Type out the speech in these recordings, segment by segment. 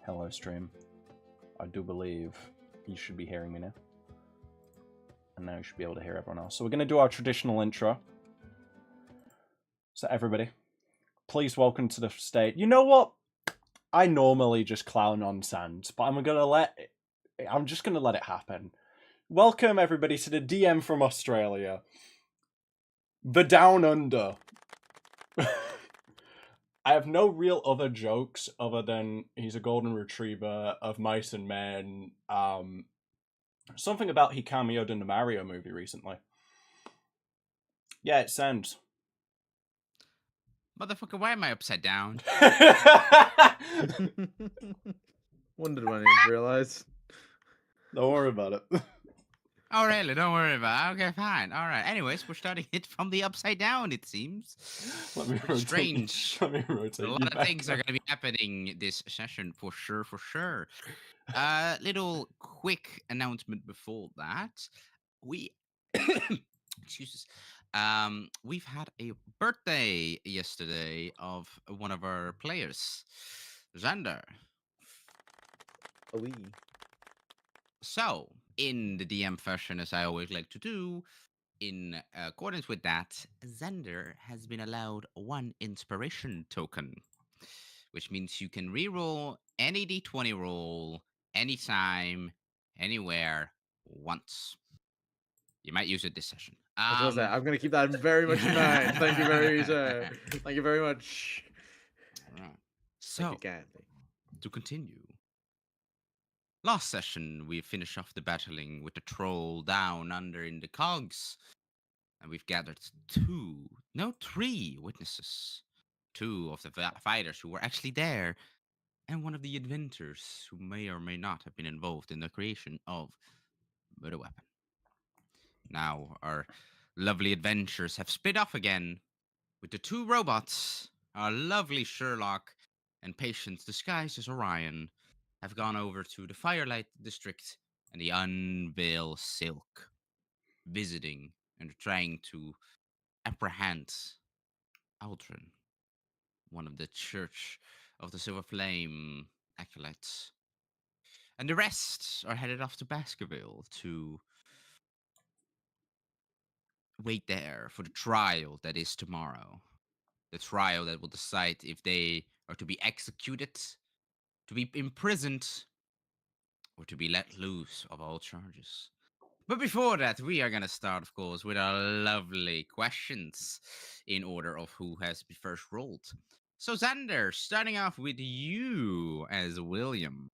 Hello, stream. I do believe you should be hearing me now. And now you should be able to hear everyone else. So we're going to do our traditional intro. So everybody, please welcome to the stage. You know what? I normally just clown on Sans, but I'm just going to let it happen. Welcome everybody to the DM from Australia. The Down Under. I have no real other jokes other than he's a golden retriever of mice and men. Something about he cameoed in the Mario movie recently. Yeah, it sounds. Motherfucker, why am I upside down? Wondered when I didn't realize. Don't worry about it. Oh, really? Don't worry about it. Okay, fine. All right. Anyways, we're starting it from the upside down, it seems. Let me Pretty rotate. strange. Let me rotate. A lot of things are going to be happening this session for sure. Little quick announcement before that. Excuse us. We've had a birthday yesterday of one of our players, Xander. Oui. So, in the DM fashion, as I always like to do, in accordance with that, Xander has been allowed one inspiration token, which means you can reroll any d20 roll anytime, anywhere, once. You might use it this session. I was gonna say, I'm gonna keep that very much in mind. Thank you very much. Thank you very much. All right. Thank So, you, Candy. to continue. Last session, we finished off the battling with the troll down under in the cogs. And we've gathered three witnesses. Two of the fighters who were actually there, and one of the inventors who may or may not have been involved in the creation of the weapon. Now, our lovely adventures have split off again with the two robots, our lovely Sherlock and Patience disguised as Orion, have gone over to the Firelight District and the Unveil Silk, visiting and trying to apprehend Aldrin, one of the Church of the Silver Flame acolytes. And the rest are headed off to Baskerville to wait there for the trial that is tomorrow. The trial that will decide if they are to be executed, to be imprisoned, or to be let loose of all charges. But before that, we are going to start, of course, with our lovely questions in order of who has first rolled. So, Xander, starting off with you as William.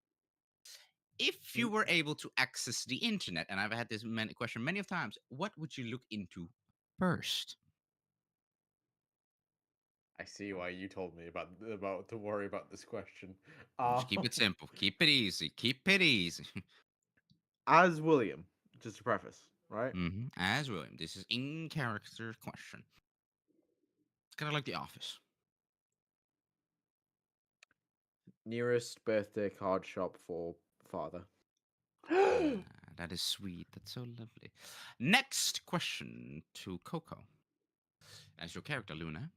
If you were able to access the internet, and I've had this question many of times, what would you look into first? I see why you told me about to worry about this question. Just keep it simple. Keep it easy. Keep it easy. As William, just to preface, right? As William. This is in character question. It's kind of like The Office. Nearest birthday card shop for father. That is sweet. That's so lovely. Next question to Coco. As your character, Luna.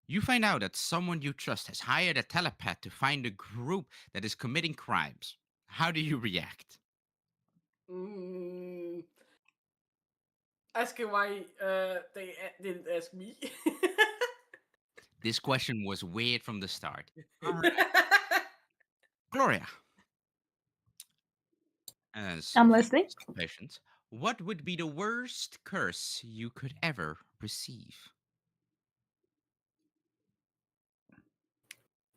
You find out that someone you trust has hired a telepath to find a group that is committing crimes. How do you react? Asking why they didn't ask me. This question was weird from the start. Gloria. As I'm listening. Patience, what would be the worst curse you could ever receive?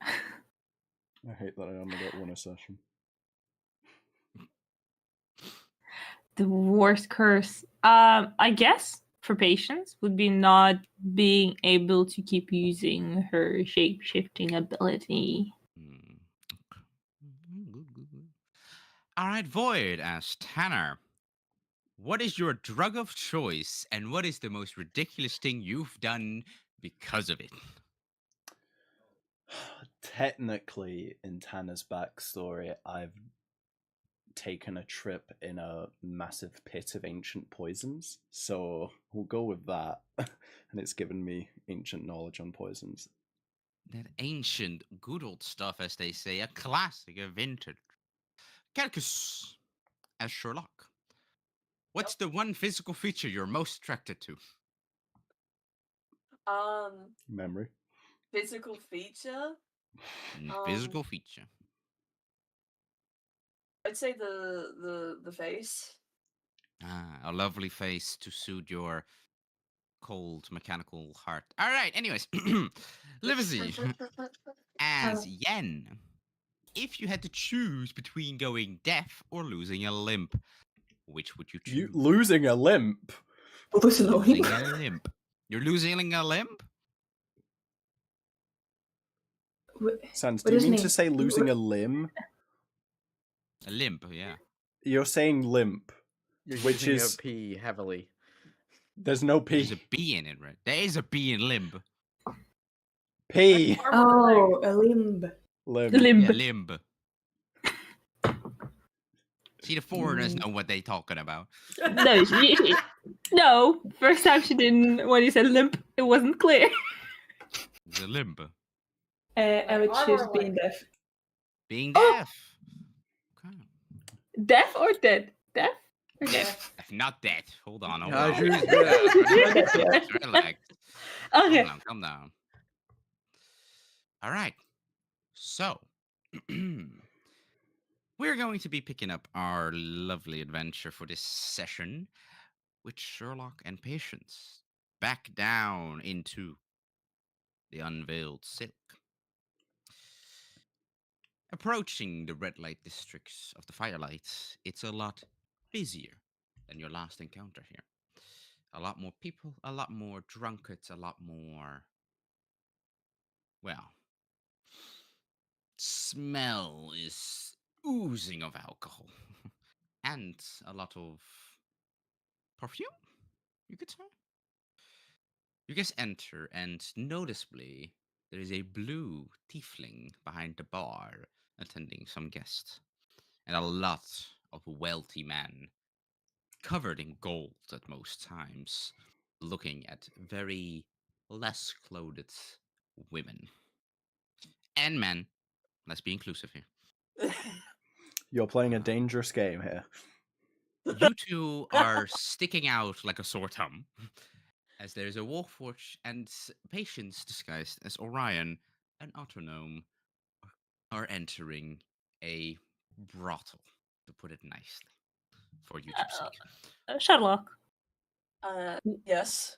I hate that I only got one a session. The worst curse, I guess, for Patience would be not being able to keep using her shape-shifting ability. All right, Void asks Tanner, what is your drug of choice and what is the most ridiculous thing you've done because of it? Technically, in Tanner's backstory, I've taken a trip in a massive pit of ancient poisons, so we'll go with that. And it's given me ancient knowledge on poisons. That ancient, good old stuff, as they say, a classic, a vintage. Calcus, as Sherlock. What's the one physical feature you're most attracted to? Memory. Physical feature. Physical feature. I'd say the face. A lovely face to soothe your cold mechanical heart. All right. Anyways, Livesey, as Yen, if you had to choose between going deaf or losing a limb, which would you choose? You losing a limp. Losing a limb. You're losing a limb? Sans, what do you does it mean to mean? say losing a limb? A limb, yeah. You're saying limp. You're Which using is- a P heavily. There's no P. There's a B in it, right? There is a B in limb. P. Oh, a limb. Limb. Limb. Yeah, limb. See, the foreigners know what they're talking about. No, no. First time she didn't. When you said limp, it wasn't clear. It's a limb. I would Arm choose or being leg? deaf. Being Oh! deaf. Okay. Deaf or dead? Deaf or dead? If not dead. Hold on. Hold I on. choose deaf. Relax. Okay. Calm down. All right. So, we're going to be picking up our lovely adventure for this session with Sherlock and Patience back down into the unveiled silk. Approaching the red light districts of the firelight, it's a lot busier than your last encounter here. A lot more people, a lot more drunkards, a lot more, well, smell is oozing of alcohol. And a lot of perfume, you could say. You guys enter, and noticeably, there is a blue tiefling behind the bar attending some guests, and a lot of wealthy men covered in gold at most times, looking at very less clothed women and men. Let's be inclusive here. You're playing a dangerous game here. You two are sticking out like a sore thumb, as there's a Warforged and Patience disguised as Orion and Autonome are entering a brothel, to put it nicely, for YouTube's sake. Sherlock, Yes.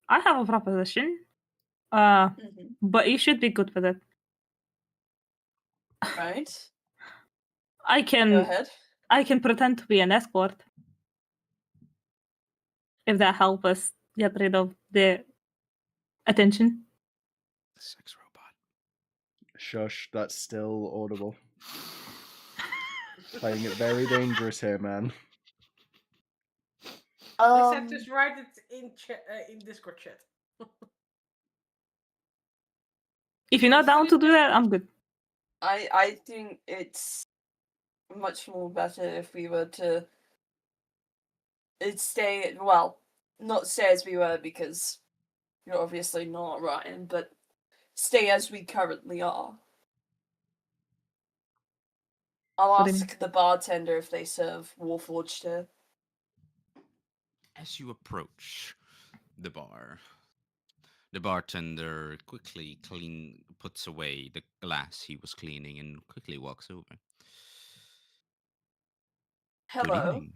I have a proposition. Mhm. But you should be good with it. Right. I Go can ahead. pretend to be an escort. If that helps us get rid of the attention. Sex robot. Shush, that's still audible. Playing it very dangerous here, man. Um, Just write it in Discord chat. If you're not down to do that, I'm good. I think it's much more better if we were to stay, well, not stay as we were because you're obviously not Ryan, but stay as we currently are. I'll What do you ask the bartender if they serve Warforged here. As you approach the bar, the bartender quickly puts away the glass he was cleaning and quickly walks over. Good Hello. evening.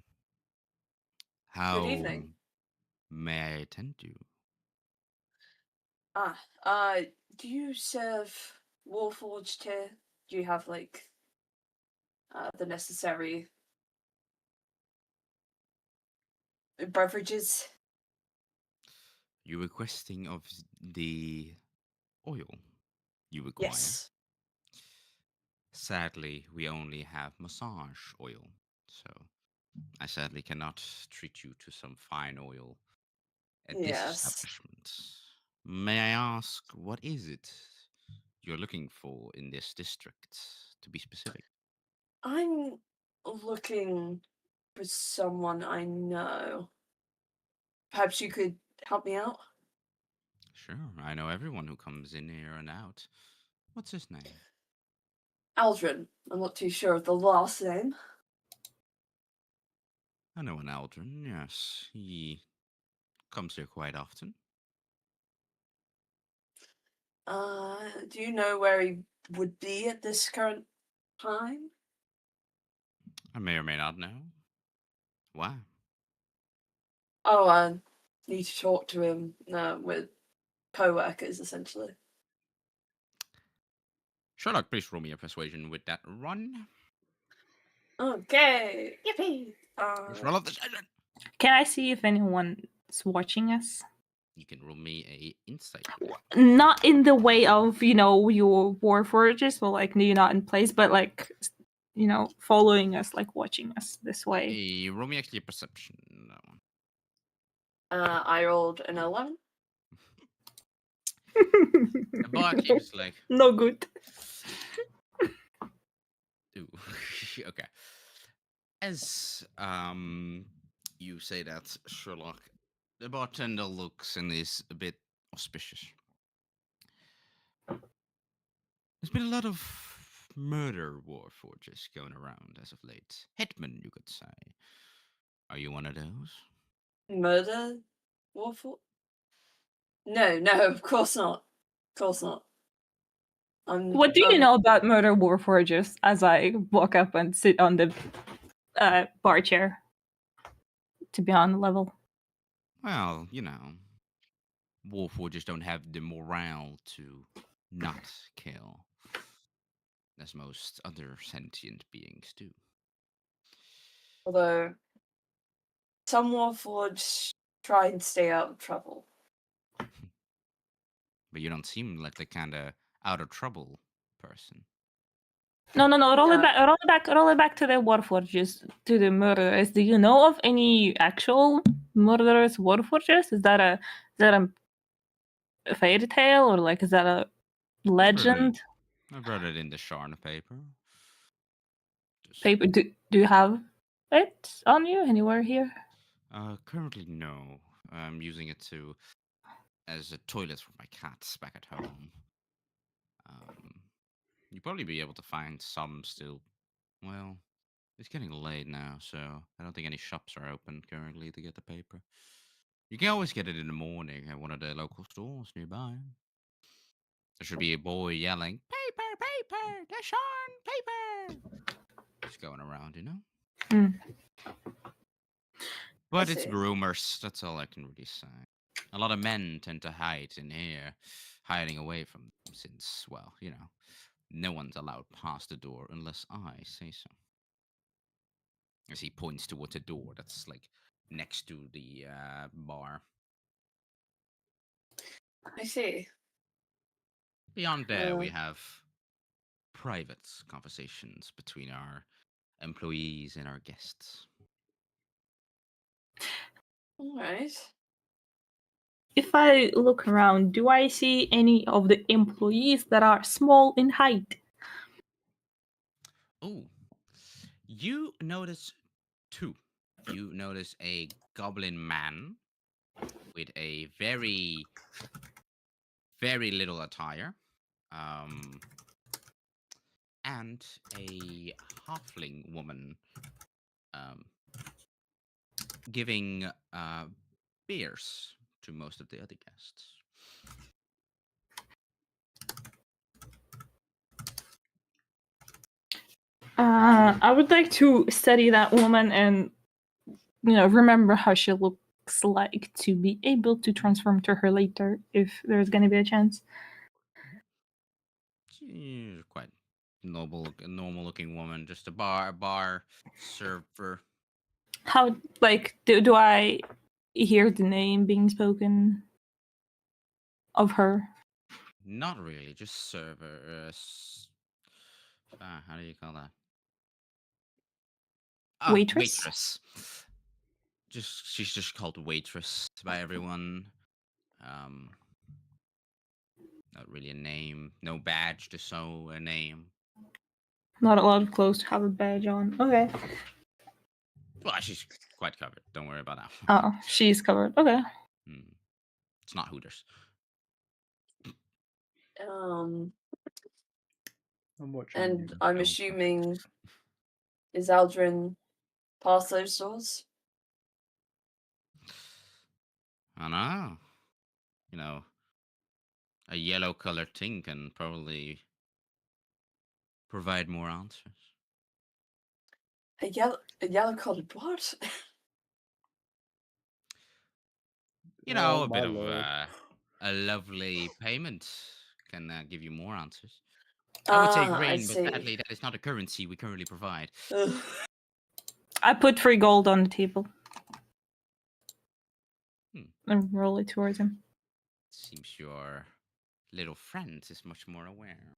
How Good evening. may I attend you? Do you serve Warforged here? Do you have like the necessary beverages? You requesting of the oil you require? Yes. Sadly, we only have massage oil, so I sadly cannot treat you to some fine oil at this Yes. establishment. May I ask, what is it you're looking for in this district, to be specific? I'm looking for someone I know. Perhaps you could help me out? Sure, I know everyone who comes in here and out. What's his name? Aldrin. I'm not too sure of the last name. I know an Aldrin, yes. He comes here quite often. Do you know where he would be at this current time? I may or may not know. Why? Oh, I need to talk to him with co-workers, essentially. Sherlock, please roll me a persuasion with that run. Okay. Yippee! First roll of the session. Can I see if anyone's watching us? You can roll me a insight. Not in the way of, your war forges, or like you're not in place, but like, following us, like watching us this way. Hey, roll me actually a perception. That one. I rolled an 11. The bar keeps like, No good. ooh, okay. As you say that, Sherlock, the bartender looks and is a bit auspicious. There's been a lot of murder war forges going around as of late. Hitman, you could say. Are you one of those? Murder? Warful? No, of course not. Of course not. What do you know about murder war forges? As I walk up and sit on the bar chair to be on level. Well, war forges don't have the morale to not kill, as most other sentient beings do. Although some Warforged try and stay out of trouble. But you don't seem like the kind of out of trouble person. No. Roll it No. back. Roll it back to the warforges, to the murderers. Do you know of any actual murderers warforges? Is that a fairy tale, or like is that a legend? I've read it in the Sharn paper. Just, Paper? Do you have it on you anywhere here? currently, no. I'm using it as a toilet for my cats back at home. You'd probably be able to find some still. Well, it's getting late now, so I don't think any shops are open currently to get the paper. You can always get it in the morning at one of the local stores nearby. There should be a boy yelling, paper, the Sharn paper. Just going around, Mm. But I it's see. rumors. That's all I can really say. A lot of men tend to hide in here, hiding away from them since, well, no one's allowed past the door unless I say so. As he points towards a door that's like next to the bar. I see. Beyond there, we have private conversations between our employees and our guests. All right. If I look around, do I see any of the employees that are small in height? Oh, you notice two. You notice a goblin man with a very, very little attire, and a halfling woman giving beers to most of the other guests. I would like to study that woman and, remember how she looks like to be able to transform to her later if there's going to be a chance. She's quite normal looking woman, just a bar server. How, like, do I hear the name being spoken of her? Not really, just server. How do you call that? Waitress? Waitress. She's just called waitress by everyone. Not really a name. No badge to show a name. Not a lot of clothes to have a badge on. Okay. Well, she's quite covered. Don't worry about that. Oh, she's covered. Okay. It's not Hooters. I'm watching. And you. I'm Don't assuming is Aldrin past those doors? I know. You know, a yellow colored thing can probably provide more answers. A yellow colored what? You know, Oh, a my bit of lord. a lovely payment can give you more answers. I would say I grain, but see. sadly, that is not a currency we currently provide. Ugh. I put 3 gold on the table Hmm. and roll it towards him. Seems your little friend is much more aware.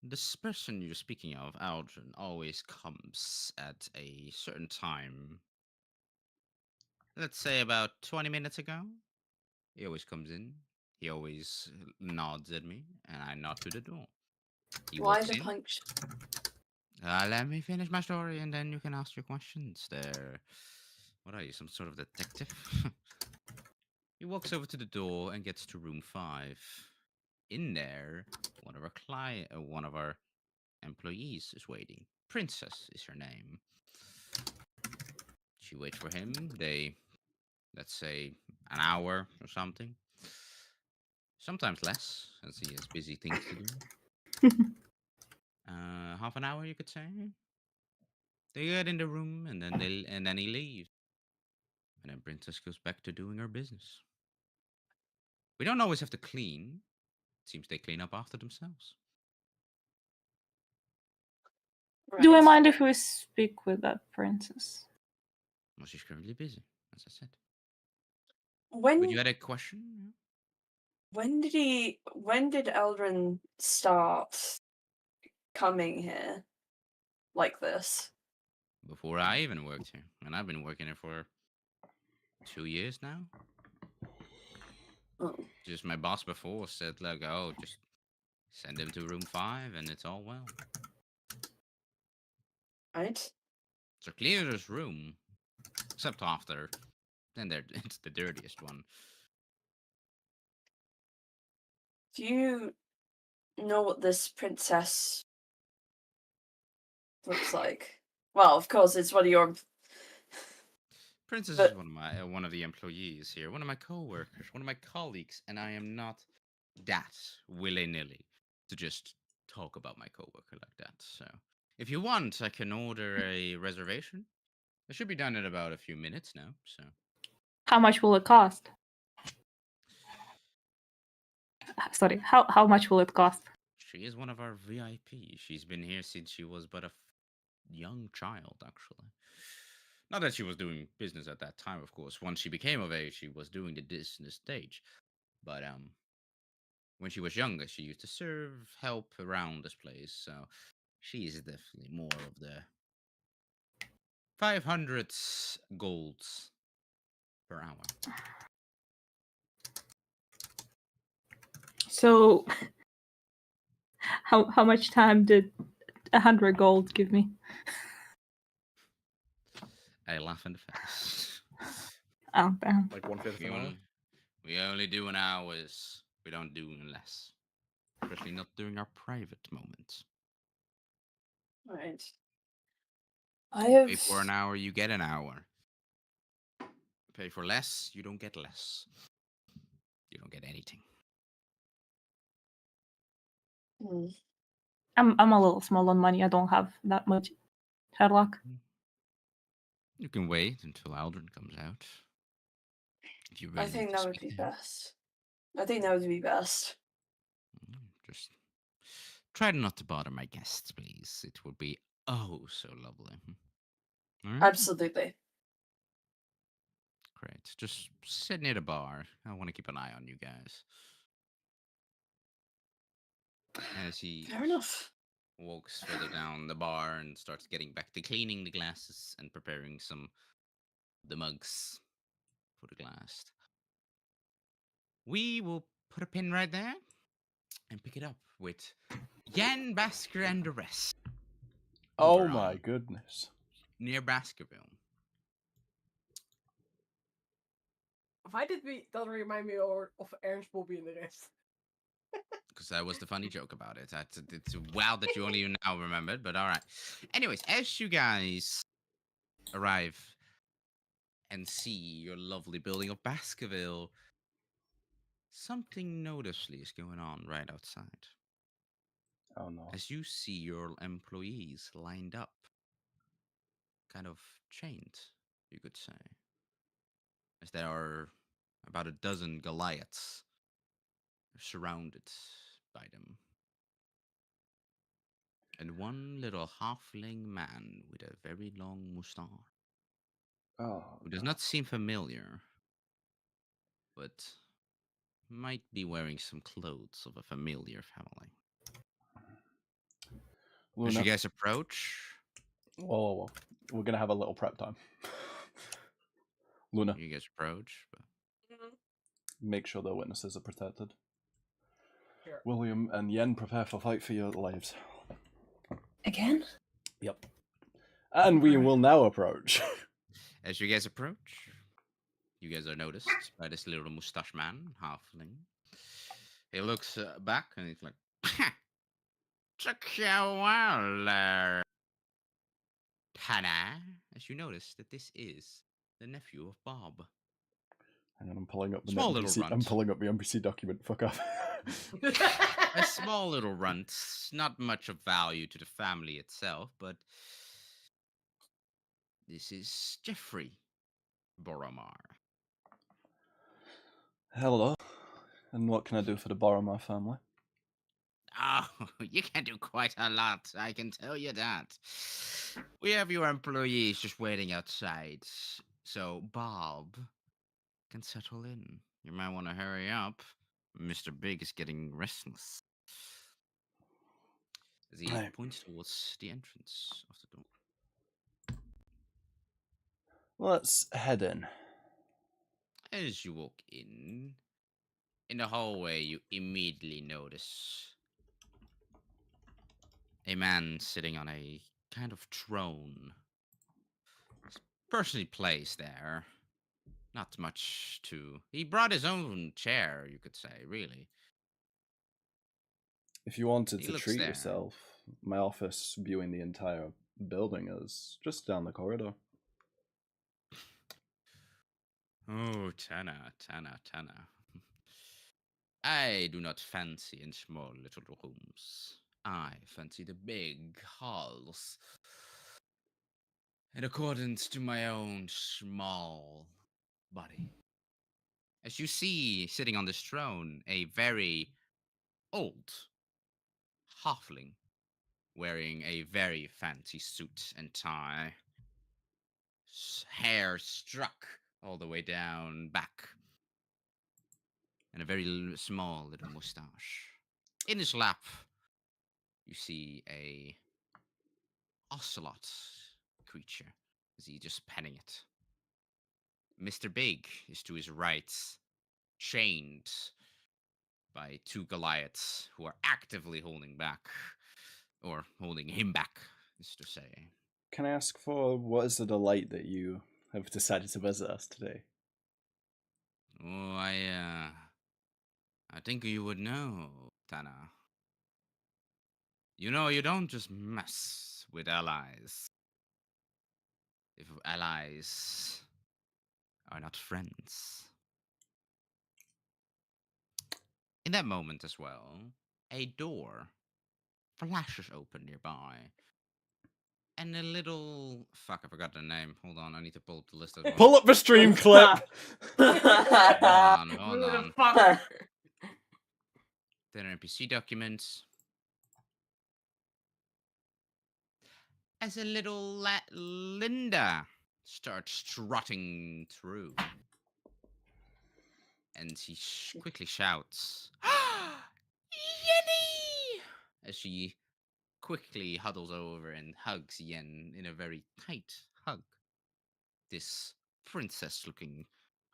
This person you're speaking of, Aldrin, always comes at a certain time. Let's say about 20 minutes ago. He always comes in. He always nods at me, and I nod to the door. He Why walks the in. punch? Let me finish my story, and then you can ask your questions. There, what are you, some sort of detective? He walks over to the door and gets to room 5. In there, one of our employees is waiting. Princess is her name. She waits for him. Let's say, an hour or something. Sometimes less, as he has busy things to do. Half an hour, you could say. They get in the room, and then he leaves. And then Princess goes back to doing her business. We don't always have to clean. It seems they clean up after themselves. Do I Right. mind if we speak with that princess? Well, she's currently busy, as I said. But When you had a question? when did Eldrin start coming here like this? Before I even worked here. And I've been working here for 2 years now. Oh, Just my boss before said, like, oh, just send him to room 5 and it's all well. right. It's the clearest room. Except after. Then it's the dirtiest one. Do you know what this princess looks like? Well, of course, it's one of your. Princess But- is one of the employees here, one of my coworkers, one of my colleagues, and I am not that willy-nilly to just talk about my coworker like that. So, if you want, I can order a reservation. It should be done in about a few minutes now. So, How much will it cost? Sorry, how much will it cost? she is one of our VIP. She's been here since she was but a young child, actually. Not that she was doing business at that time, of course. Once she became of age, she was doing the business stage. But when she was younger, she used to serve, help around this place. So she is definitely more of the 500 golds per hour. So, how much time did 100 gold give me? I laugh in the face. Oh, damn. Like 1/5 we, an hour. we only do an hours. We don't do less. Especially not during our private moments. Right. I have. Pay for an hour, you get an hour. Pay for less, you don't get less. You don't get anything. Hmm. I'm a little small on money. I don't have that much. Sherlock. You can wait until Aldrin comes out. If you really I think need to that would speak be to him. best. I think that would be best. Just try not to bother my guests, please. It would be oh so lovely. All right? Absolutely. Great. Just sit near the bar. I want to keep an eye on you guys. As he Fair enough. walks further down the bar and starts getting back to cleaning the glasses and preparing the mugs for the glass. We will put a pin right there and pick it up with Jan, Basker, and the rest. Oh Over my on goodness. near Baskerville. Why did we that remind me of Ernst, Bobby and the rest? Because that was the funny joke about it. It's wild that you only now remembered, but all right. Anyways, as you guys arrive and see your lovely building of Baskerville, something noticeably is going on right outside. Oh no. As you see your employees lined up, kind of chained, you could say. As there are about a dozen Goliaths surrounded by them. And one little halfling man with a very long moustache, Oh who does no. not seem familiar, but might be wearing some clothes of a familiar family. As you Luna. guys approach, Whoa. We're gonna have a little prep time. Luna, but make sure the witnesses are protected. Sure. William and Yen, prepare for fight for your lives. Again? Yep. And we will now approach. as you guys approach, you guys are noticed by this little mustache man, halfling. He looks back and he's like, took you a while there, Tana. As you notice that this is the nephew of Bob. Hang on, I'm pulling up the Small little NPC. I'm runt. pulling up the NPC document. Fuck off. A small little runt, not much of value to the family itself, but this is Jeffrey Boromar. Hello. And what can I do for the Boromar family? Oh, you can do quite a lot, I can tell you that. We have your employees just waiting outside, so Bob can settle in. You might want to hurry up. Mr. Big is getting restless. As he Right. points towards the entrance of the door. Let's head in. As you walk in the hallway, you immediately notice a man sitting on a kind of throne. It's personally placed there. Not much to... He brought his own chair, you could say, really. If you wanted He to looks treat there. yourself, my office viewing the entire building is just down the corridor. Oh, Tana. I do not fancy in small little rooms. I fancy the big halls. In accordance to my own small body. As you see, sitting on this throne, a very old halfling wearing a very fancy suit and tie. Hair struck all the way down back. And a very small little mustache. In his lap, you see a ocelot creature as he just petting it. Mr. Big is to his right, chained by two Goliaths who are actively holding back, or holding him back, is to say. Can I ask for what is the delight that you have decided to visit us today? Oh, I think you would know, Tana. You know, you don't just mess with allies if allies are not friends. In that moment as well, a door flashes open nearby. And a little... Fuck, I forgot the name. Hold on, I need to pull up the list as well. Pull up the stream clip! Hold on. Who the fuck? Then NPC documents. As a little Linda starts strutting through. And he quickly shouts, Yenny! As she quickly huddles over and hugs Yen in a very tight hug. This princess-looking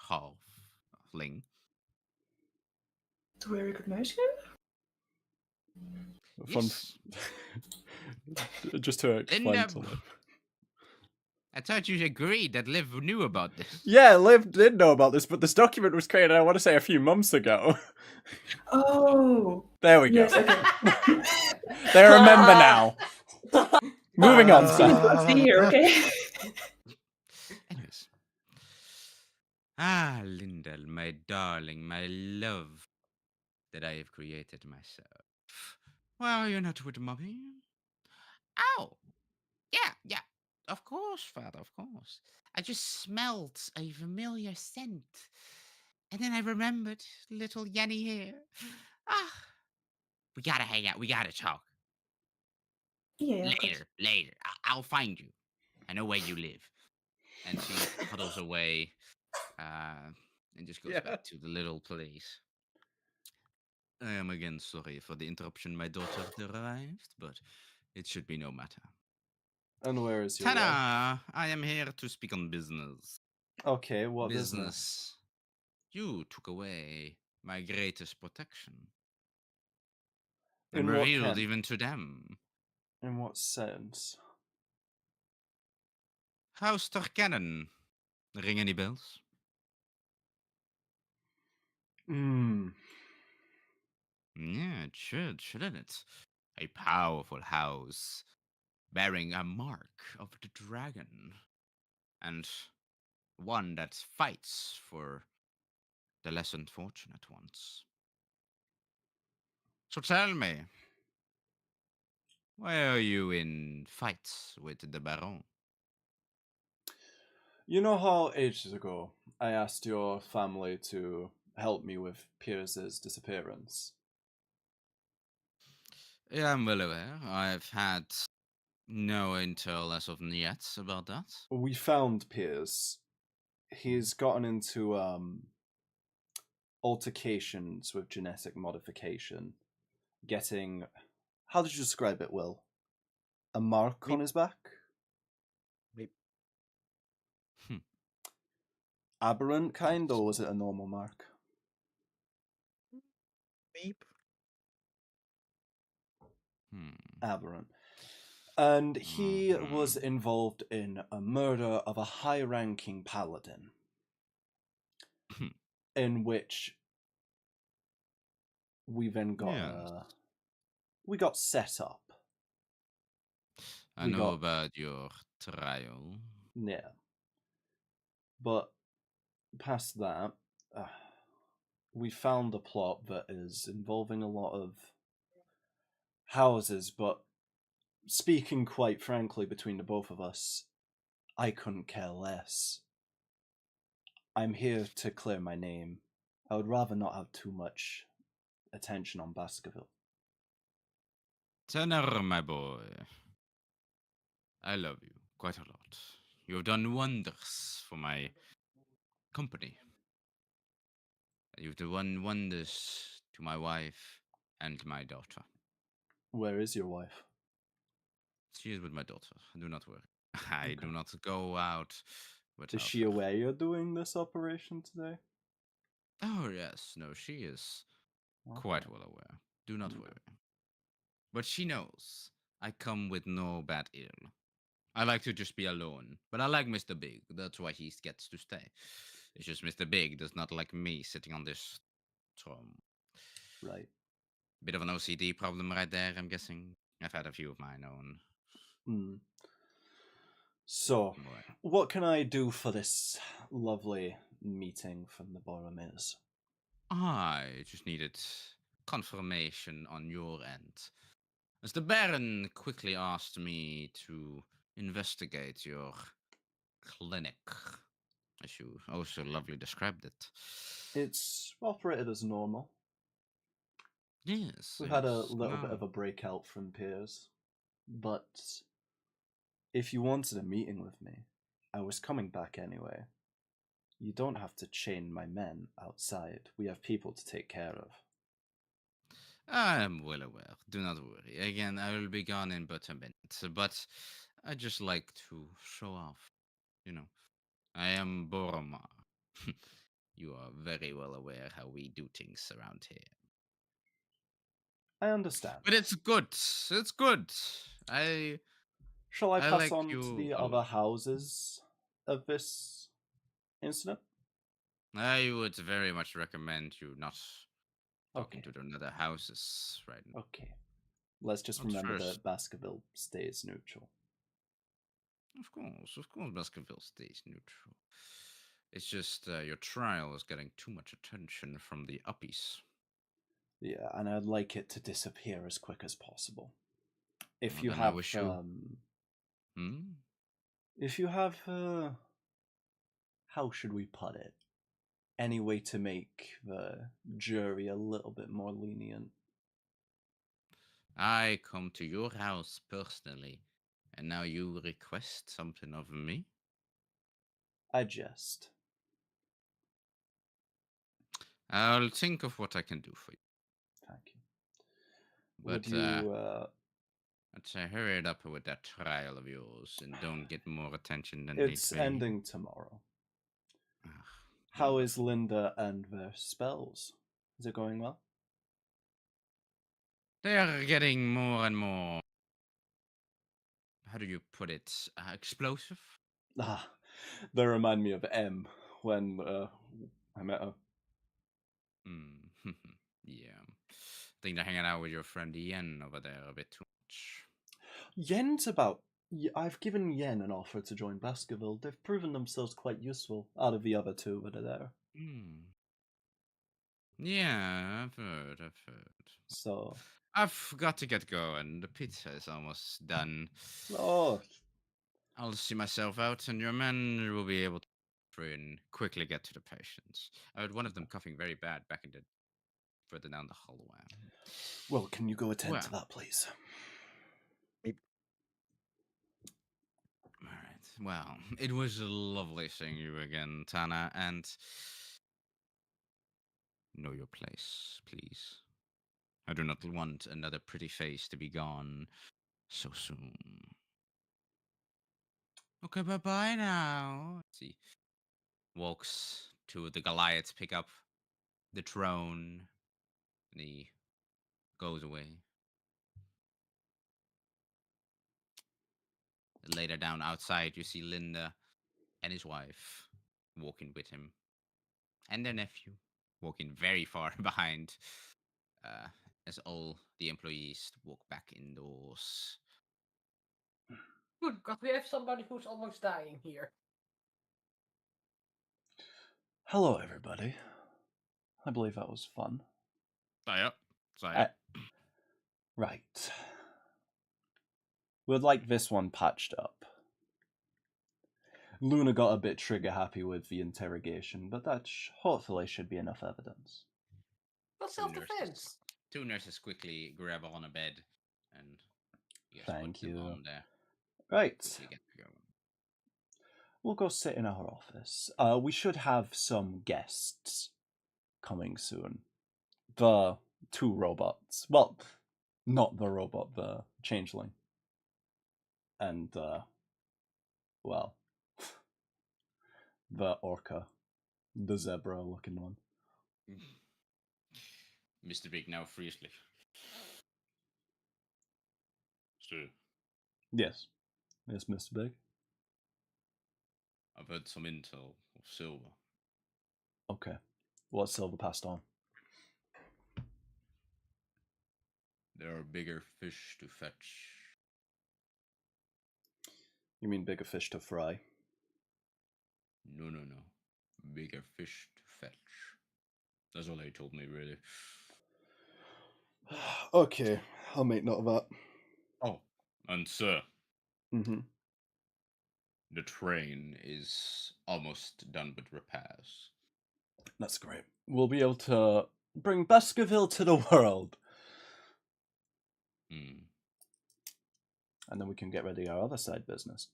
halfling. Do I recognize him? Fun Yes. just to explain Linda, to them. I thought you agreed that Liv knew about this. Yeah, Liv did know about this, but this document was created, I want to say, a few months ago. Oh. There we go. Yes, okay. They remember now. Moving on, See, sir. see here, okay? Anyways. Ah, Lindell, my darling, my love that I have created myself. Well, you're not with mommy. Oh, yeah. Of course, father, of course. I just smelled a familiar scent. And then I remembered little Yenny here. Ah, we gotta hang out. We gotta talk. Yeah, of course. Later. I'll find you. I know where you live. And she huddles away and just goes Yeah. back to the little place. I am again sorry for the interruption. My daughter arrived, but it should be no matter. And where is your wife? Ta-da! I am here to speak on business. Okay, what business? You took away my greatest protection. And In what revealed ken? even to them. In what sense? House Tarkanan. Ring any bells? Hmm. Yeah, it should, shouldn't it? A powerful house, bearing a mark of the dragon. And one that fights for the less unfortunate ones. So tell me, why are you in fights with the Baron? You know how ages ago I asked your family to help me with Pierce's disappearance? Yeah, I'm well aware. I've had no intel as of yet about that. We found Pierce. He's gotten into altercations with genetic modification, getting, how did you describe it, Will? A mark on Meep. his back? Meep. Aberrant kind, or was it a normal mark? Beep. Aberrant. And he was involved in a murder of a high-ranking paladin, in which we then got Yes. we got set up. I We know got- about your trial. Yeah. But past that, we found a plot that is involving a lot of houses, but speaking quite frankly between the both of us, I couldn't care less. I'm here to clear my name. I would rather not have too much attention on Baskerville. Tenor, my boy. I love you quite a lot. You have done wonders for my company. You've done wonders to my wife and my daughter. Where is your wife? She is with my daughter. Do not worry. I do Okay. not go out without Is she her. aware you're doing this operation today? Oh, yes. No, she is quite Okay. well aware. Do not Okay. worry. But she knows I come with no bad ill. I like to just be alone. But I like Mr. Big. That's why he gets to stay. It's just Mr. Big does not like me sitting on this throne. Right. Bit of an OCD problem right there, I'm guessing. I've had a few of my own. Hmm. So, Right. what can I do for this lovely meeting from the Boromir? I just needed confirmation on your end. As the Baron quickly asked me to investigate your clinic, as you also lovely described it. It's operated as normal. Yes. We've had a yes. little bit No. of a breakout from Piers, but if you wanted a meeting with me, I was coming back anyway. You don't have to chain my men outside. We have people to take care of. I am well aware. Do not worry. Again, I will be gone in but a minute. But I just like to show off. You know, I am Boromar. You are very well aware how we do things around here. I understand. But it's good. It's good. I Shall I I pass like on to you the a other lot. houses of this incident? I would very much recommend you not talking Okay. to the other houses right now. Okay. Let's just Not remember first. that Baskerville stays neutral. Of course, Baskerville stays neutral. It's just your trial is getting too much attention from the uppies. Yeah, and I'd like it to disappear as quick as possible. If Well, you then I have, wish you. Hmm? if you have, how should we put it? Any way to make the jury a little bit more lenient? I come to your house personally, and now you request something of me? I jest. I'll think of what I can do for you. Thank you. But Would you, I'd say hurry it up with that trial of yours and don't get more attention than it's need be. ending tomorrow. Ah, How is wonderful. Linda and their spells? Is it going well? They are getting more and more. How do you put it? Explosive? Ah, they remind me of M when I met her. Hmm. Yeah. I think they're hanging out with your friend Ian over there a bit too much. Yen's about. I've given Yen an offer to join Baskerville. They've proven themselves quite useful out of the other two that are there. Hmm. Yeah, I've heard. So, I've got to get going. The pizza is almost done. oh, I'll see myself out, and your men will be able to through and quickly get to the patients. I heard one of them coughing very bad back in the further down the hallway. well, can you go attend to Well. that, please? All right. Well, it was lovely seeing you again, Tana, and know your place, please. I do not want another pretty face to be gone so soon. Okay, bye-bye now. Let's see. Walks to the Goliaths, pick up the throne, and he goes away. Later down outside, you see Linda and his wife walking with him, and their nephew walking very far behind, uh, as all the employees walk back indoors. Good, because we have somebody who's almost dying here. Hello, everybody. I believe that was fun. Saya. Right. We'd like this one patched up. Luna got a bit trigger happy with the interrogation, but that hopefully should be enough evidence. That's Two nurses. self-defense. Two nurses quickly grab on a bed, and you guys Thank put them you. on there. Right. Quickly get going. We'll go sit in our office. We should have some guests coming soon. The two robots. Well, not the robot, the changeling. And, well, the orca. The zebra looking one. Mr. Big now fiercely. Sir, Yes. Yes, Mr. Big. I've heard some intel of Silver. Okay. What's Silver passed on? There are bigger fish to fetch. You mean bigger fish to fry? No. Bigger fish to fetch. That's all they told me, really. Okay, I'll make note of that. Oh, and sir, Mm-hmm. the train is almost done with repairs. That's great. We'll be able to bring Baskerville to the world. Hmm. And then we can get ready our other side business.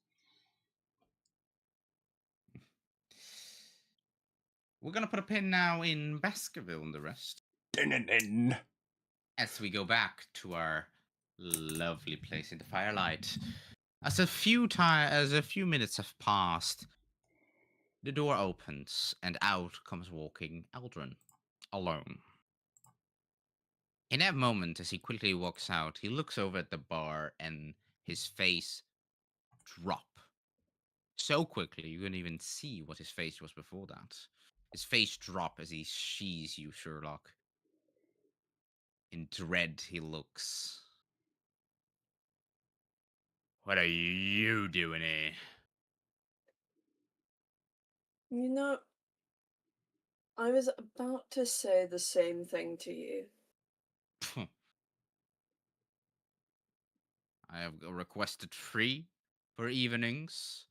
We're gonna put a pin now in Baskerville and the rest. Din-din-din. As we go back to our lovely place in the firelight. As a few minutes have passed, the door opens and out comes walking Aldrin, alone. In that moment, as he quickly walks out, he looks over at the bar and his face drop so quickly you couldn't even see what his face was before that. His face drop as he sees you, Sherlock. In dread, he looks. What are you doing here? You know, I was about to say the same thing to you. I have requested free for evenings.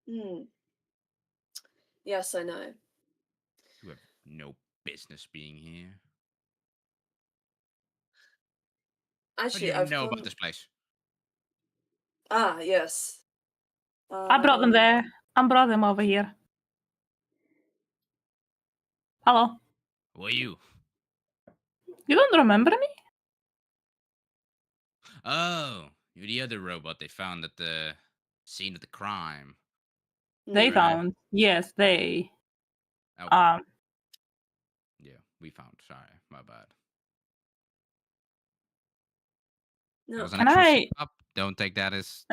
Hmm. Yes, I know. You have no business being here. What do Actually, you I've know come... about this place? Ah, yes. I brought them there. I brought them over here. Hello. Who are you? You don't remember me? Oh, you're the other robot they found at the scene of the crime. They Hmm. found. Yes, they. Oh, Um. yeah, we found. Sorry, my bad. That No. was an Can actual I- slip up. Don't take that as.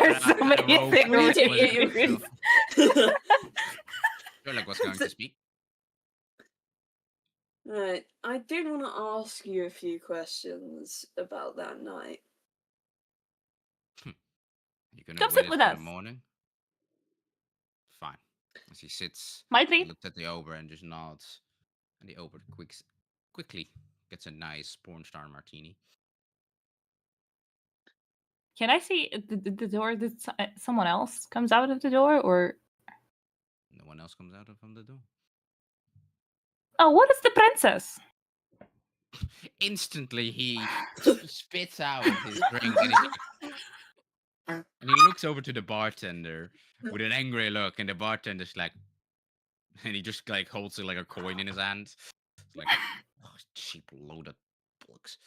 there's so many rope things. We need to was an eat actual- you. Sherlock was going to speak. Right. I did want to ask you a few questions about that night. You're gonna Come wait sit it with till us. the morning. Fine. As he sits, My he treat. looks at the Ober and just nods. And the Ober quickly gets a nice porn star martini. Can I see the door? Did someone else comes out of the door, or No one else comes out from the door. oh, what is the princess? Instantly, he spits out his drink and he looks over to the bartender with an angry look, and the bartender's like, and he just like holds it like a coin in his hand. It's like, oh, cheap load of books.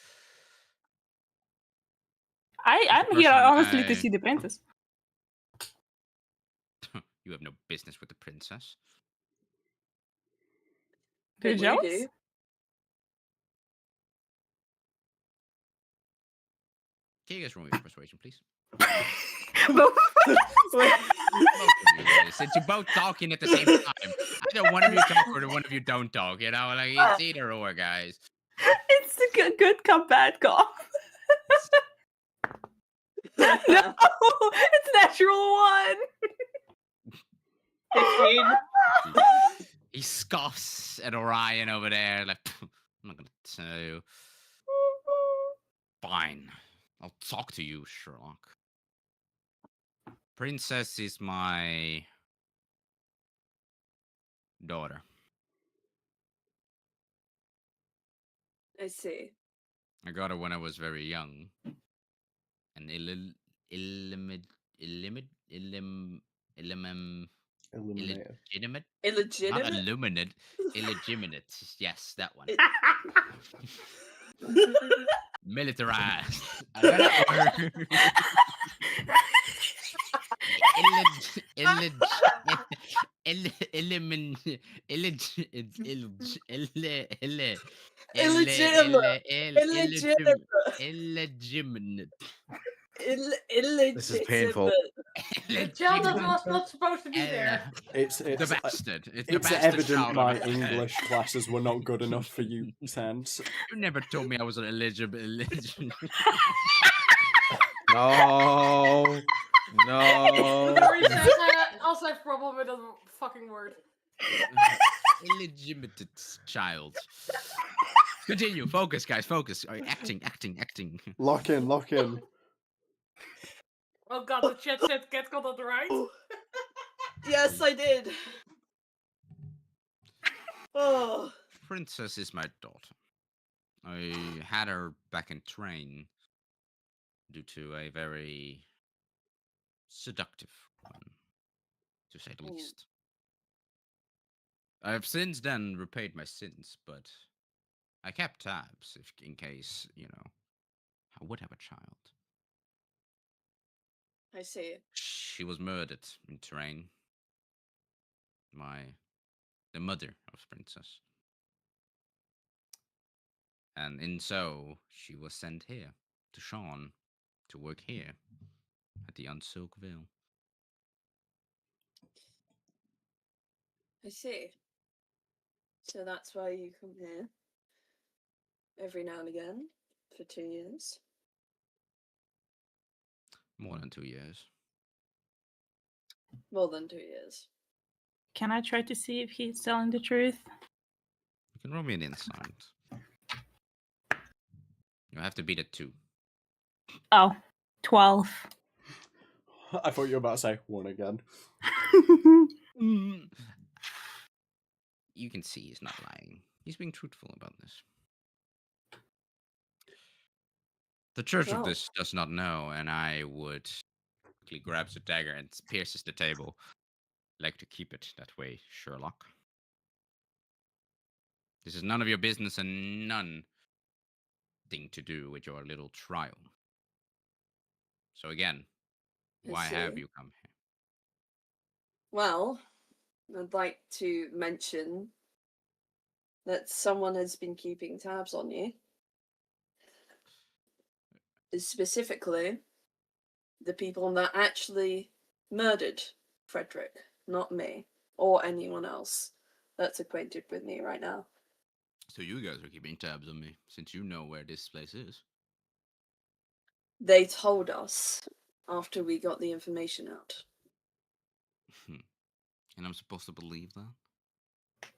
I'm the here person honestly to I- see the princess. You have no business with the princess. You're But you jealous? do. Can you guys roll me your persuasion, please? Both- Both of you guys, since you're both talking at the same time. Either one of you talk or the one of you don't talk. You know, like it's either or, guys. it's a good cop, bad cop. No, it's natural one. 15. He scoffs at Orion over there, like, "Pff, I'm not gonna tell you. Fine, I'll talk to you, Sherlock. Princess is my daughter. I see. I got her when I was very young. An illegitimate, Illuminator. not Illegitimate? illuminate, illegitimate. Yes, that one. Militarized. Another word. Illegitimate. This is painful. The child that was not supposed to be there. It's The bastard. It's the it's bastard evident child my of- English classes were not good enough for you, Sans. You never told me I was an eligible. No. No. Sorry, Seth, I also have problem with that fucking word. Illegitimate child. Continue. Focus, guys. Focus. Acting. Lock in. Oh god, the chat said Cat got that right. Yes, I did. Oh. Princess is my daughter. I had her back in train due to a very seductive one, to say the Mm. least. I have since then repaid my sins, but I kept tabs in case, I would have a child. I see. She was murdered in train. The mother of Princess. And in so, she was sent here to Sean to work here at the Unsilk Veil. I see. So that's why you come here every now and again for 2 years. More than 2 years. More than 2 years. Can I try to see if he's telling the truth? You can roll me an insight. You have to beat it 2. Oh, 12. I thought you were about to say 1 again. You can see he's not lying. He's being truthful about this. The Church of Well. this does not know, and I would quickly grabs a dagger and pierces the table. Like to keep it that way, Sherlock. This is none of your business and none thing to do with your little trial. So again, I why have see. you come here? Well, I'd like to mention that someone has been keeping tabs on you. Specifically, the people that actually murdered Frederick, not me or anyone else that's acquainted with me right now. So you guys are keeping tabs on me, since you know where this place is. They told us after we got the information out. And I'm supposed to believe that?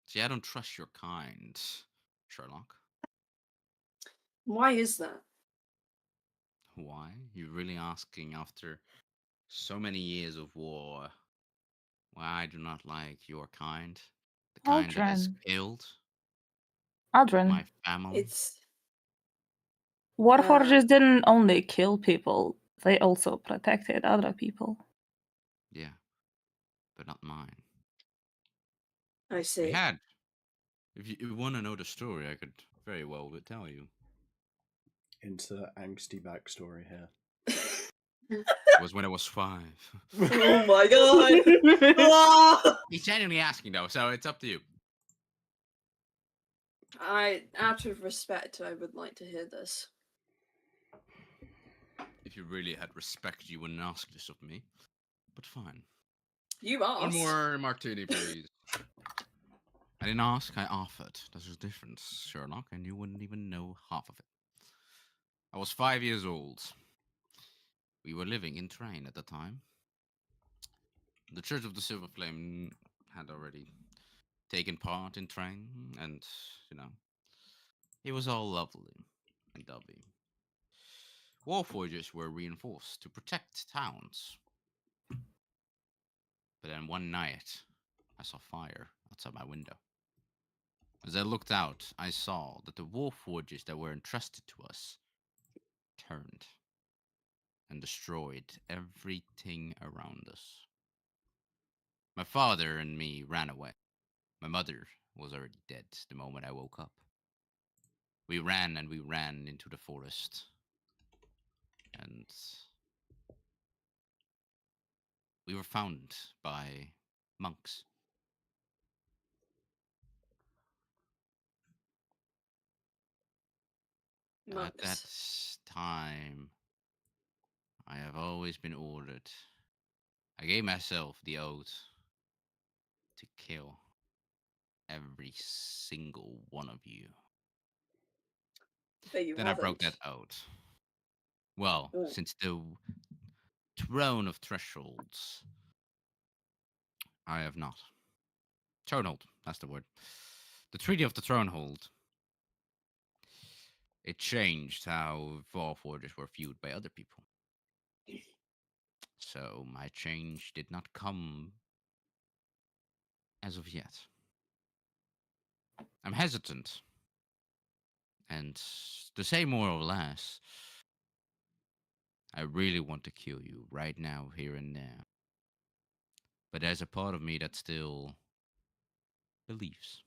See, I don't trust your kind, Sherlock. Why is that? Why? You're really asking after so many years of war why I do not like your kind? The kind that has Aldrin. killed Aldrin. my family? It's Warforgers didn't only kill people, they also protected other people. Yeah, but not mine. I We see. had. If you want to know the story, I could very well tell you. Insert angsty backstory here. It was when I was 5. Oh my god! Ah! He's genuinely asking though, so it's up to you. Out of respect, I would like to hear this. If you really had respect, you wouldn't ask this of me. But fine. You asked. One more martini, please. I didn't ask, I offered. There's a difference, Sherlock, and you wouldn't even know half of it. I was 5 years old. We were living in Train at the time. The Church of the Silver Flame had already taken part in Train, and, it was all lovely and dovey. Warforgers were reinforced to protect towns. But then one night, I saw fire outside my window. As I looked out, I saw that the Warforgers that were entrusted to us turned and destroyed everything around us. My father and me ran away. My mother was already dead the moment I woke up. We ran and we ran into the forest. And we were found by monks. And at that Monks. time, I have always been ordered. I gave myself the oath to kill every single one of you. But you Then I broke that haven't. oath. Well, Oh. since the Throne of Thresholds, I have not. Thronehold, that's the word. The Treaty of the Thronehold. It changed how Warforgers were viewed by other people. So my change did not come as of yet. I'm hesitant. And to say more or less, I really want to kill you right now, here and now. But there's a part of me that still believes,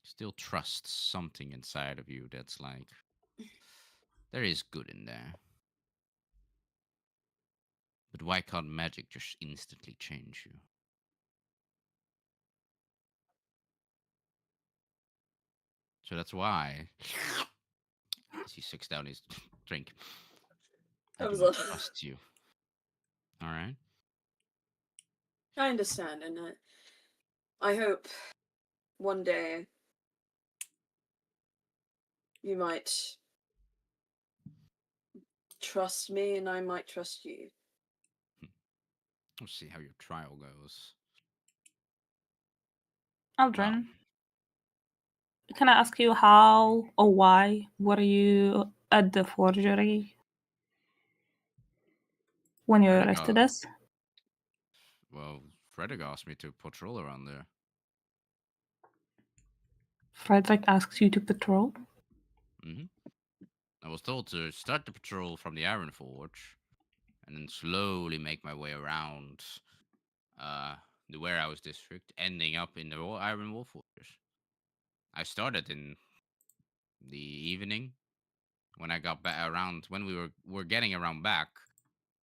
still trusts something inside of you that's like, there is good in there. But why can't magic just instantly change you? So that's why. As he sucks down his drink. I That do was not a- trust you. All right. I understand, and I hope one day you might trust me, and I might trust you. We'll see how your trial goes. Aldrin, can I ask you how or why were you at the forgery when you Frederick, arrested us? Well, Frederick asked me to patrol around there. Frederick asks you to patrol? Hmm. I was told to start the patrol from the Iron Forge, and then slowly make my way around the warehouse district, ending up in the Iron Wolf Fortress. I started in the evening. When I got back around, when we were getting around back,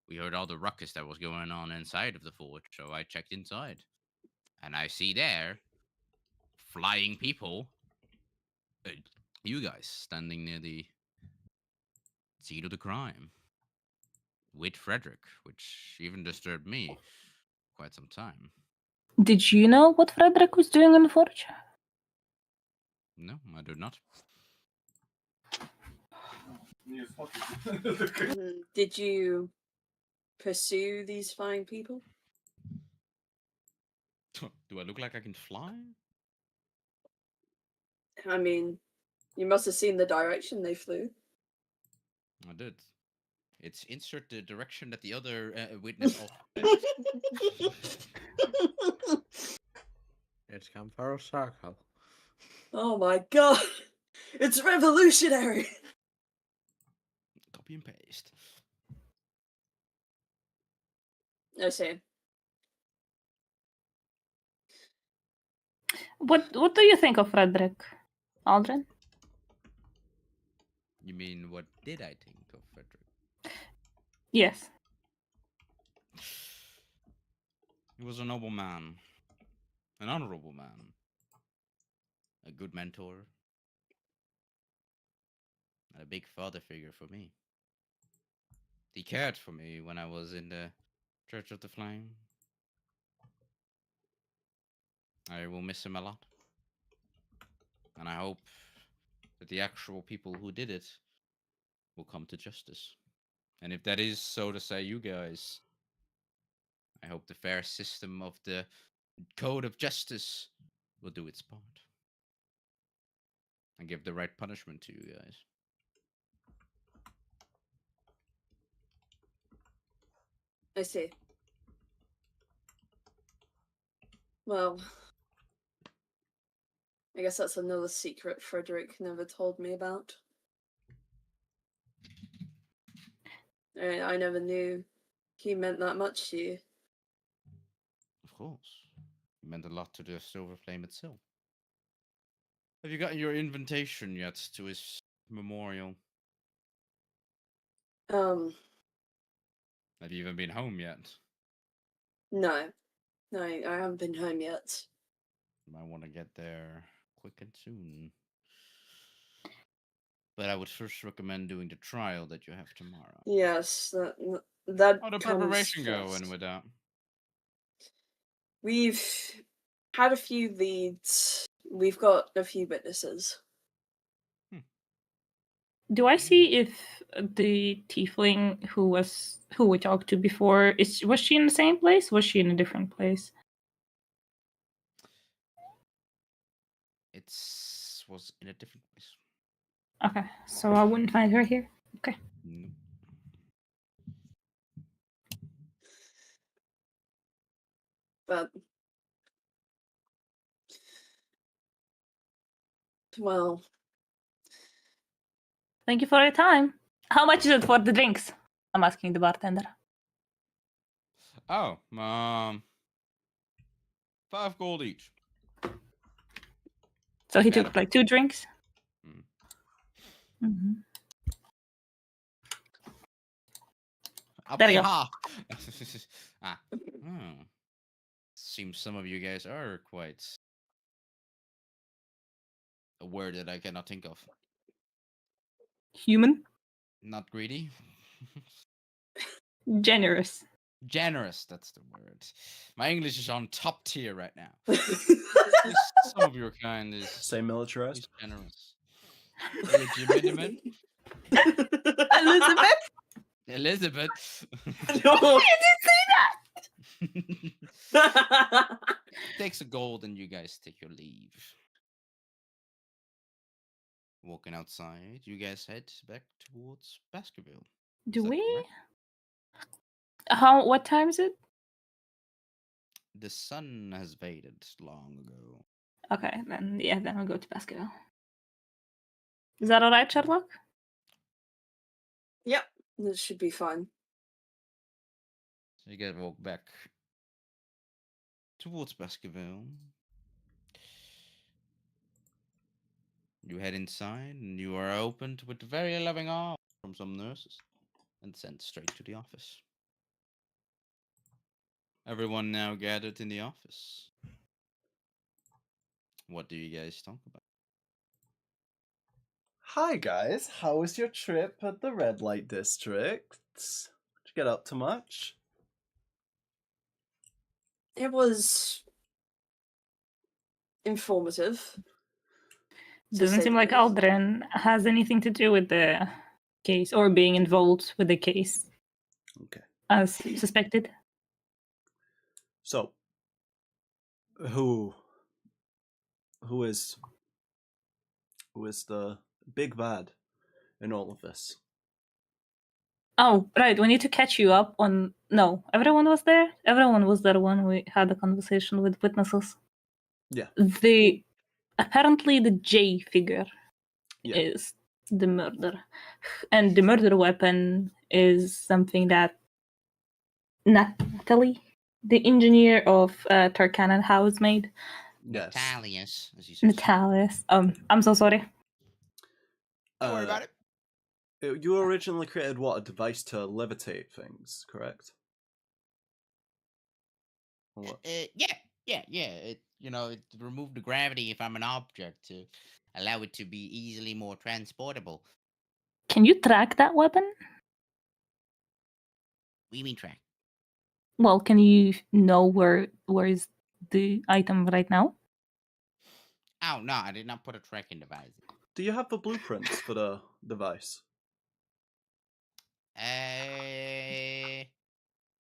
we heard all the ruckus that was going on inside of the forge. So I checked inside, and I see there flying people. You guys standing near the scene of the crime with Frederick, which even disturbed me quite some time. Did you know what Frederick was doing in the forge? No, I do not. Did you pursue these fine people? Do I look like I can fly? I mean, you must have seen the direction they flew. I did. It's insert the direction that the other witness also said. It's come for a circle. Oh my god! It's revolutionary! Copy and paste. I see. What do you think of Frederick, Aldrin? You mean, what did I think of Frederick? Yes. He was a noble man, an honorable man, a good mentor, and a big father figure for me. He cared for me when I was in the Church of the Flame. I will miss him a lot. And I hope that the actual people who did it will come to justice. And if that is, so to say, you guys, I hope the fair system of the code of justice will do its part and give the right punishment to you guys. I see. Well, I guess that's another secret Frederick never told me about. I never knew he meant that much to you. Of course. It meant a lot to the Silver Flame itself. Have you gotten your invitation yet to his memorial? Have you even been home yet? No. No, I haven't been home yet. You might want to get there quick and soon. But I would first recommend doing the trial that you have tomorrow. Yes, that How did comes preparation go first. in with that? We've had a few leads. We've got a few witnesses. Do I see if the tiefling who we talked to before was she in the same place? Was she in a different place? It was in a different place. Okay, so I wouldn't find her here. Okay. No. But well, Thank you for your time. How much is it for the drinks? I'm asking the bartender. Oh, 5 gold each. So he Add took like 2 drinks. Mm. Mm-hmm. There you go. Ah. Hmm. Seems some of you guys are quite a word that I cannot think of. Human. Not greedy. Generous. Generous, that's the word. My English is on top tier right now. Elizabeth. Some of your kind is Say militarized. generous. Illegitimate. Elizabeth. Elizabeth. No. Takes a gold and you guys take your leave. Walking outside, you guys head back towards Baskerville. Do Is that we? correct? What time is it? The sun has faded long ago. Okay, then we'll go to Baskerville. Is that alright, Sherlock? Yep, this should be fine. So you guys walk back towards Baskerville. You head inside and you are opened with very loving arms from some nurses and sent straight to the office. Everyone now gathered in the office. What do you guys talk about? Hi guys, how was your trip at the red light district? Did you get up to much? It was informative. to Doesn't say seem the like least. Aldrin has anything to do with the case or being involved with the case Okay. as suspected. So, who is the big bad in all of this? Oh, right. We need to catch you up on. No, everyone was there. Everyone was there when we had the conversation with witnesses. Yeah. Apparently the J figure Yeah. is the murder, and the murder weapon is something that Natalie, the engineer of Tarkanan House, made. Yes. Natalius, as you said. Natalis. I'm so sorry. Don't worry about it. You originally created what, a device to levitate things, correct? Or what? Yeah. It it removed the gravity if I'm an object to allow it to be easily more transportable. Can you track that weapon? What do you mean track? Well, can you know where is the item right now? Oh no, I did not put a tracking device. Do you have the blueprints for the device?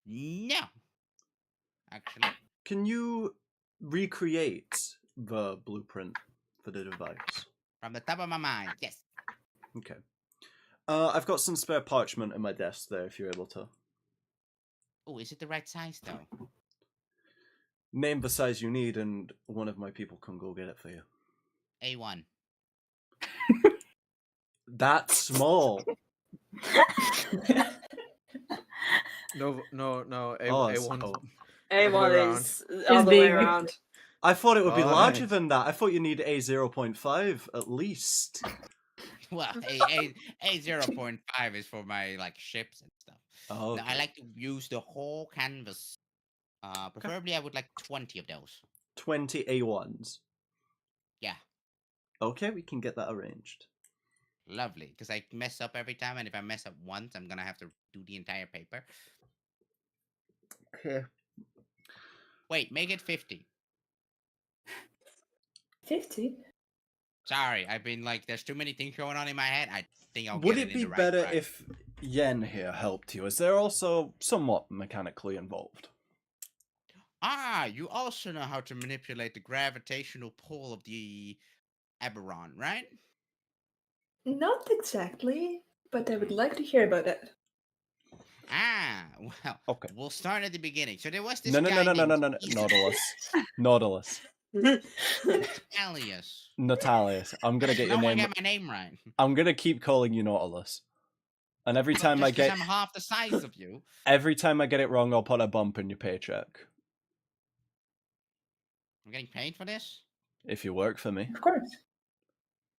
No. Actually. Can you recreate the blueprint for the device? From the top of my mind, yes. Okay. I've got some spare parchment in my desk there if you're able to. Oh, is it the right size though? Name the size you need and one of my people can go get it for you. A1. That's small. No. Oh, A1. oh. A1 around. is the other way big. around. I thought it would be Oh, larger nice. than that. I thought you need A0.5 at least. Well, a 0.5 is for my like ships and stuff. Oh, No, okay. I like to use the whole canvas. Preferably, I would like 20 of those. 20 A1s. Yeah, Okay, we can get that arranged. lovely. Because I mess up every time, and if I mess up once, I'm gonna have to do the entire paper. Okay. Wait, make it 50. 50? Sorry, I've been like, there's too many things going on in my head. I think I'll Would get it it be in the right better track. if Yen here helped you, as they're also somewhat mechanically involved? Ah, you also know how to manipulate the gravitational pull of the Eberron, right? Not exactly, but I would like to hear about it. Ah, well, Okay. we'll start at the beginning. So there was this No, guy named Nautilus. Nautilus. Alias. Natalius. I'm gonna get No your one name. got my name right. I'm gonna keep calling you Nautilus. And every time I Just 'cause get I'm half the size of you. every time I get it wrong, I'll put a bump in your paycheck. I'm getting paid for this? If you work for me. Of course.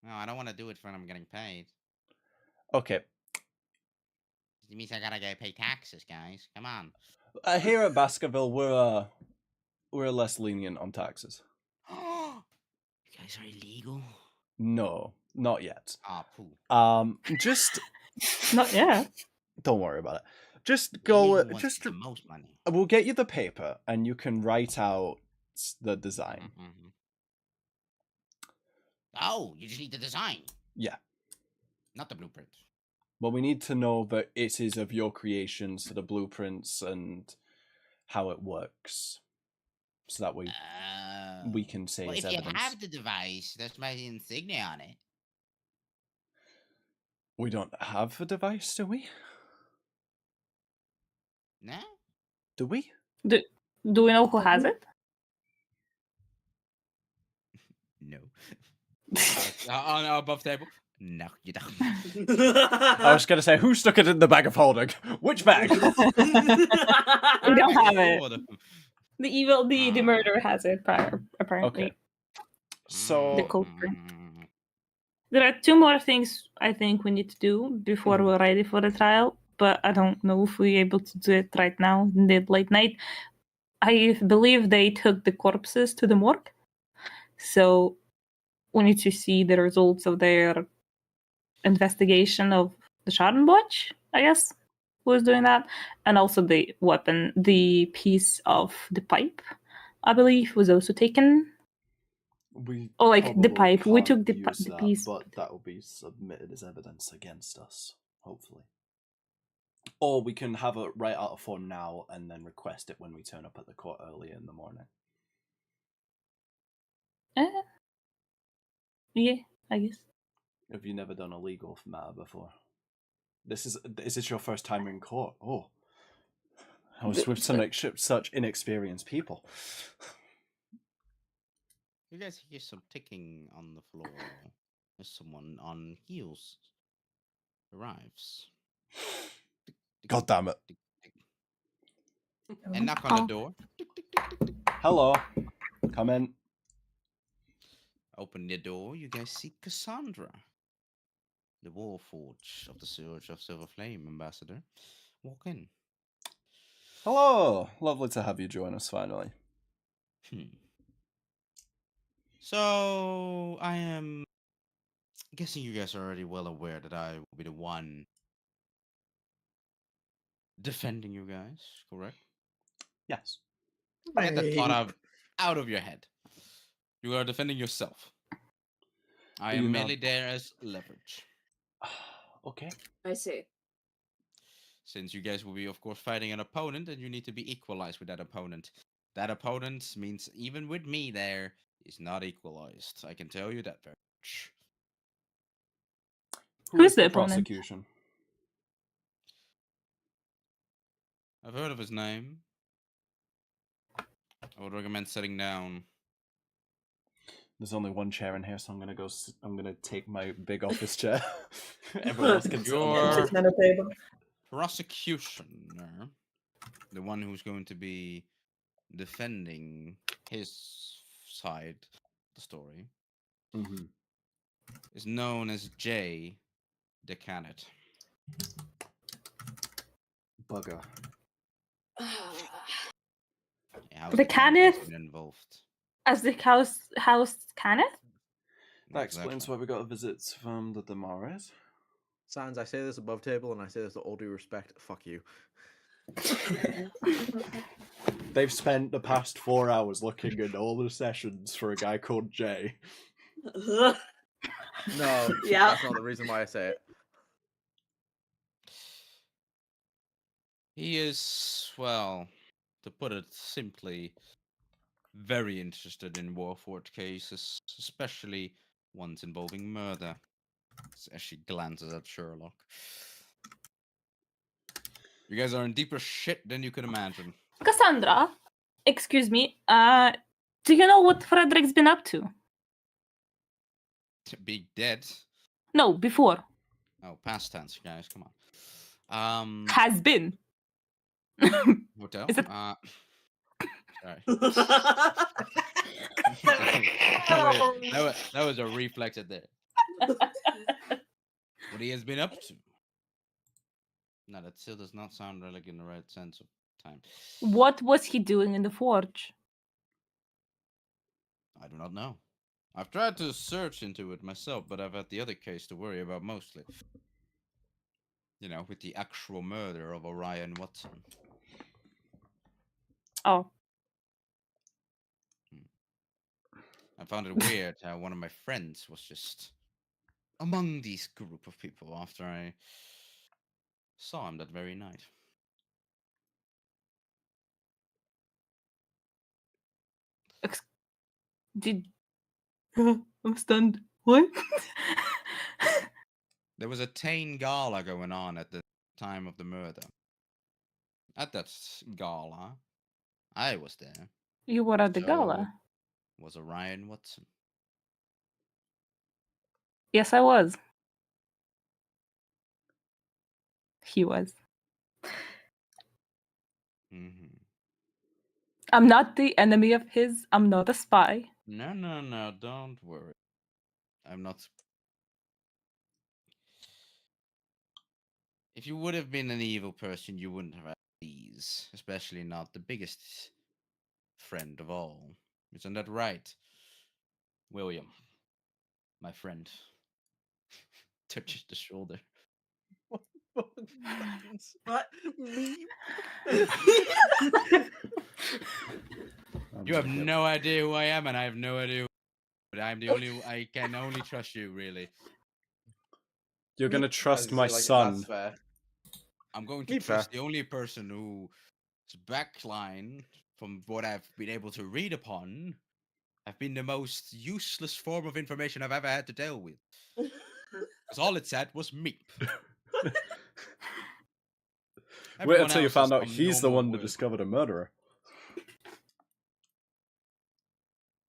No, I don't want to do it when I'm getting paid. Okay. It means I gotta pay taxes, guys. Come on. Here at Baskerville, we're less lenient on taxes. You guys are illegal. No, not yet. Ah, poo. Just Not yet. don't worry about it. Just He go. wants Just the most money. we'll get you the paper, and you can write out the design. Mhm. Oh, you just need the design, Yeah. not the blueprint. But we need to know that it is of your creation, so the blueprints and how it works, so that we can say Well, it's if you evidence. have the device, there's my insignia on it. We don't have a device, do we? No? Do we? Do we know who has it? No. On our above table? No, you don't. I was gonna say, who stuck it in the bag of holding? Which bag? We don't have it. Order. The murderer has it apparently. Okay. So The culprit. There are 2 more things I think we need to do before we're ready for the trial, but I don't know if we're able to do it right now in the late night. I believe they took the corpses to the morgue, so we need to see the results of their investigation of the Schadenbosch, I guess, who was doing that, and also the weapon, the piece of the pipe, I believe, was also taken. we Oh, like the probably pipe. We can't took the use that, piece. but that will be submitted as evidence against us, hopefully. Or we can have it write out a form now and then request it when we turn up at the court early in the morning. Yeah, I guess. Have you never done a legal matter before? Is this your first time in court? Oh, I was with such inexperienced people. You guys hear some ticking on the floor as someone on heels arrives. God damn it! And knock on the door. Hello, come in. Open the door, you guys see Cassandra, the Warforge of the Surge of Silver Flame ambassador. Walk in. Hello, lovely to have you join us finally. So I am guessing you guys are already well aware that I will be the one defending you guys, correct? Yes. Get that thought out of your head. You are defending yourself. I am merely there as leverage. Okay. I see. Since you guys will be, of course, fighting an opponent, and you need to be equalized with that opponent. That opponent means even with me there is not equalized. I can tell you that very much. Who is the opponent? prosecution? I've heard of his name. I would recommend sitting down. There's only one chair in here, so I'm gonna take my big office chair. Everyone else can sit on the Your floor. Sit on the table. prosecutioner, the one who's going to be defending his side of the story, Mm-hmm. is known as Jay DeCanet. Bugger. Yeah, The Canet? involved. As the house Kenneth? That explains why we got a visit from the Damares. Sans, I say this above table, and I say this with all due respect. Fuck you. They've spent the past 4 hours looking at all the sessions for a guy called Jay. No, Yeah. that's not the reason why I say it. He is, well, to put it simply, very interested in Warford cases, especially ones involving murder. As she glances at Sherlock. You guys are in deeper shit than you could imagine. Cassandra, excuse me. Do you know what Frederick's been up to? Being dead. No, before. Oh, past tense, guys. Come on. Has been. Hotel. Is it- Sorry. that was a reflex at there. What he has been up to. No, that still does not sound like in the right sense of time. What was he doing in the forge? I do not know. I've tried to search into it myself, but I've had the other case to worry about mostly. You know, with the actual murder of Orion Watson. Oh, I found it weird how one of my friends was just among these group of people after I saw him that very night. did I'm stunned. What? There was a Tane gala going on at the time of the murder. At that gala, I was there. You were at the So gala. was Orion Watson. Yes, I was. He was. Mm-hmm. I'm not the enemy of his. I'm not a spy. No, don't worry. I'm not. If you would have been an evil person, you wouldn't have had these, especially not the biggest friend of all. Isn't that right, William? My friend. Touches the shoulder. What? Me? You have no idea who I am, and I have no idea. But I'm the only. I can only trust you, really. You're gonna trust my That's son. fair. I'm going to Me trust fair. the only person whose backline, from what I've been able to read upon, have been the most useless form of information I've ever had to deal with. Because all it said was meep. Wait Everyone until you else found has out some he's the normal one that word. discovered a murderer.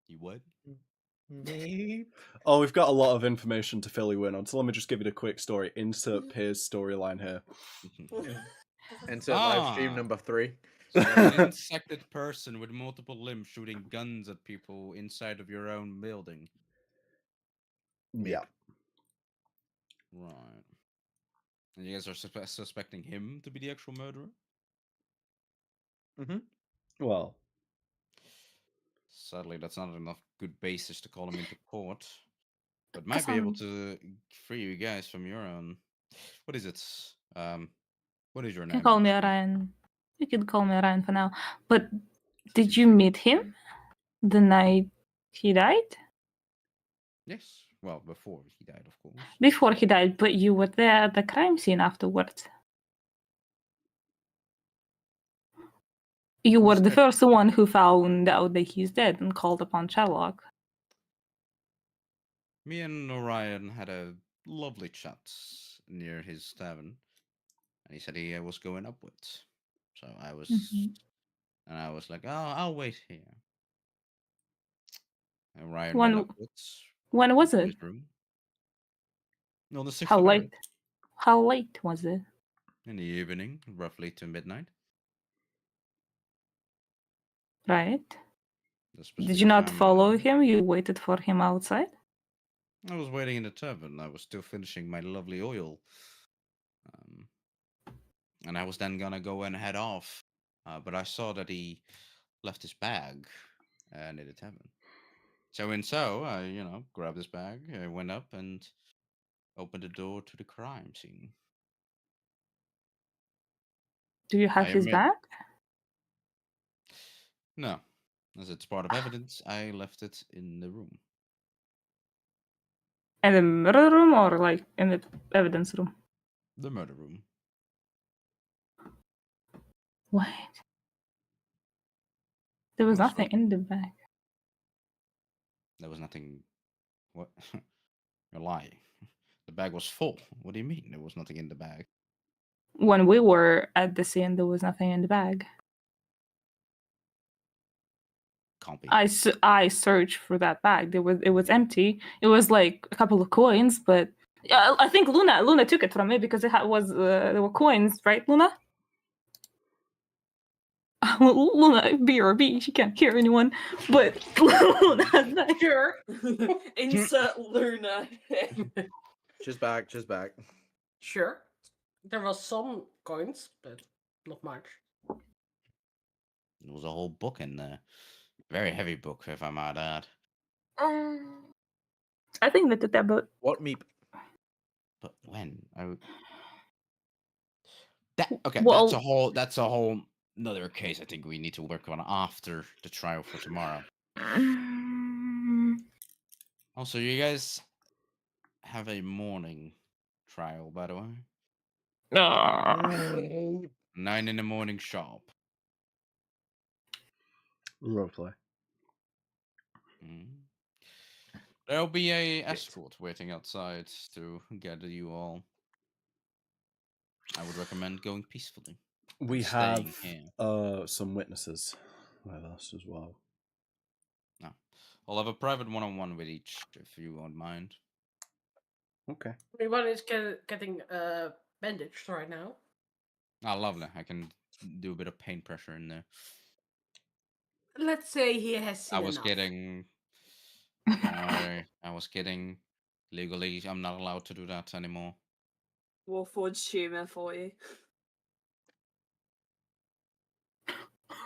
You would? Me? Oh, we've got a lot of information to fill you in on, so let me just give you the quick story. Insert Piers storyline here. Insert live stream Ah. number 3. So you're an insected person with multiple limbs shooting guns at people inside of your own building. Yeah. Right. And you guys are suspecting him to be the actual murderer? Mm-hmm. Well, Sadly, that's not enough good basis to call him into court. But might be able to free you guys from your own. What is it? What is your You can name? call me actually? Orion. You can call me Orion for now. But did you meet him the night he died? Yes. Well, before he died, of course. Before he died, but you were there at the crime scene afterwards. You were the first one who found out that he's dead and called upon Sherlock. Me and Orion had a lovely chat near his tavern, and he said he was going upwards. So I was, and I was like, "Oh, I'll wait here." And Orion went upwards. When was to it? his room. On the 6th How of late? April. How late was it? In the evening, roughly to midnight. Right. The Did specific you not time, follow him? You waited for him outside? I was waiting in the tavern. I was still finishing my lovely oil. And I was then gonna go and head off. But I saw that he left his bag near the tavern. So I, grabbed his bag. I went up and opened the door to the crime scene. Do you have I his admit, bag? no. As it's part of evidence, I left it in the room. In the murder room or like in the evidence room? The murder room. What? There was What's nothing what? in the bag. There was nothing. What? You're lying. The bag was full. What do you mean? There was nothing in the bag. When we were at the scene, there was nothing in the bag. Can't be. I searched for that bag. It was empty. It was like a couple of coins, but I think Luna took it from me because there were coins, right, Luna? Luna, BRB, she can't hear anyone, but Luna, Sure. Insert Luna. She's back. She's back. Sure. There was some coins, but not much. There was a whole book in there. Very heavy book, if I might add. I think that that but What meep? But when? Okay, Well- that's a whole another case I think we need to work on after the trial for tomorrow. Also, you guys have a morning trial, by the way. 9 in the morning sharp. Lovely. Mm. There'll be a escort waiting outside to gather you all. I would recommend going peacefully. We staying have here. some witnesses with us as well. No. I'll have a private one-on-one with each, if you won't mind. Okay. Everyone is getting bandaged right now. Ah, lovely. I can do a bit of pain pressure in there. Let's say he has seen I was enough. kidding. Don't worry. I was kidding. Legally, I'm not allowed to do that anymore. Warforged humour for you.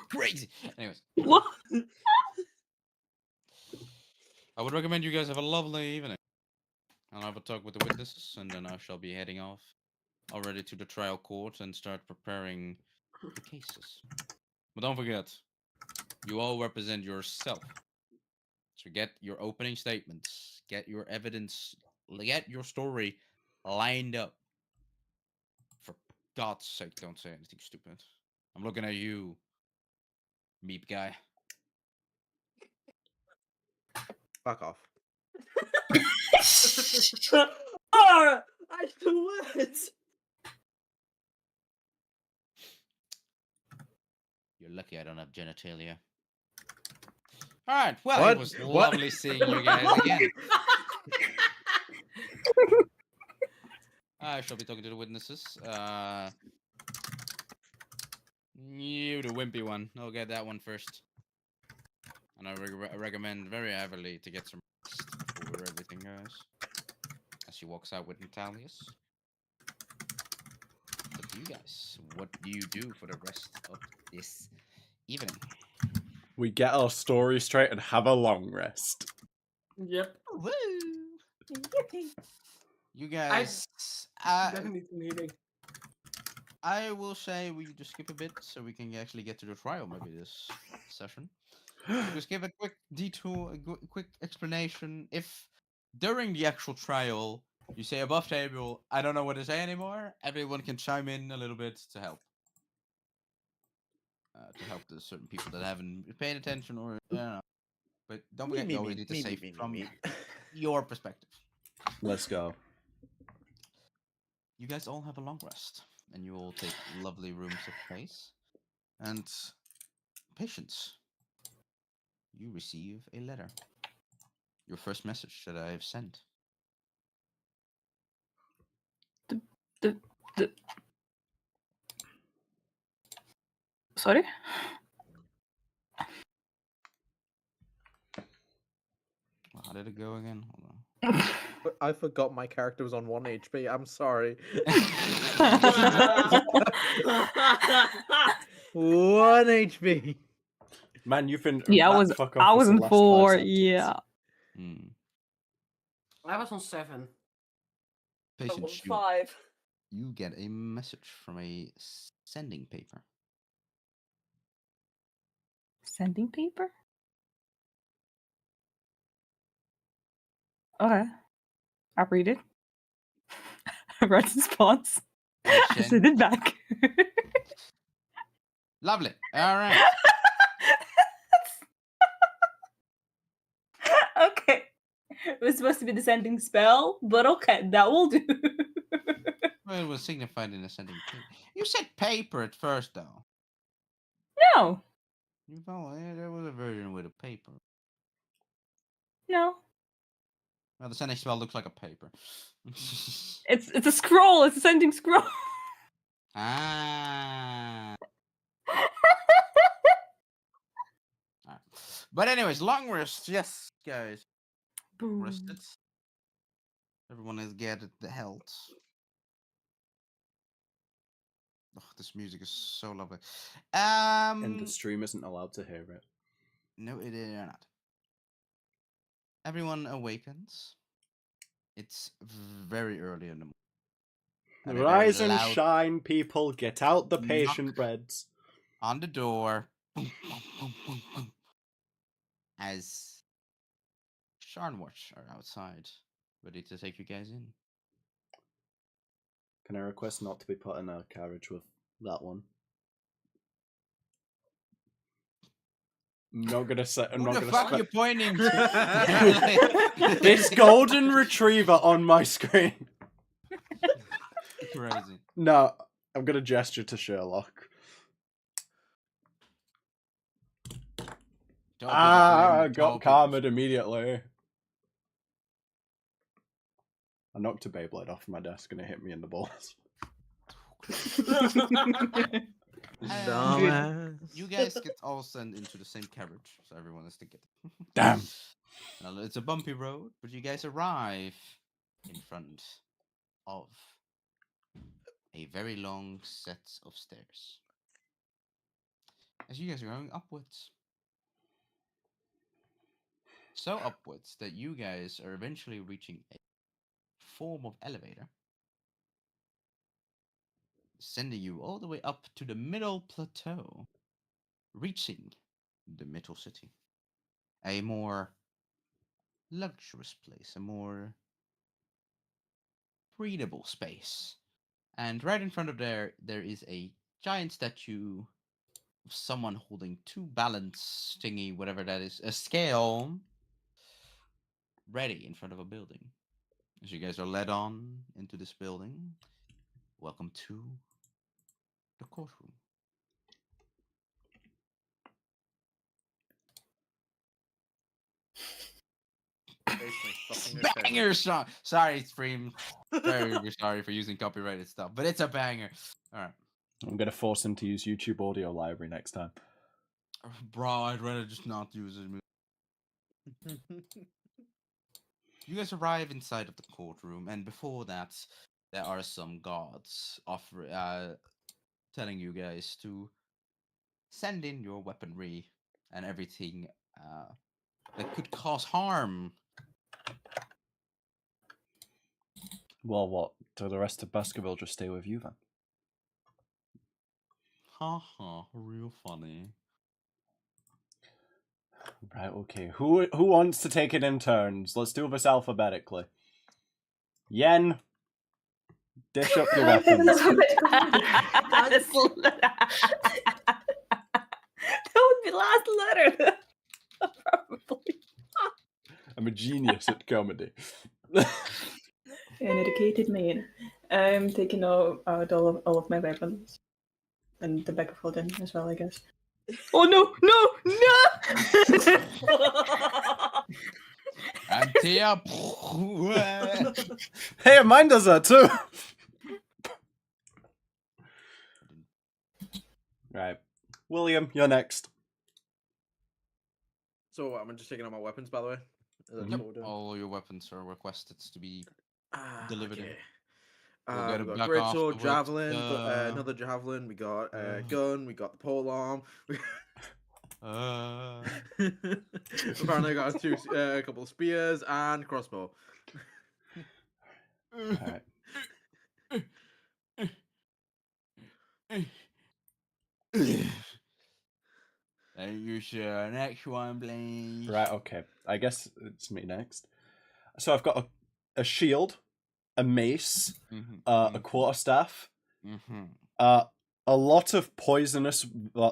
Crazy. Anyways, what? I would recommend you guys have a lovely evening. I'll have a talk with the witnesses, and then I shall be heading off already to the trial court and start preparing the cases. But don't forget, you all represent yourself. So get your opening statements, get your evidence, get your story lined up. For God's sake, don't say anything stupid. I'm looking at you, meep guy. Fuck off. Oh, I the words. You're lucky I don't have genitalia. Alright, well, What? it was What? lovely seeing you guys again. I shall be talking to the witnesses. You, the wimpy one. I'll get that one first. And I recommend very heavily to get some rest before everything goes. As she walks out with Natalius. It's up to you guys. What do you do for the rest of this evening? We get our story straight and have a long rest. Yep. Woo! You I guys, definitely need I will say we just skip a bit so we can actually get to the trial maybe this session. Just give a quick detour, a quick explanation. If during the actual trial you say above table, I don't know what to say anymore, everyone can chime in a little bit to help. To help the certain people that haven't paid attention or I don't know. But don't forget, you always need to say from your perspective. Let's go. You guys all have a long rest, and you all take lovely rooms of space. And patience, you receive a letter. Your first message that I have sent. Sorry? How did it go again? Hold on. I forgot my character was on 1 HP. I'm sorry. 1 HP. Man, you've been Yeah, I was in 4, yeah. I was on 7. Patience, you, 5. you get a message from a sending paper. Sending paper? Okay. I read it. I write a response. I send it back. Lovely. All right. Okay. It was supposed to be the sending spell, but okay, that will do. Well, it was signified in a sending paper. You said paper at first, though. No. You thought there was a version with a paper. No. Well, the sending spell looks like a paper. It's a scroll. It's a sending scroll. Ah. Alright. But anyways, long rest. Yes, guys. Rested. Everyone has gathered the health. Oh, this music is so lovely. And the stream isn't allowed to hear it. No, it is not. Everyone awakens. It's very early in the morning. And a very Rise and loud shine, people. Get out the knock. patient breads. On the door. Boom, boom, boom, boom, boom. As Sharnwatch are outside, ready to take you guys in. Can I request not to be put in a carriage with that one? I'm not gonna say. I'm Who not the gonna. fuck you pointing to? This golden retriever on my screen. Crazy. No, I'm gonna gesture to Sherlock. Tell people to I tell got people. karma'd immediately. I knocked a Beyblade off my desk and it hit me in the balls. Dumbass. You guys get all sent into the same carriage, so everyone is together. Damn. Now, it's a bumpy road, but you guys arrive in front of a very long set of stairs. As you guys are going upwards. So upwards that you guys are eventually reaching a form of elevator, sending you all the way up to the middle plateau, reaching the middle city. A more luxurious place, a more breathable space. And right in front of there is a giant statue of someone holding two balance thingy, whatever that is, a scale, ready in front of a building. As you guys are led on into this building, welcome to the courtroom. Banger song. Sorry, stream. Very sorry for using copyrighted stuff, but it's a banger. All right, I'm gonna force him to use YouTube Audio Library next time. bro. I'd rather just not use it. You guys arrive inside of the courtroom, and before that, there are some guards telling you guys to send in your weaponry and everything that could cause harm. Well, what? Do the rest of Baskerville just stay with you then? Haha, real funny. Right, okay. Who wants to take it in turns? Let's do this alphabetically. Yen, dish up your weapons. That would be last letter. Probably. I'm a genius at comedy. An educated man. I'm taking out all of my weapons. And the back of Holden as well, I guess. Oh no! Antia. Hey, mine does that too! Right. William, you're next. So I'm just taking out my weapons, by the way. Is that Yep, what we're doing? all your weapons are requested to be delivered in. Okay. We'll get We it got back great sword, afterwards, javelin, another javelin. We got gun. We got the pole arm. Apparently, I got a couple of spears and crossbow. Alright. Thank you, sir. Next one, please. Right, okay. I guess it's me next. So I've got a shield, a mace, a quarterstaff, a lot of poisonous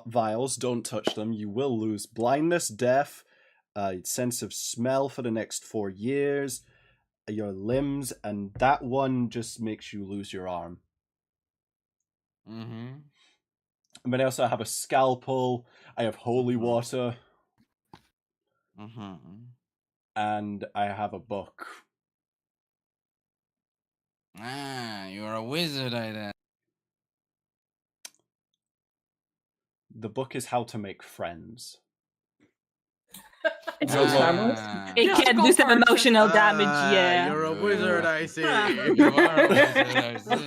vials. Don't touch them. You will lose blindness, deaf, sense of smell for the next 4 years, your limbs, and that one just makes you lose your arm. And then I also have a scalpel. I have holy water. And I have a book. Ah, you're a wizard, I then. The book is How to Make Friends. It's so harmless. Ah. It Just can go do some first. emotional damage, yeah. You're a wizard, I see. You are a wizard, I see.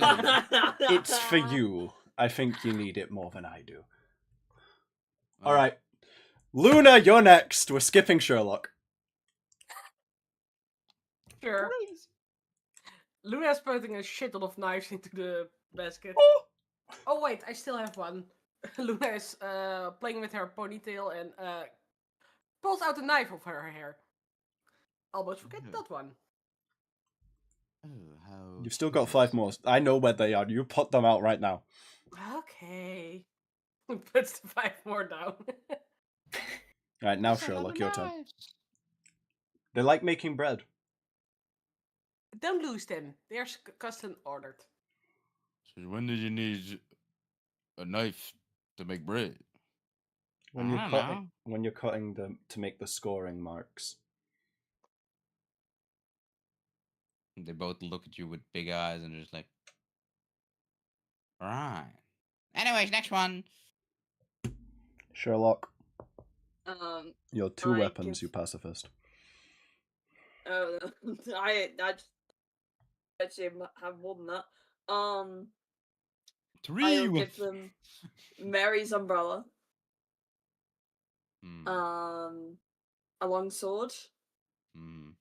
It's for you. I think you need it more than I do. Alright. Luna, you're next. We're skipping Sherlock. Sure. Luna's putting a shit ton of knives into the basket. Oh wait, I still have one. Luna is playing with her ponytail and pulls out a knife of her hair. Almost forget Ooh. that one. Oh, how You've still got 5 more. I know where they are. You put them out right now. Okay. Puts the 5 more down. Alright, now That's a lot Sherlock, of your turn. knives. They like making bread. Don't lose them. They're custom ordered. So when did you need a knife to make bread? When I you're don't cutting, know. when you're cutting them to make the scoring marks. They both look at you with big eyes and they're just like, right. Anyways, next one. Sherlock, your 2 I weapons, give- you pacifist. Oh, I just actually have more than that. Three. I'll give them Mary's umbrella, Hmm. a long sword, Hmm.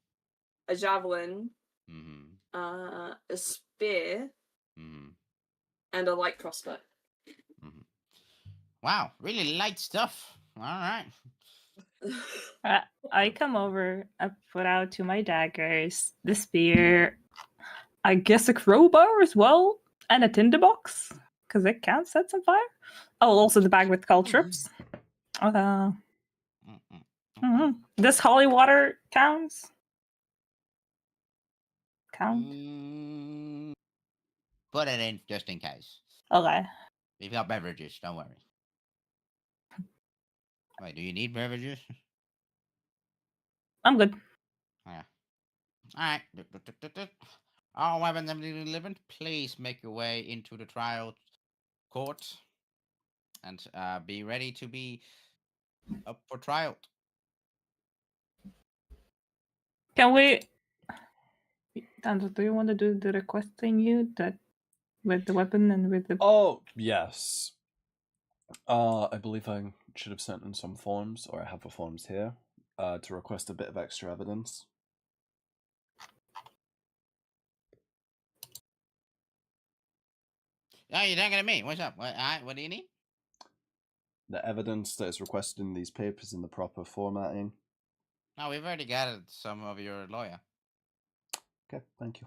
a javelin, Hmm. a spear, Hmm. and a light crossbow. Wow, really light stuff. All right. I come over, I put out 2 my daggers, the spear, I guess a crowbar as well, and a tinderbox, because it can set some fire. Oh, also the bag with caltrops. Does holy water counts? Count? Put it in just in case. Okay. We've got beverages, don't worry. Wait, do you need beverages? I'm good. Yeah. Alright. All weapons have been delivered. Please make your way into the trial court and be ready to be up for trial. Can we... Tanto, do you want to do the requesting you that with the weapon and with the... Oh, yes. I believe I should have sent in some forms, or I have the forms here, to request a bit of extra evidence. Oh, you're talking to me. What's up? What do you need? The evidence that is requested in these papers in the proper formatting. No, we've already gathered some of your lawyer. Okay, thank you.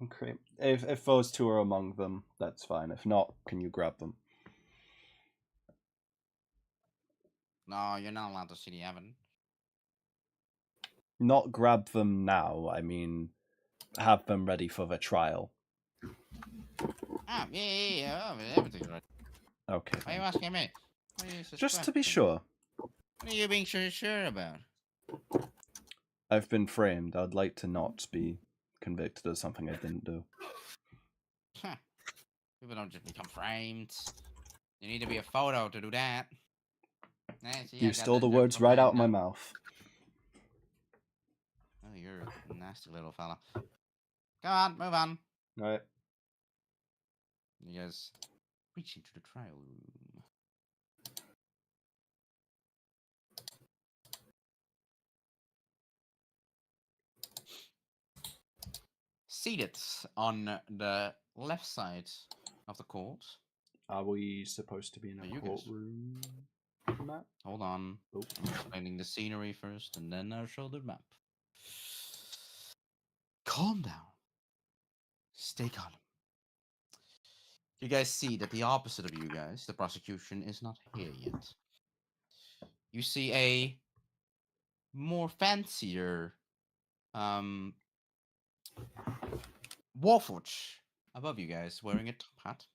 Great. If those 2 are among them, that's fine. If not, can you grab them? No, you're not allowed to see the evidence. Not grab them now, I mean, have them ready for the trial. Ah, yeah. Oh, everything's right. Okay. Why are you then. asking me? What are you Just to be suspecting? sure. What are you being sure about? I've been framed. I'd like to not be convicted of something I didn't do. Huh. People don't just become framed. You need to be a photo to do that. See, You stole the words right out of my mouth. Oh, you're a nasty little fella. Go on, move on. Alright. You guys reach into the trial room. Seated on the left side of the court. Are we supposed to be in Are a you guys? courtroom map? Hold on. Oh. I'm explaining the scenery first, and then I'll show the map. Calm down. Stay calm. You guys see that the opposite of you guys, the prosecution, is not here yet. You see a more fancier Warforge above you guys wearing a top hat.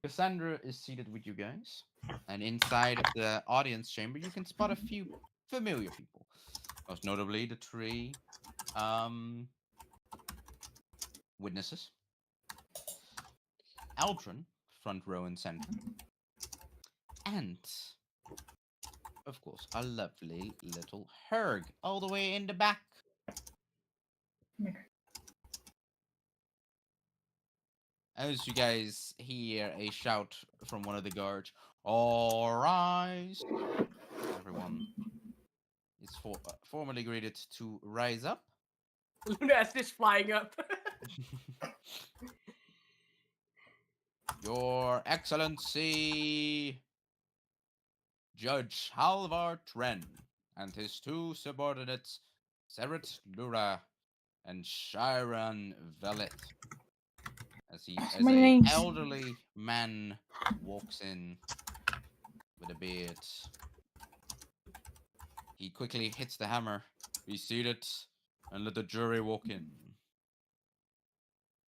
Cassandra is seated with you guys, and inside the audience chamber you can spot a few familiar people, most notably the 3 witnesses. Aldrin, front row and center, and of course a lovely little Herg all the way in the back. As you guys hear a shout from one of the guards, all rise. Everyone is formally greeted to rise up. Luna is just flying up. Your Excellency, Judge Halvar Tren and his two subordinates, Seret Lura and Shiran Velet, as My a names. elderly man walks in with a beard. He quickly hits the hammer. Be seated and let the jury walk in.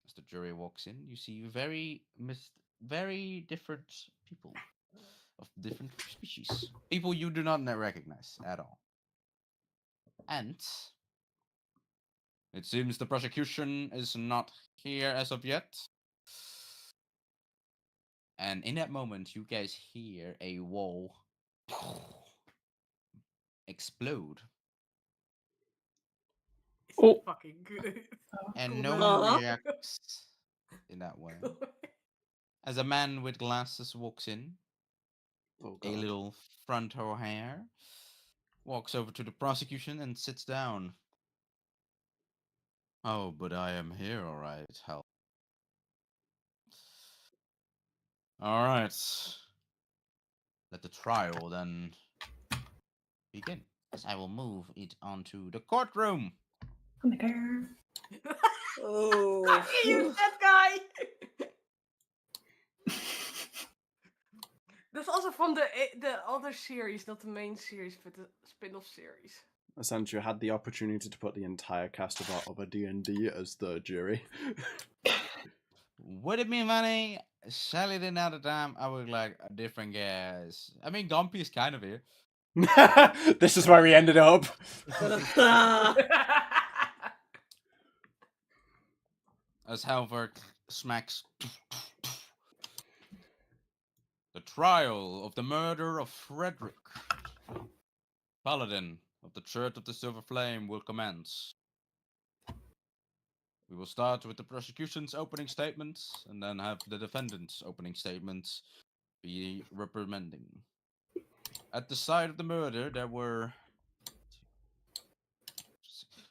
As the jury walks in, you see very different people of different species. People you do not recognize at all. And it seems the prosecution is not here as of yet. And in that moment, you guys hear a wall explode. It's Oh. fucking good. And Cool no man. one reacts in that way. As a man with glasses walks in, Oh a god. little frontal hair, walks over to the prosecution and sits down. Oh, but I am here, all right. Hell. All right. Let the trial then begin. As I will move it onto the courtroom. Oh my god. Oh. You use that guy. That's also from the other series, not the main series, but the spin-off series. Essentially, I had the opportunity to put the entire cast of our other D&D as the jury. Would it be funny? Shelly didn't have the time. I would like different guys. I mean, Gumpy is kind of here. This is where we ended up. As Halvard smacks. The trial of the murder of Frederick, Paladin of the Church of the Silver Flame, will commence. We will start with the prosecution's opening statements and then have the defendant's opening statements be reprimanding. At the site of the murder, there were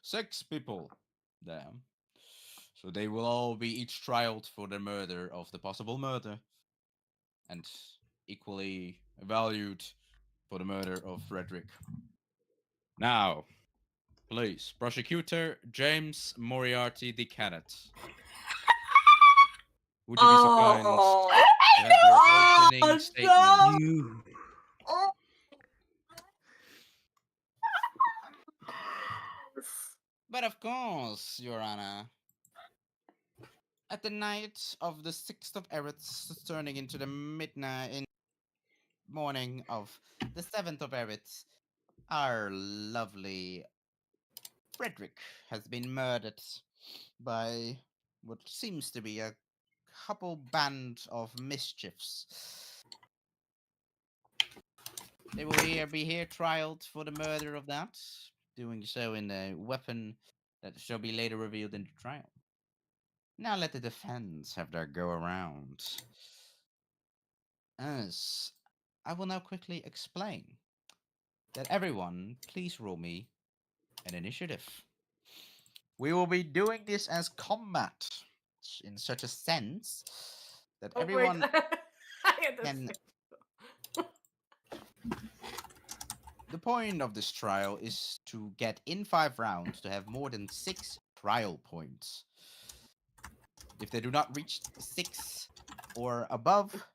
6 people there. So they will all be each trialed for the murder of the possible murder and equally valued for the murder of Frederick. Now, please, Prosecutor James Moriarty the Cadet. Would you be so kind to have your opening statement? You. But of course, Your Honor. At the night of the 6th of Eretz, turning into the midnight in morning of the 7th of Eretz, our lovely Frederick has been murdered by what seems to be a couple band of mischiefs. They will be here trialed for the murder of that, doing so in a weapon that shall be later revealed in the trial. Now let the defense have their go around. As I will now quickly explain that everyone, please roll me an initiative. We will be doing this as combat in such a sense that Oh, everyone wait. I had this can. thing. The point of this trial is to get in 5 rounds to have more than 6 trial points. If they do not reach 6 or above,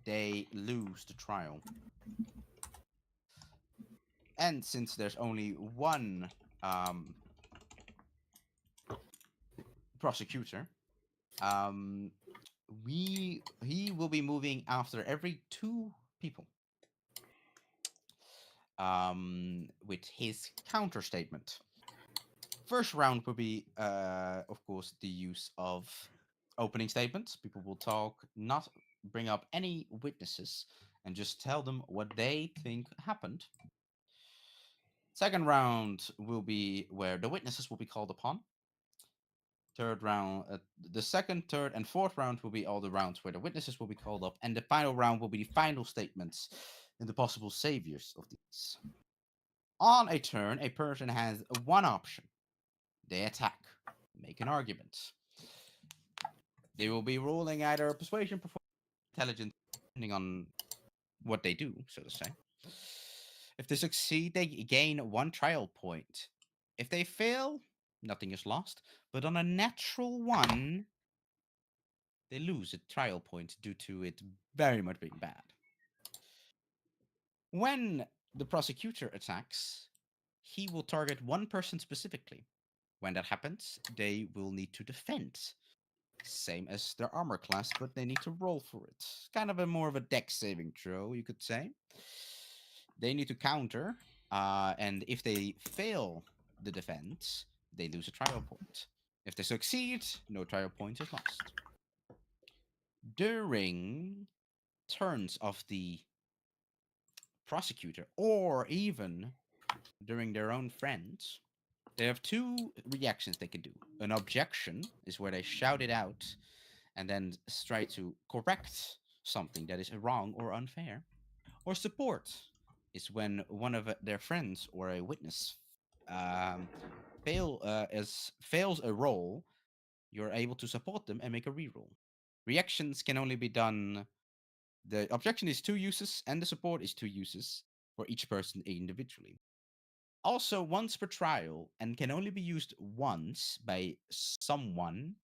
they lose the trial. And since there's only one prosecutor, he will be moving after every 2 people. With his counter statement. First round will be, of course, the use of opening statements. People will talk, not bring up any witnesses, and just tell them what they think happened. Second round will be where the witnesses will be called upon. Third round, the second, third, and fourth round will be all the rounds where the witnesses will be called up, and the final round will be the final statements and the possible saviors of these. On a turn, a person has one option. They attack, make an argument. They will be rolling either persuasion, performance, intelligence, depending on what they do, so to say. If they succeed, they gain 1 trial point. If they fail, nothing is lost. But on a natural 1, they lose a trial point due to it very much being bad. When the prosecutor attacks, he will target 1 person specifically. When that happens, they will need to defend. Same as their armor class, but they need to roll for it. Kind of more of a dex saving throw, you could say. They need to counter, and if they fail the defense, they lose a trial point. If they succeed, no trial point is lost. During turns of the prosecutor, or even during their own friends, they have 2 reactions they can do. An objection is where they shout it out and then try to correct something that is wrong or unfair. Or support is when one of their friends or a witness fails a roll, you're able to support them and make a reroll. Reactions can only be done. The objection is 2 uses, and the support is 2 uses for each person individually. Also, once per trial, and can only be used once by someone,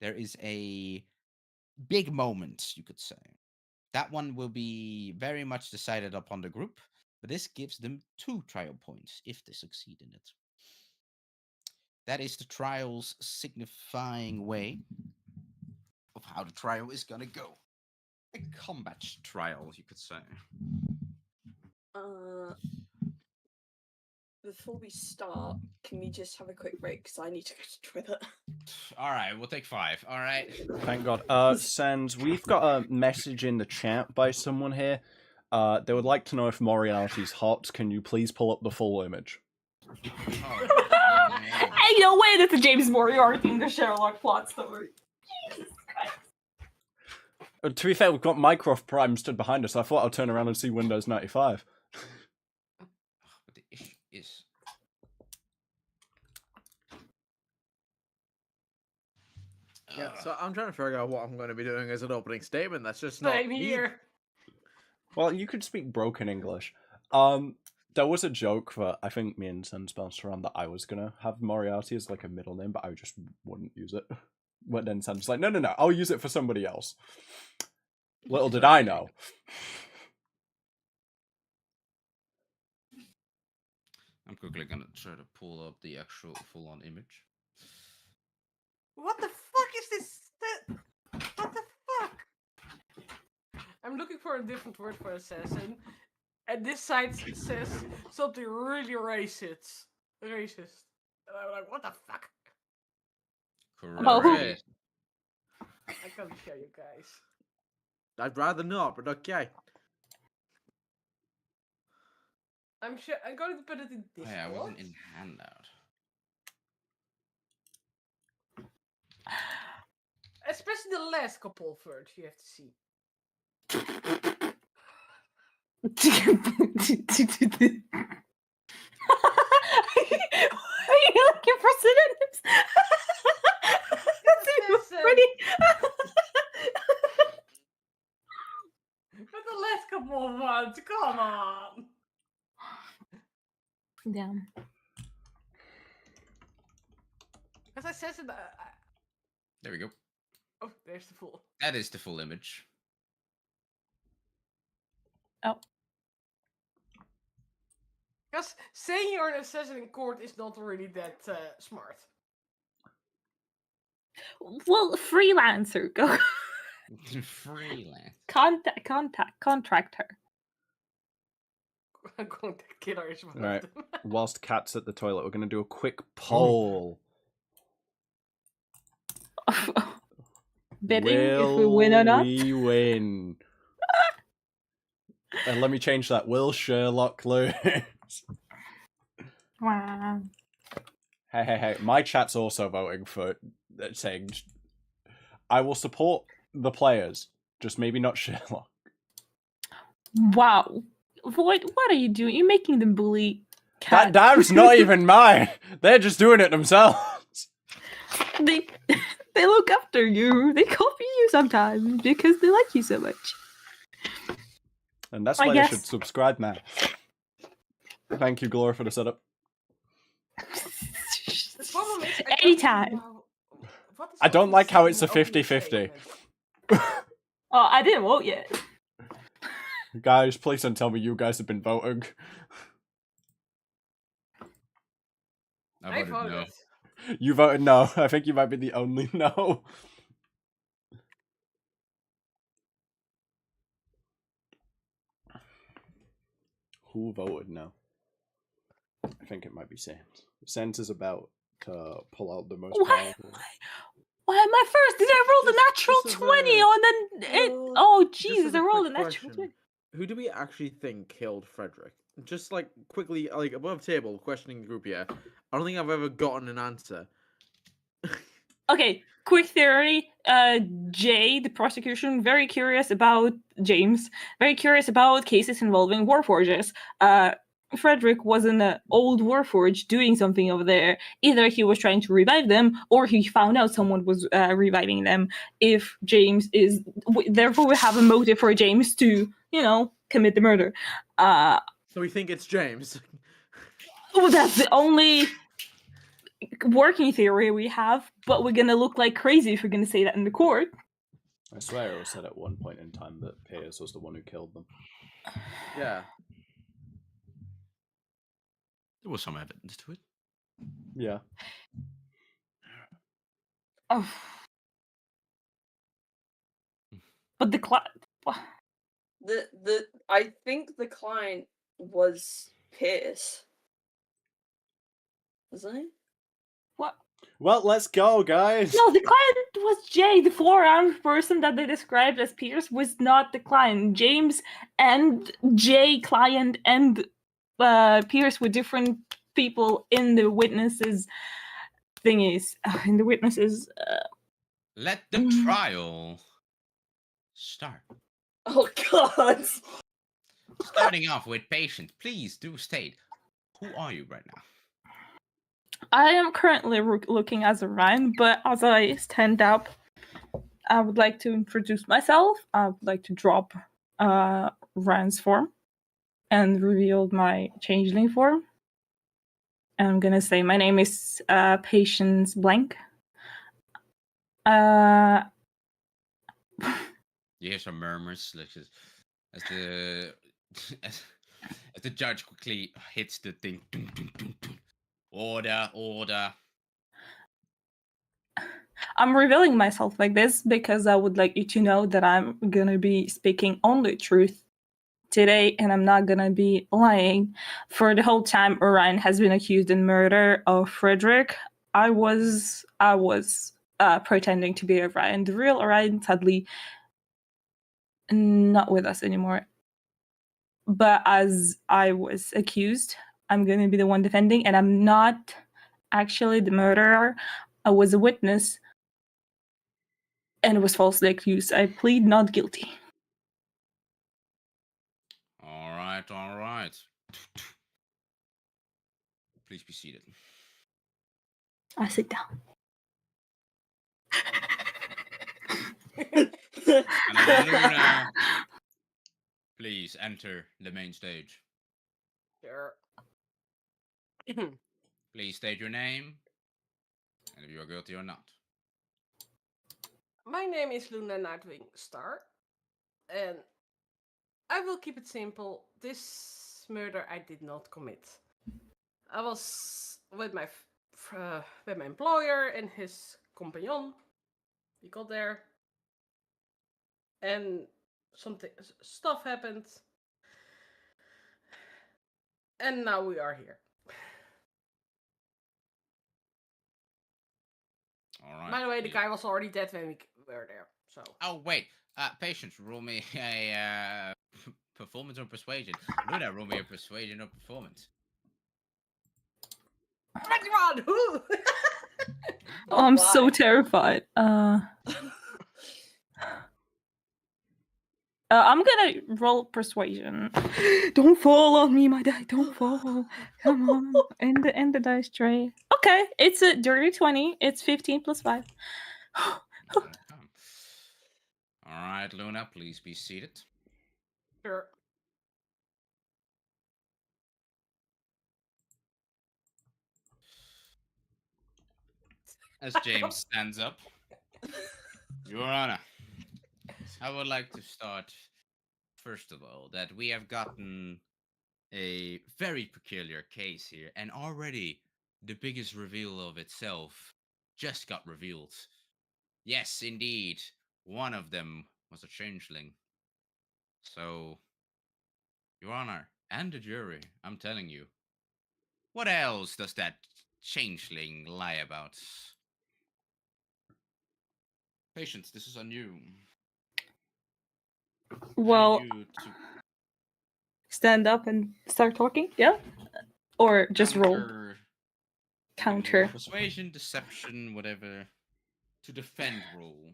there is a big moment, you could say. That one will be very much decided upon the group, but this gives them 2 trial points if they succeed in it. That is the trial's signifying way of how the trial is gonna go. A combat trial, you could say. Before we start, can we just have a quick break? Because I need to go to the toilet. All right, we'll take 5. All right. Thank God. Sens, we've got a message in the chat by someone here. They would like to know if Moriarty's hot. Can you please pull up the full image? Oh, Hey, no way that's a James Moriarty in the Sherlock plot story. Jesus Christ. To be fair, we've got Mycroft Prime stood behind us. So I thought I'd turn around and see Windows 95. but the issue is... Yeah, so I'm trying to figure out what I'm going to be doing as an opening statement. That's just not Same me. here. Well, you could speak broken English. There was a joke that I think me and Sens bounced around that I was gonna have Moriarty as like a middle name, but I just wouldn't use it. But then Sens was like, no, I'll use it for somebody else. Little did I know. I'm quickly gonna try to pull up the actual full-on image. What the fuck is this? What the fuck? I'm looking for a different word for assassin, and this site says something really racist. And I'm like, what the fuck? About who? Correct. I can't show you guys. I'd rather not, but okay. I'm going to put it in Oh, Discord. yeah, I wasn't in handout. Especially the last couple of words you have to see. Are you looking for synonyms? That's even pretty. But the last couple of words, come on. Damn. As I said in the... There we go. Oh, there's the full. That is the full image. Oh. Because saying you're an assassin in court is not really that smart. Well, freelancer, go. Freelance. Contract her. I'm going to killer is one Right. of them. Whilst Kat's at the toilet, we're going to do a quick poll. Betting if we win or not. We win. And let me change that. Will Sherlock lose? Wow. Hey. My chat's also voting for saying I will support the players, just maybe not Sherlock. Wow. What are you doing? You're making them bully That Cat. dam's not even mine. They're just doing it themselves. They They look after you. They copy you sometimes because they like you so much. And that's I why they guess. should subscribe now. Thank you, Gloria, for the setup. The problem is, I don't Anytime. know what is I don't often like how said it's in a opening 50-50. statements. Oh, I didn't vote yet. Guys, please don't tell me you guys have been voting. I voted voted. no. You voted no. I think you might be the only no. Who voted no? I think it might be Sans. Sans is about to pull out the most Why? powerful. Why am I first? Did I roll the natural Just as 20 a- on the... Well, Oh, Just Jesus, as I a rolled a quick natural 20. question, who do we actually think killed Frederick? Just like quickly, like above table, questioning the group here. I don't think I've ever gotten an answer. Okay, quick theory. Jay, the prosecution, very curious about James, very curious about cases involving warforges. Frederick was in an old warforge doing something over there. Either he was trying to revive them, or he found out someone was reviving them. If James is... Therefore, we have a motive for James to, commit the murder. So we think it's James. Well, that's the only working theory we have, but we're gonna look like crazy if we're gonna say that in the court. I swear it was said at one point in time that Piers was the one who killed them. Yeah. There was some evidence to it. Yeah. Oh. But the I think the client was Pierce. Wasn't he? what? Well, let's go, guys. No, the client was Jay. The 4-armed person that they described as Pierce was not the client. James and Jay, client, and Pierce were different people in the witnesses thingies. In the witnesses. Let the trial start. Oh God! Starting off with patient, please do state, who are you right now? I am currently looking as a Ryan, but as I stand up, I would like to introduce myself. I would like to drop Ryan's form and reveal my changeling form. And I'm gonna say my name is Patience Blank. You hear some murmurs, like as the as the judge quickly hits the thing. Dun, dun, dun, dun. Order, order. I'm revealing myself like this because I would like you to know that I'm gonna be speaking only truth today, and I'm not gonna be lying. For the whole time Orion has been accused in murder of Frederick, I was pretending to be Orion. The real Orion, sadly, not with us anymore. But as I was accused, I'm gonna be the one defending, and I'm not actually the murderer. I was a witness and was falsely accused. I plead not guilty. All right, all right. Please be seated. I sit down. And Luna, please enter the main stage. Sure. Please state your name and if you are guilty or not. My name is Luna Nightwing Star, and I will keep it simple. This murder I did not commit. I was with my employer and his companion. We got there, and stuff happened, and now we are here. All right. By the way, the guy was already dead when we were there. So. Oh wait, patience, roll me a performance or persuasion. Luna, roll me a persuasion or performance. 21! Woo! Oh, I'm Why? so terrified. I'm gonna roll persuasion. Don't fall on me, my die. Don't fall. Come on. End the dice tray. Okay, it's a dirty 20. It's 15 plus 5. Okay. All right, Luna, please be seated. Sure. As James stands up, Your Honor, I would like to start, first of all, that we have gotten a very peculiar case here, and already the biggest reveal of itself just got revealed. Yes, indeed, one of them was a changeling. So, Your Honor, and the jury, I'm telling you, what else does that changeling lie about? Patience, this is on you. Well, I need you to stand up and start talking. Yeah, or just roll. You can do Counter. persuasion, deception, whatever. To defend roll.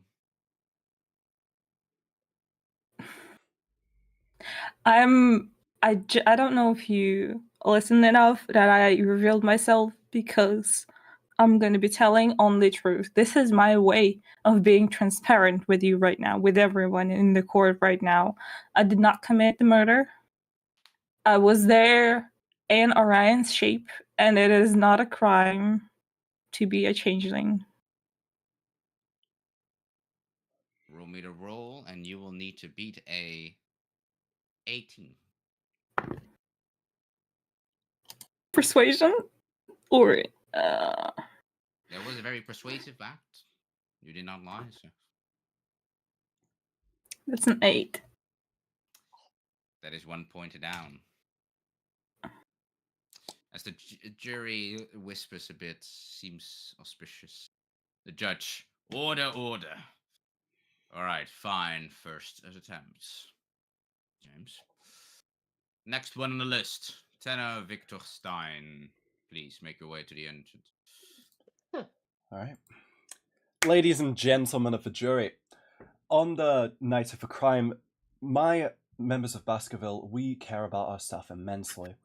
I don't know if you listened enough that I revealed myself because I'm going to be telling only truth. This is my way of being transparent with you right now, with everyone in the court right now. I did not commit the murder. I was there in Orion's shape, and it is not a crime to be a changeling. Roll me the roll, and you will need to beat a 18. Persuasion? Or That was a very persuasive act. You did not lie, so that's an 8. that is 1 point down. As the jury whispers a bit, seems auspicious. The judge, order, order. All right, fine. First attempt. James. Next one on the list, tenor Victor Stein. Please make your way to the entrance. All right. Ladies and gentlemen of the jury, on the night of a crime, my members of Baskerville, we care about our staff immensely.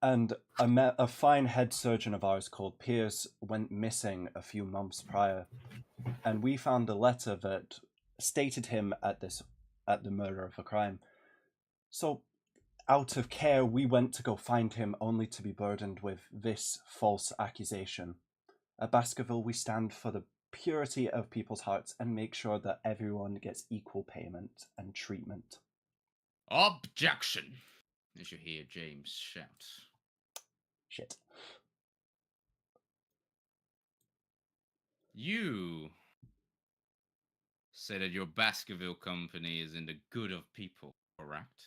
And a fine head surgeon of ours called Pierce went missing a few months prior. And we found a letter that stated him at the murder of a crime. So, out of care, we went to go find him only to be burdened with this false accusation. At Baskerville, we stand for the purity of people's hearts and make sure that everyone gets equal payment and treatment. Objection! As you hear James shout. Shit. You say that your Baskerville company is in the good of people, correct?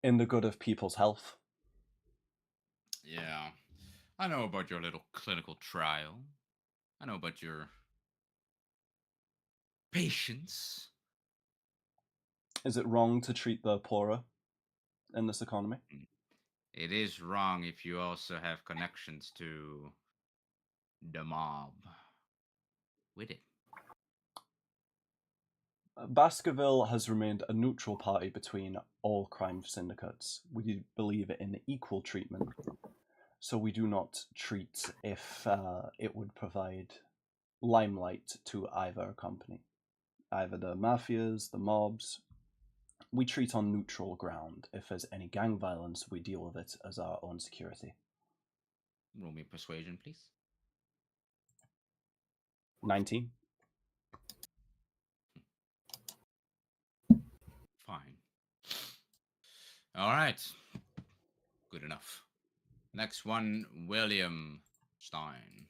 In the good of people's health. Yeah. I know about your little clinical trial. I know about your patients. Is it wrong to treat the poorer in this economy? It is wrong if you also have connections to the mob with it. Baskerville has remained a neutral party between all crime syndicates. We believe in equal treatment, so we do not treat if it would provide limelight to either company, either the mafias, the mobs. We treat on neutral ground. If there's any gang violence, we deal with it as our own security. Roll me persuasion, please. 19. Fine. All right. Good enough. Next one, William Stein.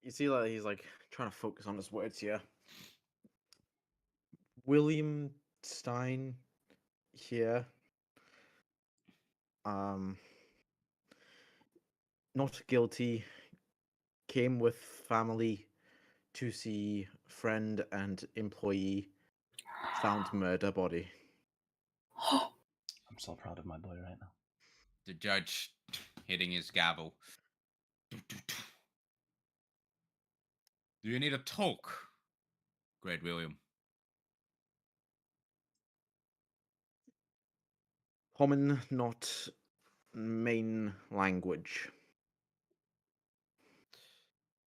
You see, like he's like trying to focus on his words here. William Stein here. Not guilty. Came with family to see friend and employee. Found murder body. I'm so proud of my boy right now. The judge hitting his gavel. Do you need a talk, Great William? Common, not main language.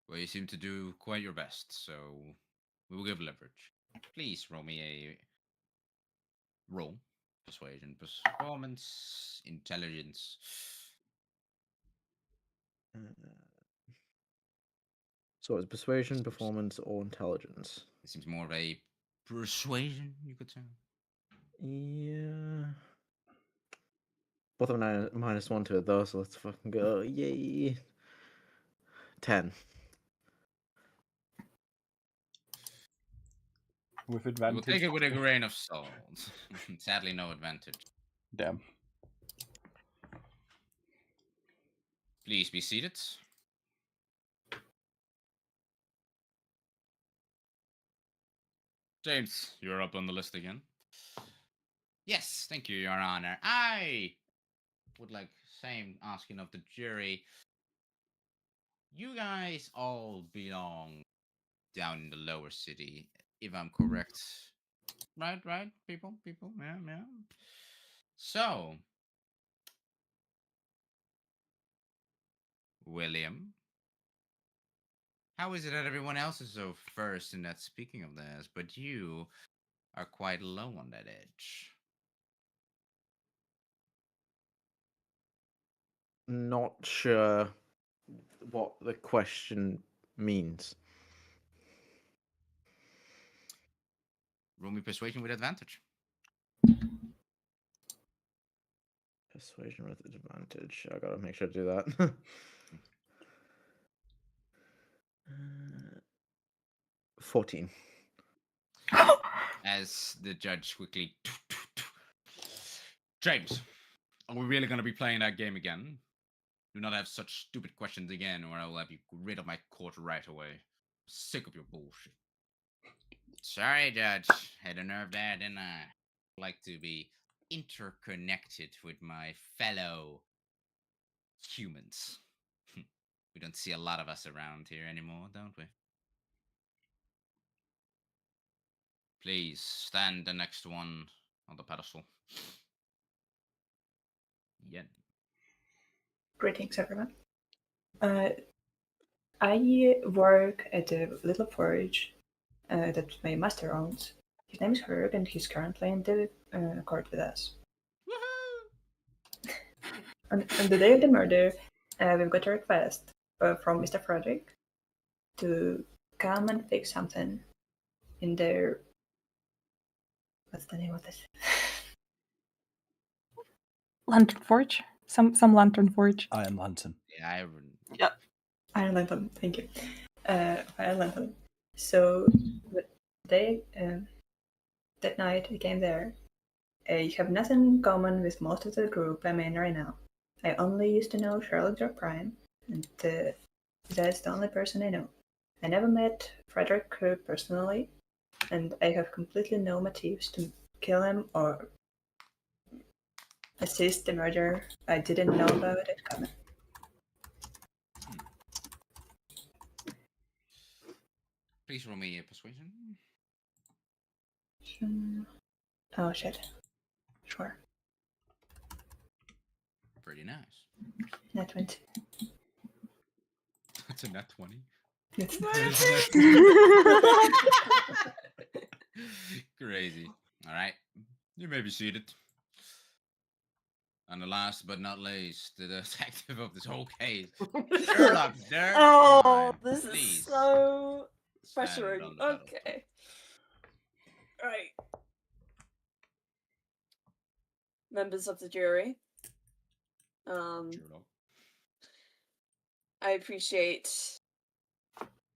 Well, you seem to do quite your best, so we will give leverage. Please roll me a roll. Persuasion, performance, intelligence. So it's persuasion, performance, or intelligence. It seems more of a persuasion, you could say. Yeah. Both of them -1 to it though, so let's fucking go. Yay. 10. With We'll advantage. take it with a grain of salt. Sadly, no advantage. Damn. Please be seated. James, you're up on the list again. Yes, thank you, Your Honor. I would like same asking of the jury. You guys all belong down in the lower city, if I'm correct. Right, people, yeah. So, William, how is it that everyone else is so first in that speaking of this, but you are quite low on that edge? Not sure what the question means. Roll me persuasion with advantage. Persuasion with advantage. I gotta make sure to do that. 14. As the judge quickly. James, are we really going to be playing that game again? Do not have such stupid questions again, or I will have you rid of my court right away. Sick of your bullshit. Sorry, Judge. Had a nerve there, didn't I? Like to be interconnected with my fellow humans. We don't see a lot of us around here anymore, don't we? Please stand the next one on the pedestal. Yen. Greetings, everyone. I work at a little forge that my master owns. His name is Herb, and he's currently in the court with us. On the day of the murder, we've got a request from Mr. Frederick to come and fix something in their... What's the name of this? Lantern Forge? Some Lantern Forge. Iron Lantern. Yeah, Iron Lantern, thank you. Iron Lantern. So, that night I came there. I have nothing in common with most of the group I'm in right now. I only used to know Sherlock Prime, and that's the only person I know. I never met Frederick personally, and I have completely no motives to kill him or assist the murder. I didn't know about it coming. please roll me a persuasion. Oh shit. Sure. Pretty nice. Net 20. That's a net 20. It's Crazy. All right. You may be seated. And the last but not least, the detective of this whole case, Sherlock. Oh, this is so stand pressuring. on the pedestal. Okay. Right. Members of the jury. Sherlock. I appreciate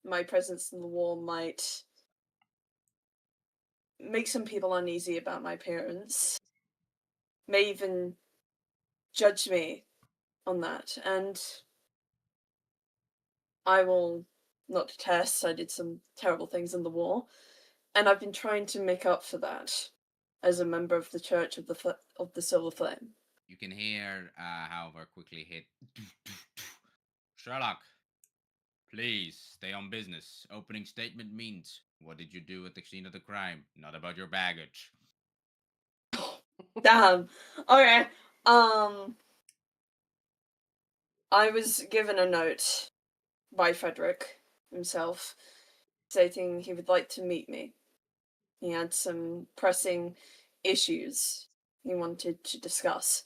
my presence in the wall might make some people uneasy about my appearance. May even judge me on that. And I will not detest. I did some terrible things in the war. And I've been trying to make up for that as a member of the Church of the Silver Flame. You can hear, however, quickly hit. Sherlock, please stay on business. Opening statement means, what did you do at the scene of the crime? Not about your baggage. Damn. Okay. I was given a note by Frederick himself stating he would like to meet me. He had some pressing issues he wanted to discuss.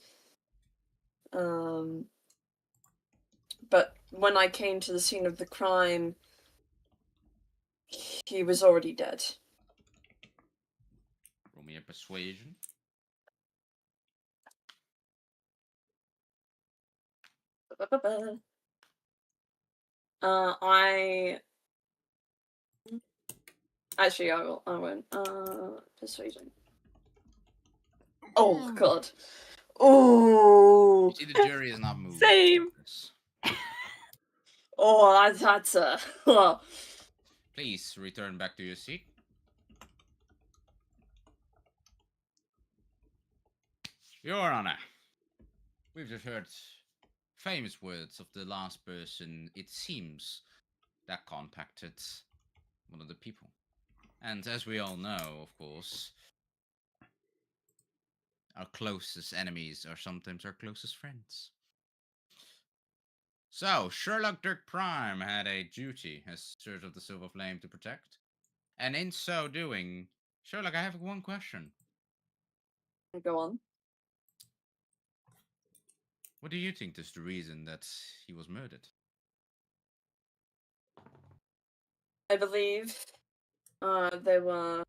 But when I came to the scene of the crime, he was already dead. Roll me a persuasion. I actually I won't. Persuasion. Oh god. Oh. You see, the jury is not moved. Same. Oh, that's a. Please return back to your seat. Your Honor, we've just heard famous words of the last person, it seems, that contacted one of the people. And as we all know, of course, our closest enemies are sometimes our closest friends. So, Sherlock Dirk Prime had a duty as Church of the Silver Flame to protect. And in so doing, Sherlock, I have one question. Go on. What do you think is the reason that he was murdered? I believe they were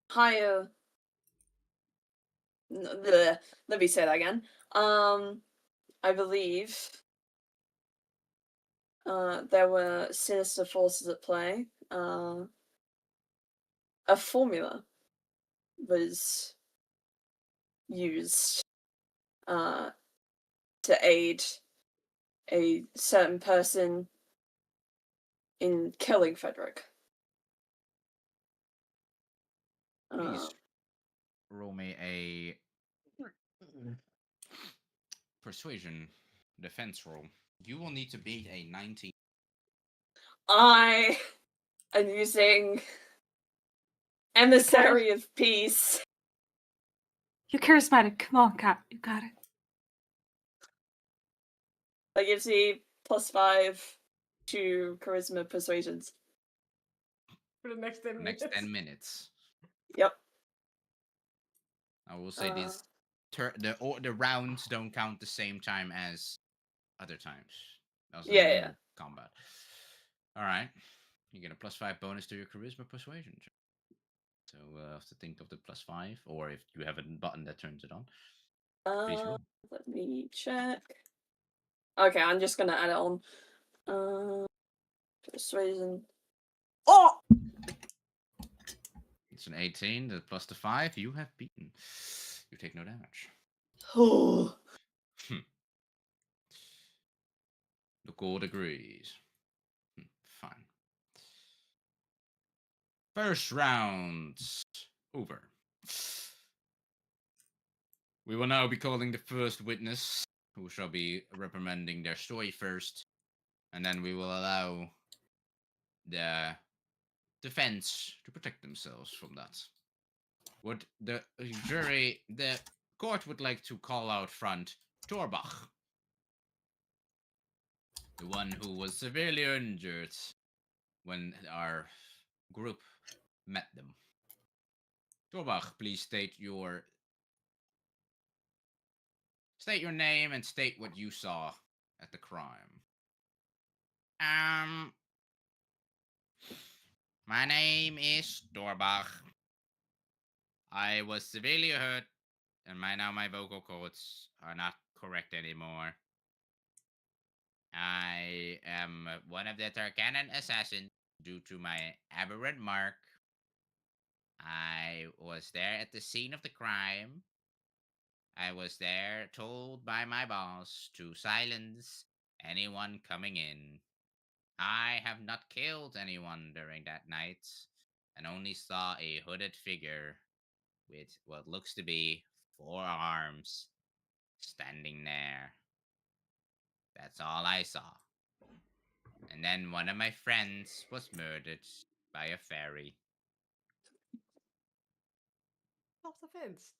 higher. Let me say that again. I believe there were sinister forces at play. A formula was used to aid a certain person in killing Frederick. Please roll me a persuasion defense roll. You will need to beat a 19. I am using Emissary of Peace. You're charismatic. Come on, Kat. You got it. That gives me +5 to charisma persuasions. For the next 10 minutes. Next 10 minutes. Yep. I will say this: the rounds don't count the same time as other times. That was Yeah. combat. All right, you get a +5 bonus to your charisma persuasion check. So have to think of the +5, or if you have a button that turns it on. Please roll. Let me check. Okay, I'm just gonna add it on. Persuasion. Oh! It's an 18. The plus the 5. You have beaten. You take no damage. Oh. The court agrees. Fine. First round over. We will now be calling the first witness, who shall be reprimanding their story first, and then we will allow the defense to protect themselves from that. Would the court would like to call out front Torbach, the one who was severely injured when our group met them. Torbach, please state your name and state what you saw at the crime. My name is Torbach. I was severely hurt, and now my vocal cords are not correct anymore. I am one of the Tarkanan assassins due to my aberrant mark. I was there at the scene of the crime. I was there told by my boss to silence anyone coming in. I have not killed anyone during that night, and only saw a hooded figure with what looks to be 4 arms standing there. That's all I saw. And then one of my friends was murdered by a fairy. Self-defense.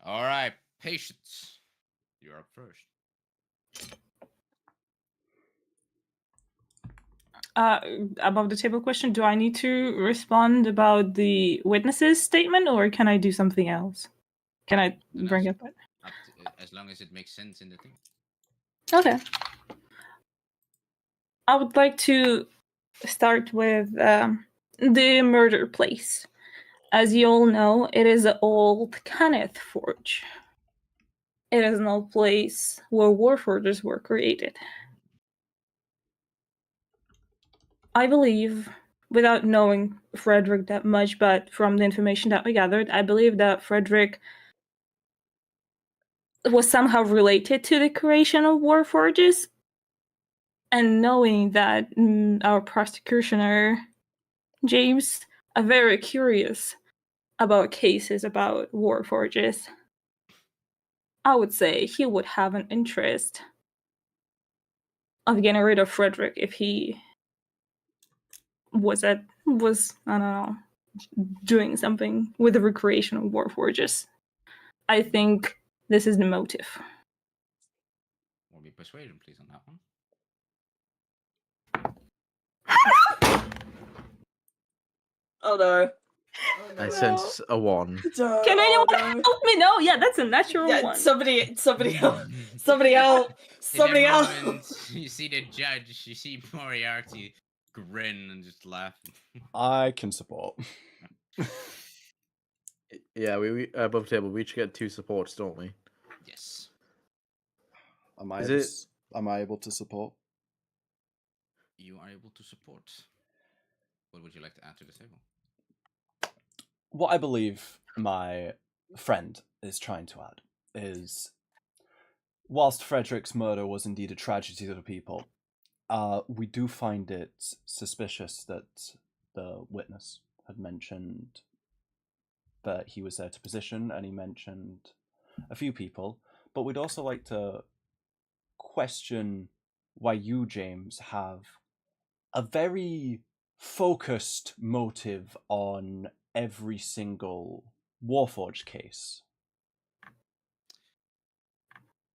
All right, patience. You're up first. Above the table question, do I need to respond about the witnesses statement or can I do something else? Can I And bring as, up it? as long as it makes sense in the thing. Okay. I would like to start with the murder place. As you all know, it is the old Kenneth Forge. It is an old place where warforges were created. I believe, without knowing Frederick that much, but from the information that we gathered, I believe that Frederick was somehow related to the creation of warforges. And knowing that our prosecutioner, James, are very curious about cases about warforges, I would say he would have an interest of getting rid of Frederick if he was I don't know, doing something with the recreation of warforges. I think this is the motive. Will be persuasion, please, on that one. Oh no. I sense a 1. Can anyone help me? No, yeah, that's a natural Yeah, one. somebody else, somebody else, somebody In else. that moment, you see the judge, you see Moriarty grin and just laugh. I can support. Yeah, we above table. We each get 2 supports, don't we? Yes. Am I Is am I able to support? You are able to support. What would you like to add to the table? What I believe my friend is trying to add is, whilst Frederick's murder was indeed a tragedy to the people, we do find it suspicious that the witness had mentioned that he was there to position, and he mentioned a few people. But we'd also like to question why you, James, have a very focused motive on every single Warforged case.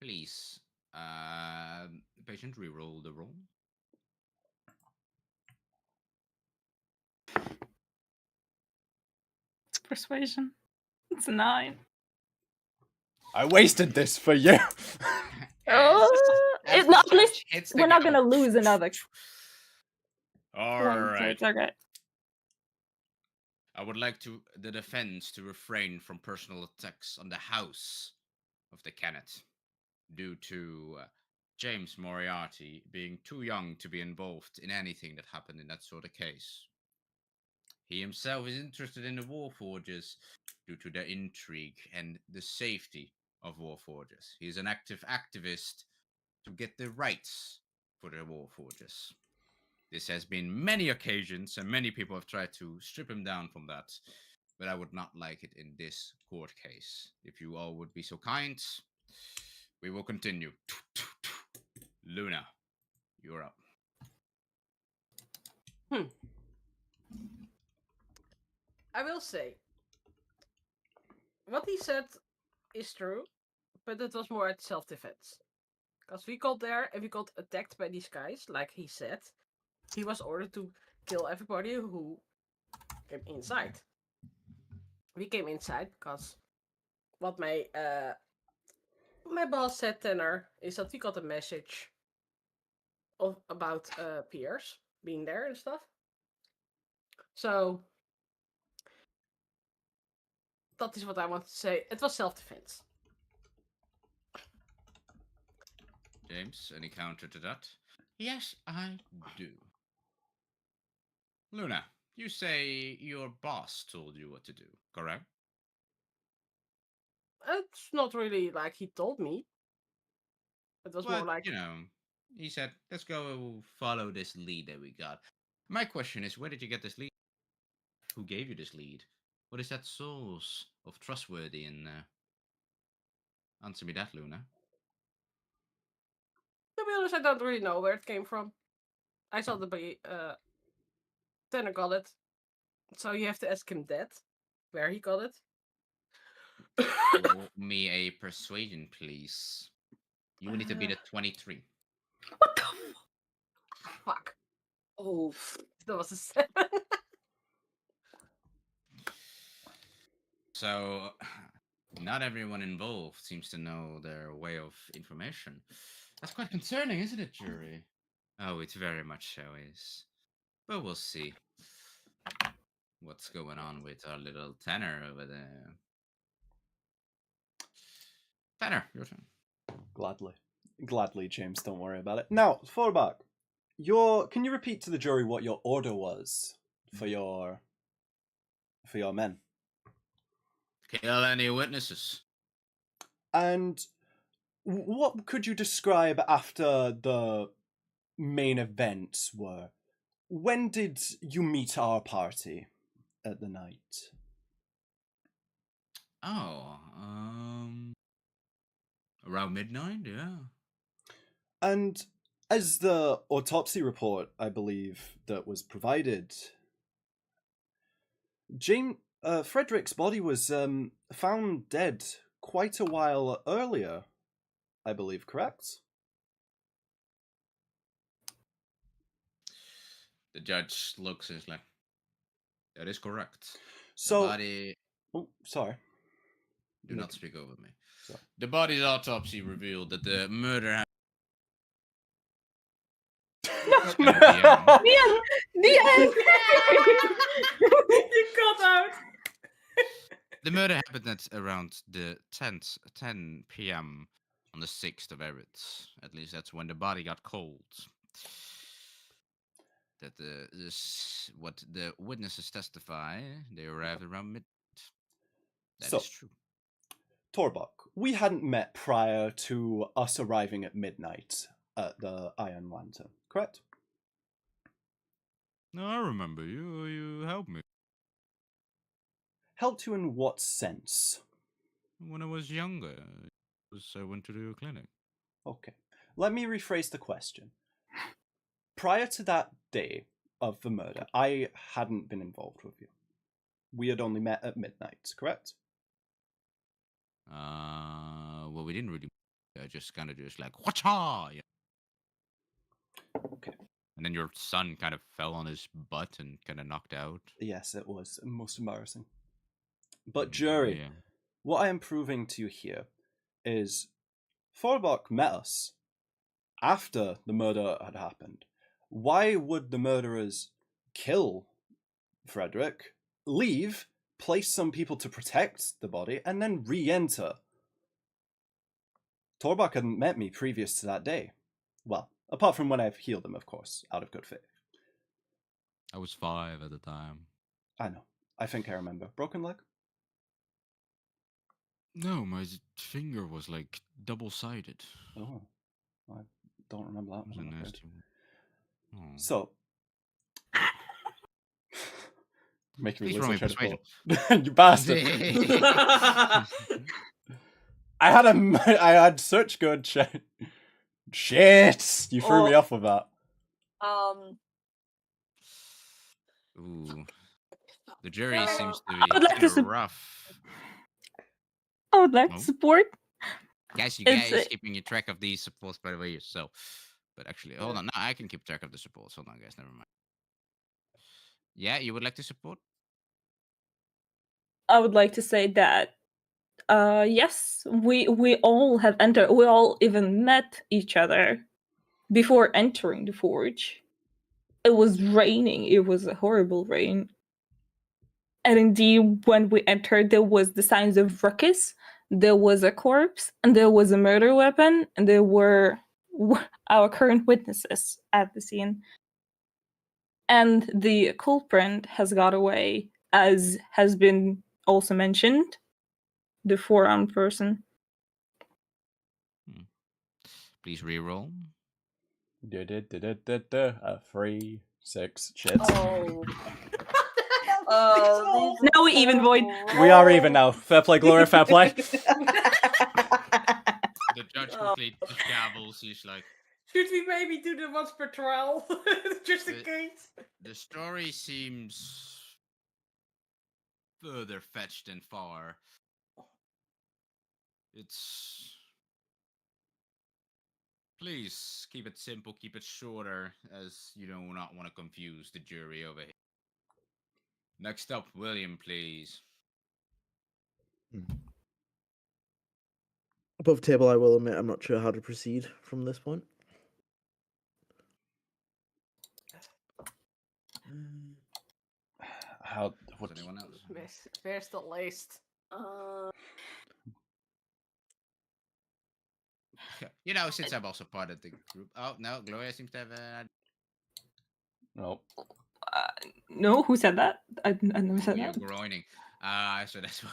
Please, patient, re-roll the roll. It's persuasion. It's a 9. I wasted this for you. As At the least judge hits the we're not gavel. gonna lose another All one, so right. it's okay. I would like the defense to refrain from personal attacks on the house of the Kennet due to James Moriarty being too young to be involved in anything that happened in that sort of case. He himself is interested in the Warforges due to their intrigue and the safety of Warforges. He is an active activist to get the rights for the Warforges. This has been many occasions, and many people have tried to strip him down from that, but I would not like it in this court case. If you all would be so kind, we will continue. Luna, you're up. I will say, what he said is true, but it was more at self-defense. Because we got there and we got attacked by these guys, like he said. He was ordered to kill everybody who came inside. We came inside because what my boss said, Tanner, is that we got a message about Piers being there and stuff. So that is what I want to say. It was self-defense. James, any counter to that? Yes, I do. Luna, you say your boss told you what to do, correct? It's not really like he told me. It was more But, like, he said, let's go follow this lead that we got. My question is, where did you get this lead? Who gave you this lead? What is that source of trustworthy in answer me that, Luna? to be honest, I don't really know where it came from. I saw the Tanner got it. So you have to ask him that, where he got it. Roll me a persuasion, please. You will need to beat a 23. What the Fuck. Oh, Dat was een 7. So, not everyone involved seems to know their way of information. That's quite concerning, isn't it, jury? Oh, it very much so is. But we'll see what's going on with our little Tanner over there. Tanner, your turn. Gladly, James. Don't worry about it. Now, Forbach, can you repeat to the jury what your order was for your men? Kill any witnesses. And what could you describe after the main events were? When did you meet our party at the night? Oh, around midnight, yeah. And as the autopsy report, I believe, that was provided, Frederick's body was found dead quite a while earlier, I believe, correct? The judge looks and is like, that is correct. So, the body... Oh, sorry. Do not speak over me. Sorry. The body's autopsy revealed that the murder The end. You got out. The murder happened at around the 10 p.m. on the 6th of Erit. At least that's when the body got cold. That what the witnesses testify, they arrived around midnight. That is true. Torbok, we hadn't met prior to us arriving at midnight at the Iron Lantern, correct? No, I remember you. You helped me. Helped you in what sense? When I was younger, I went to the clinic. Okay. Let me rephrase the question. Prior to that day of the murder, I hadn't been involved with you. We had only met at midnight, correct? Well, we didn't really. I just kind of like, whatcha? Yeah. Okay. And then your son kind of fell on his butt and kind of knocked out. Yes, it was most embarrassing. But jury, what I am proving to you here is Forbach met us after the murder had happened. Why would the murderers kill Frederick, leave, place some people to protect the body, and then re-enter? Torbach hadn't met me previous to that day. Well, apart from when I've healed him, of course, out of good faith. I was 5 at the time. I know. I think I remember. Broken leg? No, my finger was like double-sided. Oh, I don't remember that. It was a nasty one. Oh. So, make me Please lose roll my me train of persuasion. thought. You bastard! I had such good shit. Shit! You threw me off with that. Ooh. The jury seems to I would be like to rough. I would like to support. Guys, you It's, guys keeping track of these supports by the way yourself. But actually, hold on. No, I can keep track of the supports. Hold on, guys. Never mind. Yeah, you would like to support? I would like to say that yes, we all have entered. We all even met each other before entering the forge. It was raining. It was a horrible rain. And indeed, when we entered, there was the signs of ruckus. There was a corpse, and there was a murder weapon, and there were our current witnesses at the scene. And the culprit has got away, as has been also mentioned, the four-armed person. Please reroll. 3, 6, shit. Oh. Now we even void. We are even now. Fair play, Gloria, fair play. The judge completely gavels. He's like, Should we maybe do the once per trial? Just in case. the story seems further fetched and far. It's. Please keep it simple, keep it shorter, as you do not want to confuse the jury over here. Next up, William, please. Above table, I will admit I'm not sure how to proceed from this point. How? Does What? anyone else? Where's the list? You know, since I'm also part of the group. Oh no, Gloria seems to have No. No, who said that? I never said you're that. groaning. So that's why.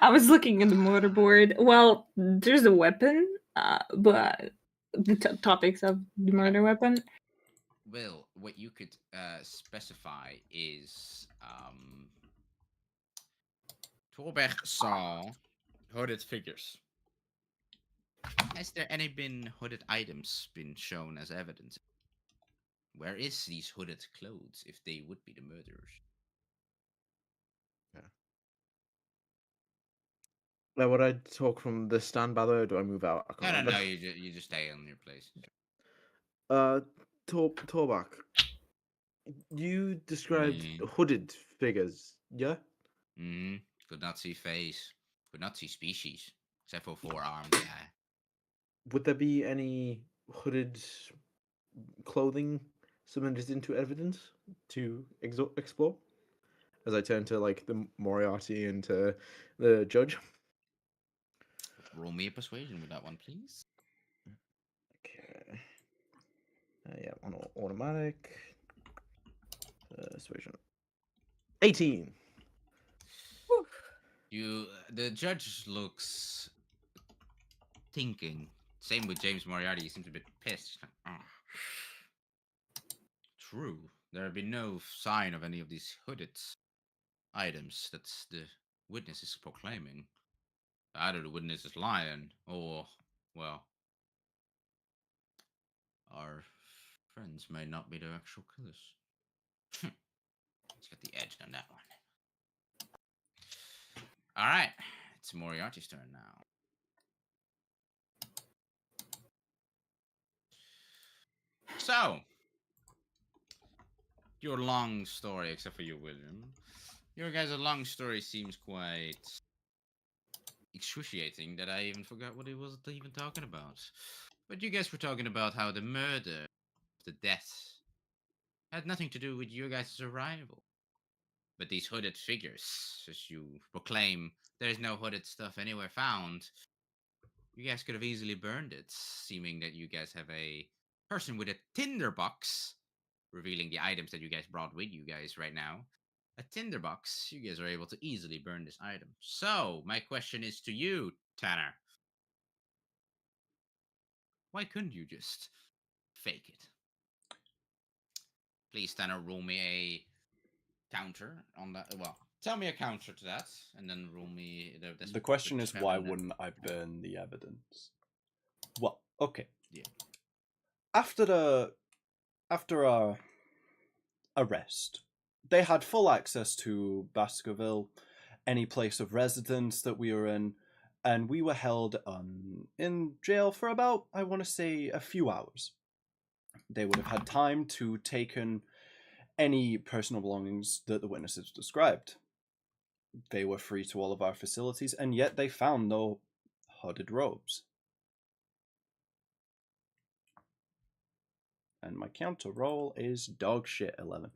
I was looking at the murderboard. Well, there's a weapon, but the topics of the murder weapon. Will, what you could specify is Torberg saw hooded figures. Has there any been hooded items been shown as evidence? Where is these hooded clothes if they would be the murderers? Now, would I talk from the stand, by the way, or do I move out? I No, can't no, remember. you just stay on your place. Torbak, you described hooded figures, yeah? Mm-hmm. Could not see face. Could not see species. Except for four-armed guy. Would there be any hooded clothing submitted into evidence to explore? As I turn to like the Moriarty and to the judge. Roll me a persuasion with that one, please. Okay. Yeah, on automatic. Persuasion. 18. The judge looks thinking. Same with James Moriarty. He seems a bit pissed. True. There have been no sign of any of these hooded items that the witness is proclaiming. Either the witness is lying, or, well, our friends may not be the actual killers. Let's get the edge on that one. All right, it's Moriarty's turn now. So, your long story, except for you, William. Your guys' long story seems quite excruciating that I even forgot what he was even talking about. But you guys were talking about how the murder, the death, had nothing to do with your guys' arrival. But these hooded figures, as you proclaim, there's no hooded stuff anywhere found. You guys could have easily burned it, seeming that you guys have a person with a tinderbox, revealing the items that you guys brought with you guys right now. A tinderbox, you guys are able to easily burn this item. So, my question is to you, Tanner. Why couldn't you just fake it? Please, Tanner, roll me a counter on that. Well, tell me a counter to that, and then roll me the question is, why wouldn't I burn the evidence? Well, okay. Yeah. After our arrest, they had full access to Baskerville, any place of residence that we were in, and we were held in jail for about, I want to say, a few hours. They would have had time to take in any personal belongings that the witnesses described. They were free to all of our facilities, and yet they found no hooded robes. And my counter roll is dog shit 11.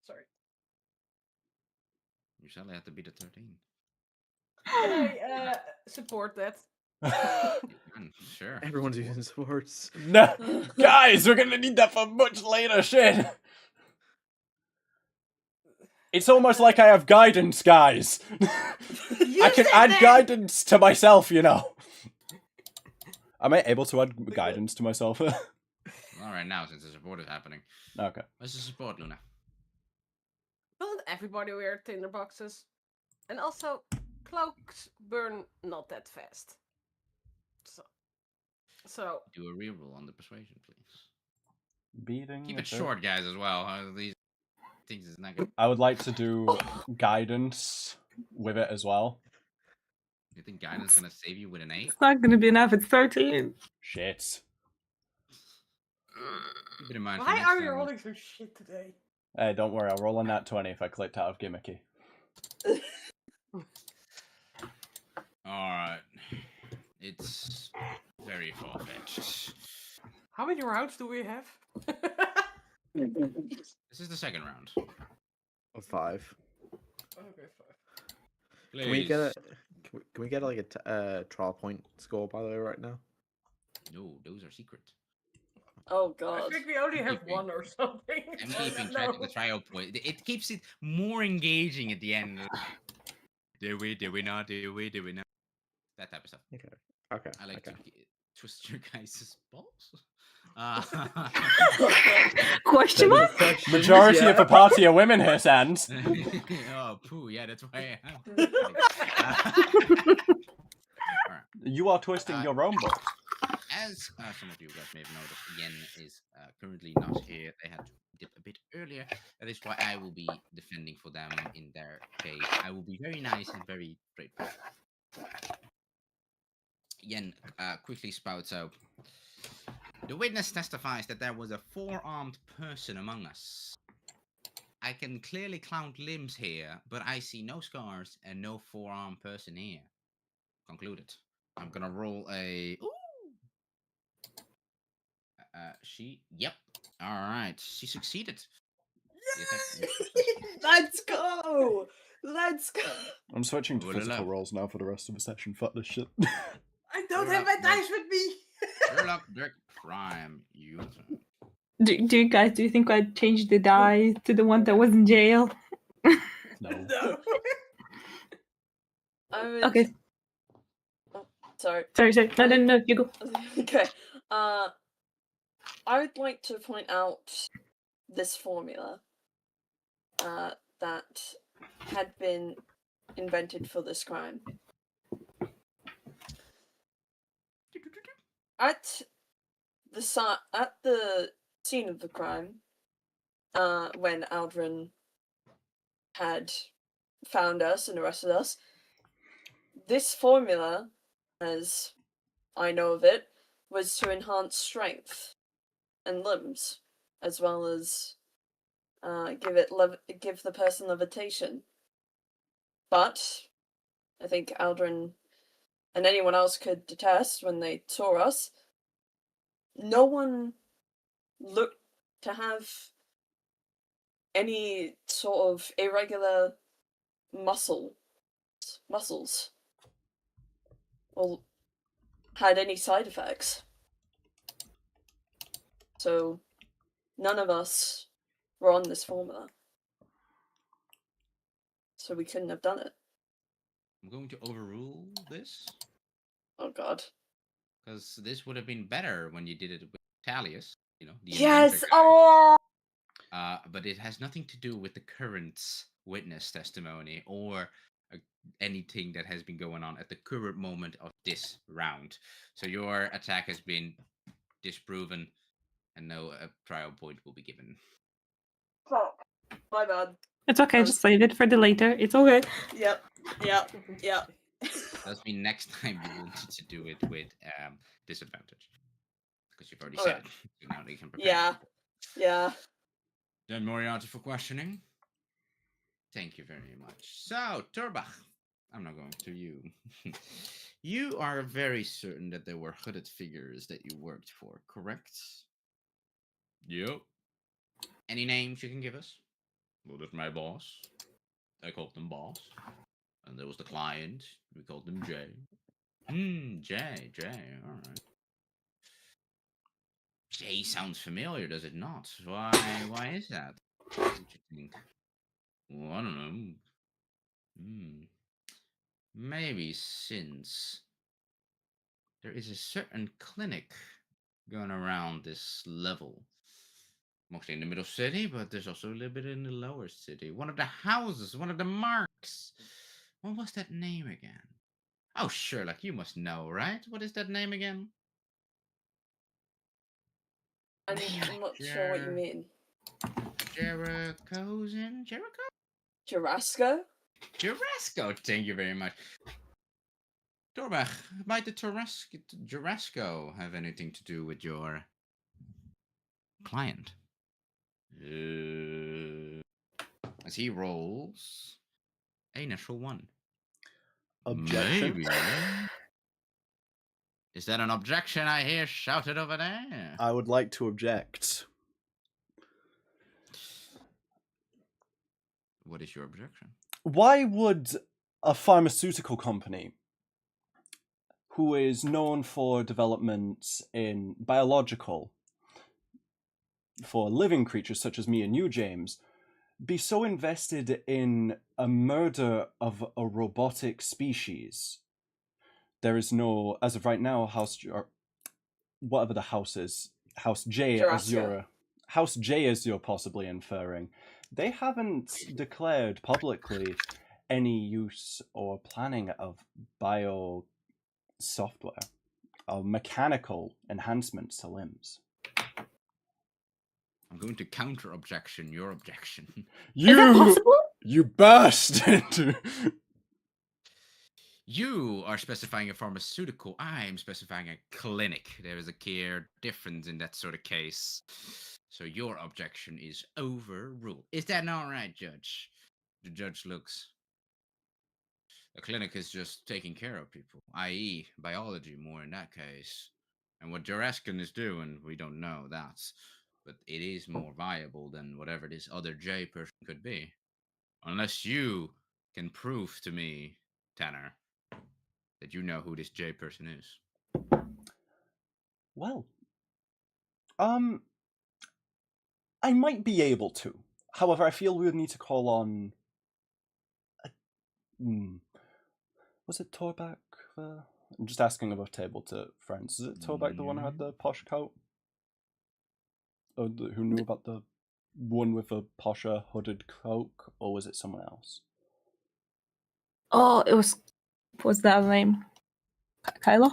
Sorry. You sadly have to beat a 13. Can I support that? Sure. Everyone's using sports. No, guys, we're gonna need that for much later shit. It's almost like I have guidance, guys. I can add guidance to myself, you know. Am I able to add guidance to myself? All right, now since the support is happening. Okay. What's the support, Luna? Doesn't everybody wear tinderboxes? And also, cloaks burn not that fast. So Do a reroll on the persuasion, please. Beating. Keep it short, guys, as well. These things is not good. I would like to do guidance with it as well. You think guidance is gonna save you with an 8? It's not gonna be enough. It's 13. Shit. Keep it in mind. for Why next are you time. rolling so shit today? Hey, don't worry. I'll roll a nat 20 if I clicked out of gimmicky. Alright. It's very far-fetched. How many rounds do we have? This is the second round. 5. Okay, fine. Please. Can we get a can we get like a trial point score by the way right now? No, those are secret. Oh I god. think we only have Keeping- one or something. I'm so keeping no. track of the trial point. It keeps it more engaging at the end. Did we not? That type of stuff. Okay. I like okay. to twist your guys' balls. Question mark? Questions, Majority yeah. of the party are women here, Sans. Oh, poo, yeah, that's why I am. Alright. You are twisting your own balls. As some of you guys may have noticed, Yen is currently not here. They had to dip a bit earlier. That is why I will be defending for them in their case. I will be very nice and very straightforward. Yen quickly spouts out. The witness testifies that there was a 4-armed person among us. I can clearly count limbs here, but I see no scars and no 4-armed person here. Concluded. I'm gonna roll a... Ooh! Yep. Alright, she succeeded. Let's go! Let's go! I'm switching to Roll it physical up. rolls now for the rest of the session. Fuck this shit. I don't Sherlock have my Dirk. dice with me. Sherlock Dirk Prime, you turn. Do you think I'd change the die to the one that was in jail? No. No. I would... Okay, Oh, sorry. sorry. No, you go. Okay. I would like to point out this formula that had been invented for this crime. At the scene of the crime, when Aldrin had found us and arrested us, this formula, as I know of it, was to enhance strength and limbs, as well as give the person levitation. But I think Aldrin and anyone else could detest when they saw us. No one looked to have any sort of irregular muscles, or had any side effects. So none of us were on this formula. So we couldn't have done it. I'm going to overrule this, Oh god. because this would have been better when you did it with Talius, the Yes! inventor guy. Oh! But it has nothing to do with the current witness testimony or anything that has been going on at the current moment of this round. So your attack has been disproven, and no trial point will be given. Fuck. My bad. It's okay, just save it for the later. It's okay. Yep. Does mean next time you will need to do it with disadvantage, because you've already Okay. said it. So now you can prepare. Yeah. Yeah. Then Moriarty for questioning. Thank you very much. So, Turbach, I'm not going to you. You are very certain that there were hooded figures that you worked for, correct? Yep. Any names you can give us? Well, that's my boss. I called them boss. And there was the client. We called them Jay. Jay, alright. Jay sounds familiar, does it not? Why is that? What do you think? Well, I don't know. Maybe since there is a certain clinic going around this level. Mostly in the middle city, but there's also a little bit in the lower city. One of the houses, one of the marks. What was that name again? Oh, Sherlock, you must know, right? What is that name again? I'm not sure what you mean. Jericho's in Jericho? Jarasco? Jarasco, thank you very much. Torbach, might the Jarasco have anything to do with your client? As he rolls a natural 1. Objection. Maybe. Is that an objection I hear shouted over there? I would like to object. What is your objection? Why would a pharmaceutical company who is known for developments in biological for living creatures such as me and you, James, be so invested in a murder of a robotic species? There is no, as of right now, whatever the house is, House J, as you're possibly inferring. They haven't declared publicly any use or planning of bio software or mechanical enhancements to limbs. I'm going to counter objection your objection. Is that possible? You bastard! You are specifying a pharmaceutical. I am specifying a clinic. There is a clear difference in that sort of case. So your objection is overruled. Is that not right, Judge? The judge looks. A clinic is just taking care of people, i.e. biology more in that case. And what Jaraskin is doing, we don't know that. But it is more viable than whatever this other J person could be. Unless you can prove to me, Tanner, that you know who this J person is. Well, I might be able to. However, I feel we would need to call on... Was it Torbach? I'm just asking above table to friends. Is it Torbach the one who had the posh coat? Or who knew about the one with a posher hooded cloak? Or was it someone else? Oh, it was... What's that name? Kylo?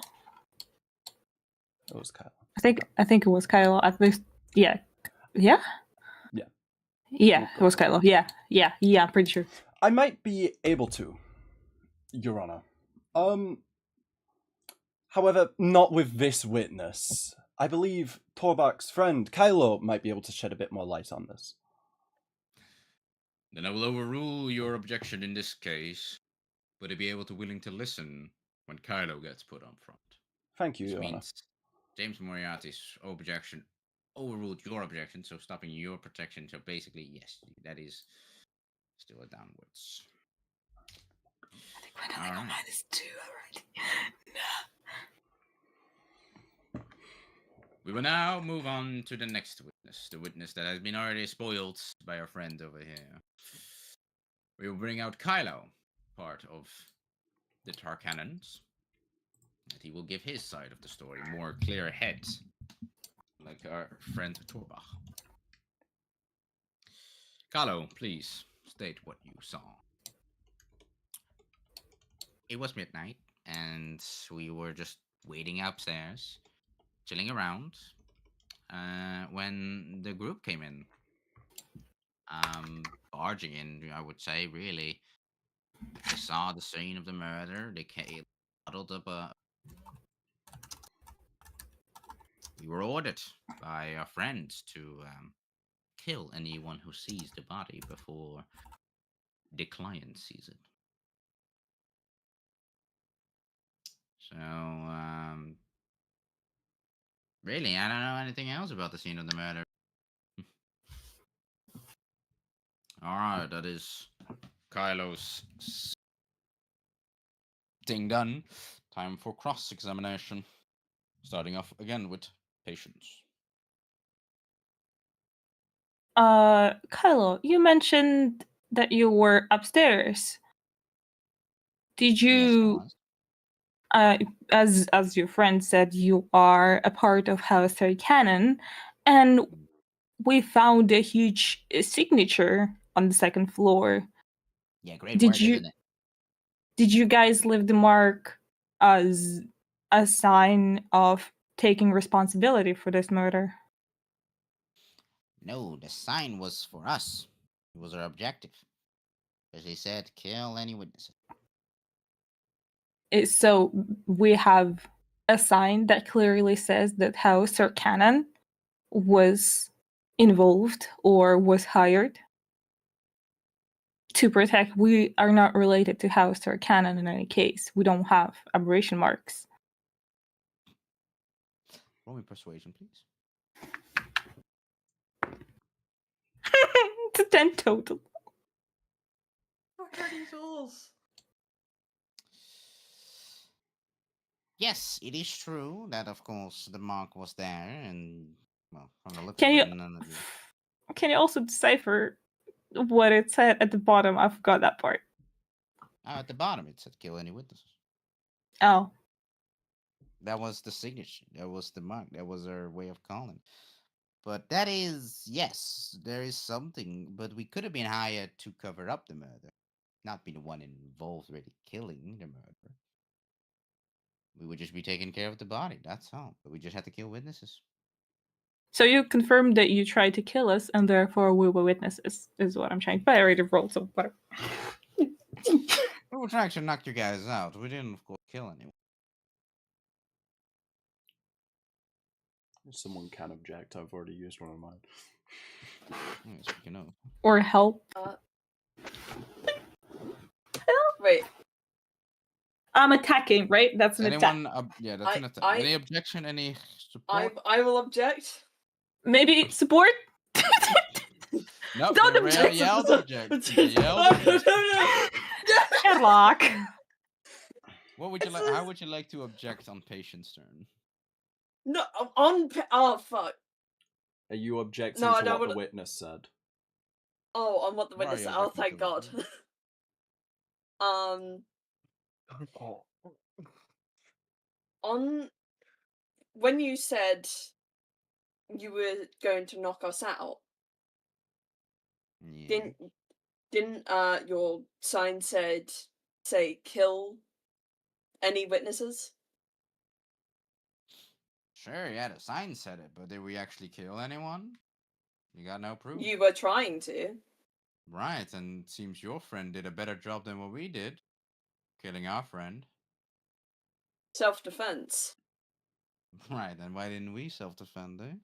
It was Kylo. I think it was Kylo. At least, yeah. Yeah? Yeah. Yeah, it was Kylo. Yeah, I'm pretty sure. I might be able to, Your Honor. However, not with this witness. I believe Torbach's friend, Kylo, might be able to shed a bit more light on this. Then I will overrule your objection in this case, but I'll be able to willing to listen when Kylo gets put on front. Thank you, Which Your Honor. means James Moriarty's objection overruled your objection, so stopping your protection. So basically, yes, that is still a downwards. I think we're going -2 already. No. We will now move on to the next witness, the witness that has been already spoiled by our friend over here. We will bring out Kylo, part of the Tarkanans, and he will give his side of the story more clear head, like our friend Torbach. Kylo, please state what you saw. It was midnight, and we were just waiting upstairs, chilling around, when the group came in. Barging in, I would say, really. They saw the scene of the murder. They huddled up. We were ordered by our friends to kill anyone who sees the body before the client sees it. So, really, I don't know anything else about the scene of the murder. Alright, that is Kylo's thing done. Time for cross-examination. Starting off again with patience. Kylo, you mentioned that you were upstairs. Did you... Yes, I was. as your friend said, you are a part of House Cannon, and we found a huge signature on the second floor. Yeah, great work, isn't it? Did you guys leave the mark as a sign of taking responsibility for this murder? No, the sign was for us. It was our objective. As they said, kill any witnesses. So we have a sign that clearly says that how Sir Cannon was involved or was hired to protect. We are not related to House Sir Cannon in any case. We don't have aberration marks. Roll me persuasion, please. It's a 10 total. What are these rules? Yes, it is true that, of course, the mark was there, and well, from the looks Can of you it, none of you. can you also decipher what it said at the bottom? I forgot that part. At the bottom, it said kill any witnesses. Oh, That was the signature. That was the mark. That was our way of calling. But that is, yes, there is something. But we could have been hired to cover up the murder, not be the one involved really killing the murder. We would just be taking care of the body. That's all. But we just had to kill witnesses. so you confirmed that you tried to kill us, and therefore we were witnesses. Is what I'm trying. But I already rolled, so whatever. We were trying to knock you guys out. We didn't, of course, kill anyone. Someone can object. I've already used one of mine. Speaking of. Or help. Wait, I'm attacking, right? That's an attack. Anyone? Yeah, that's an attack. I- Any objection? Any support? I will object. Maybe support? No, Don't they object. yelled object. They yelled object. Sherlock. What would you like? How would you like to object on patient's turn? No, oh fuck. Are you objecting No, I to don't what the wanna- witness said? Oh, on what the Why are witness you said. Oh, objecting thank to God. On when you said you were going to knock us out, Yeah. didn't your sign say kill any witnesses? Sure, yeah, the sign said it, but did we actually kill anyone? You got no proof. You were trying to. Right, and it seems your friend did a better job than what we did. Killing our friend. Self-defense. Right, and why didn't we self-defend, eh?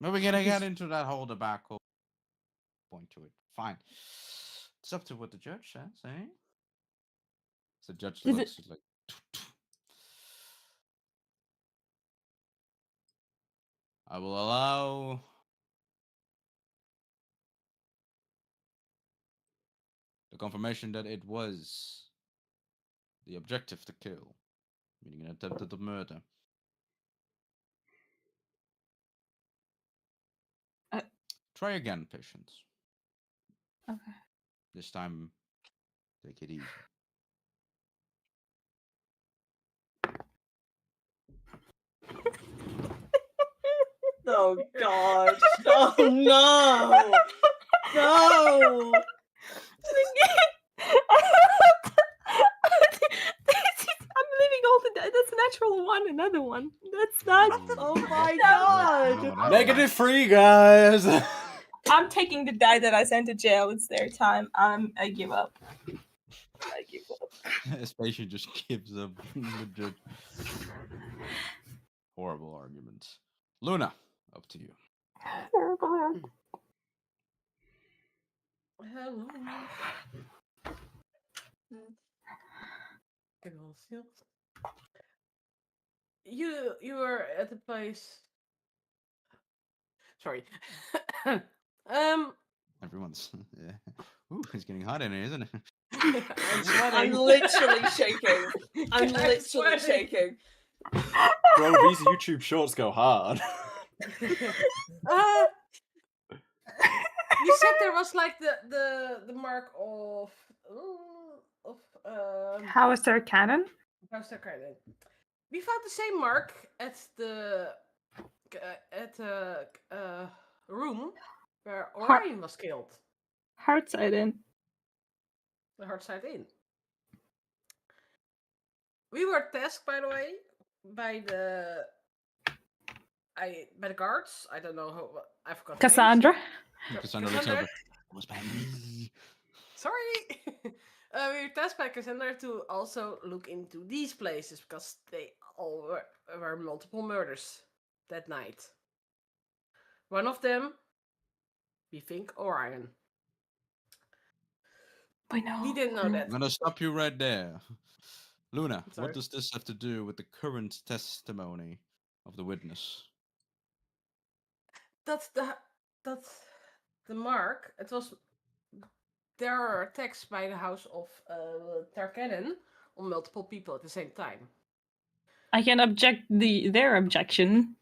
But we're gonna get into that whole debacle. Point to it. Fine. It's up to what the judge says, eh? So the judge Is looks like... I will allow... the confirmation that it was the objective to kill, meaning an attempted murder. Try again, patients. Okay. This time, take it easy. Oh God! Oh no! No! I'm leaving all the. That's a natural one. Another one. That's not. Oh my No. God! -3, guys. I'm taking the die that I sent to jail. It's their time. I give up. I give up. This patient just gives up. Legit. Horrible arguments. Luna, up to you. Hello. You were at the place. Sorry. Everyone's. Yeah. Ooh, it's getting hot in here, isn't it? I'm I'm sweating. literally shaking. I'm I'm literally sweating. shaking. Bro, these YouTube shorts go hard. You said there was like the mark of How is their cannon? How's that kind of? We found the same mark at the room where Orion was killed. Heartside in. The hard side in. We were tasked, by the way, by the by the guards. I don't know how. I forgot. Cassandra. Cassandra looks over. It was by me. Sorry. We were tasked by Cassandra to also look into these places because they all were multiple murders that night. One of them, we think Orion. I know. We didn't know that. I'm gonna stop you right there. Luna, Sorry. what does this have to do with the current testimony of the witness? That's the mark. It was. There are attacks by the house of Tarkanan on multiple people at the same time. I can object their objection.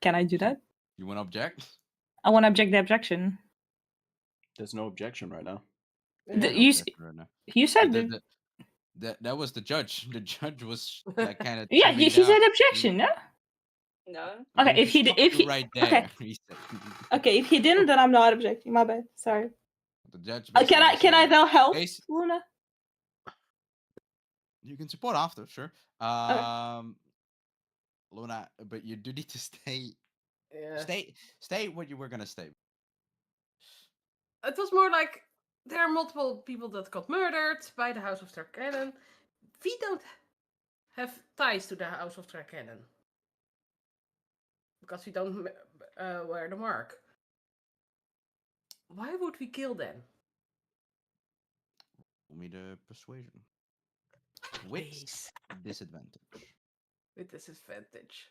Can I do that? You want to object? I want to object the objection. There's no objection right now. The- No you objection right now. You said That was the judge. The judge was like kind of. yeah. He said objection. No. No. Okay. If he right there. okay. He said, Okay. If he didn't, then I'm not objecting. My bad. Sorry. the judge. Can I basically said, now help, Basi- Luna? You can support after, sure. Luna, but you do need to stay. Yeah. Stay what you were gonna stay. It was more like there are multiple people that got murdered by the House of Tarkanan. We don't have ties to the House of Tarkanan because we don't wear the mark. Why would we kill them? Roll me the persuasion. With Please. disadvantage. With disadvantage.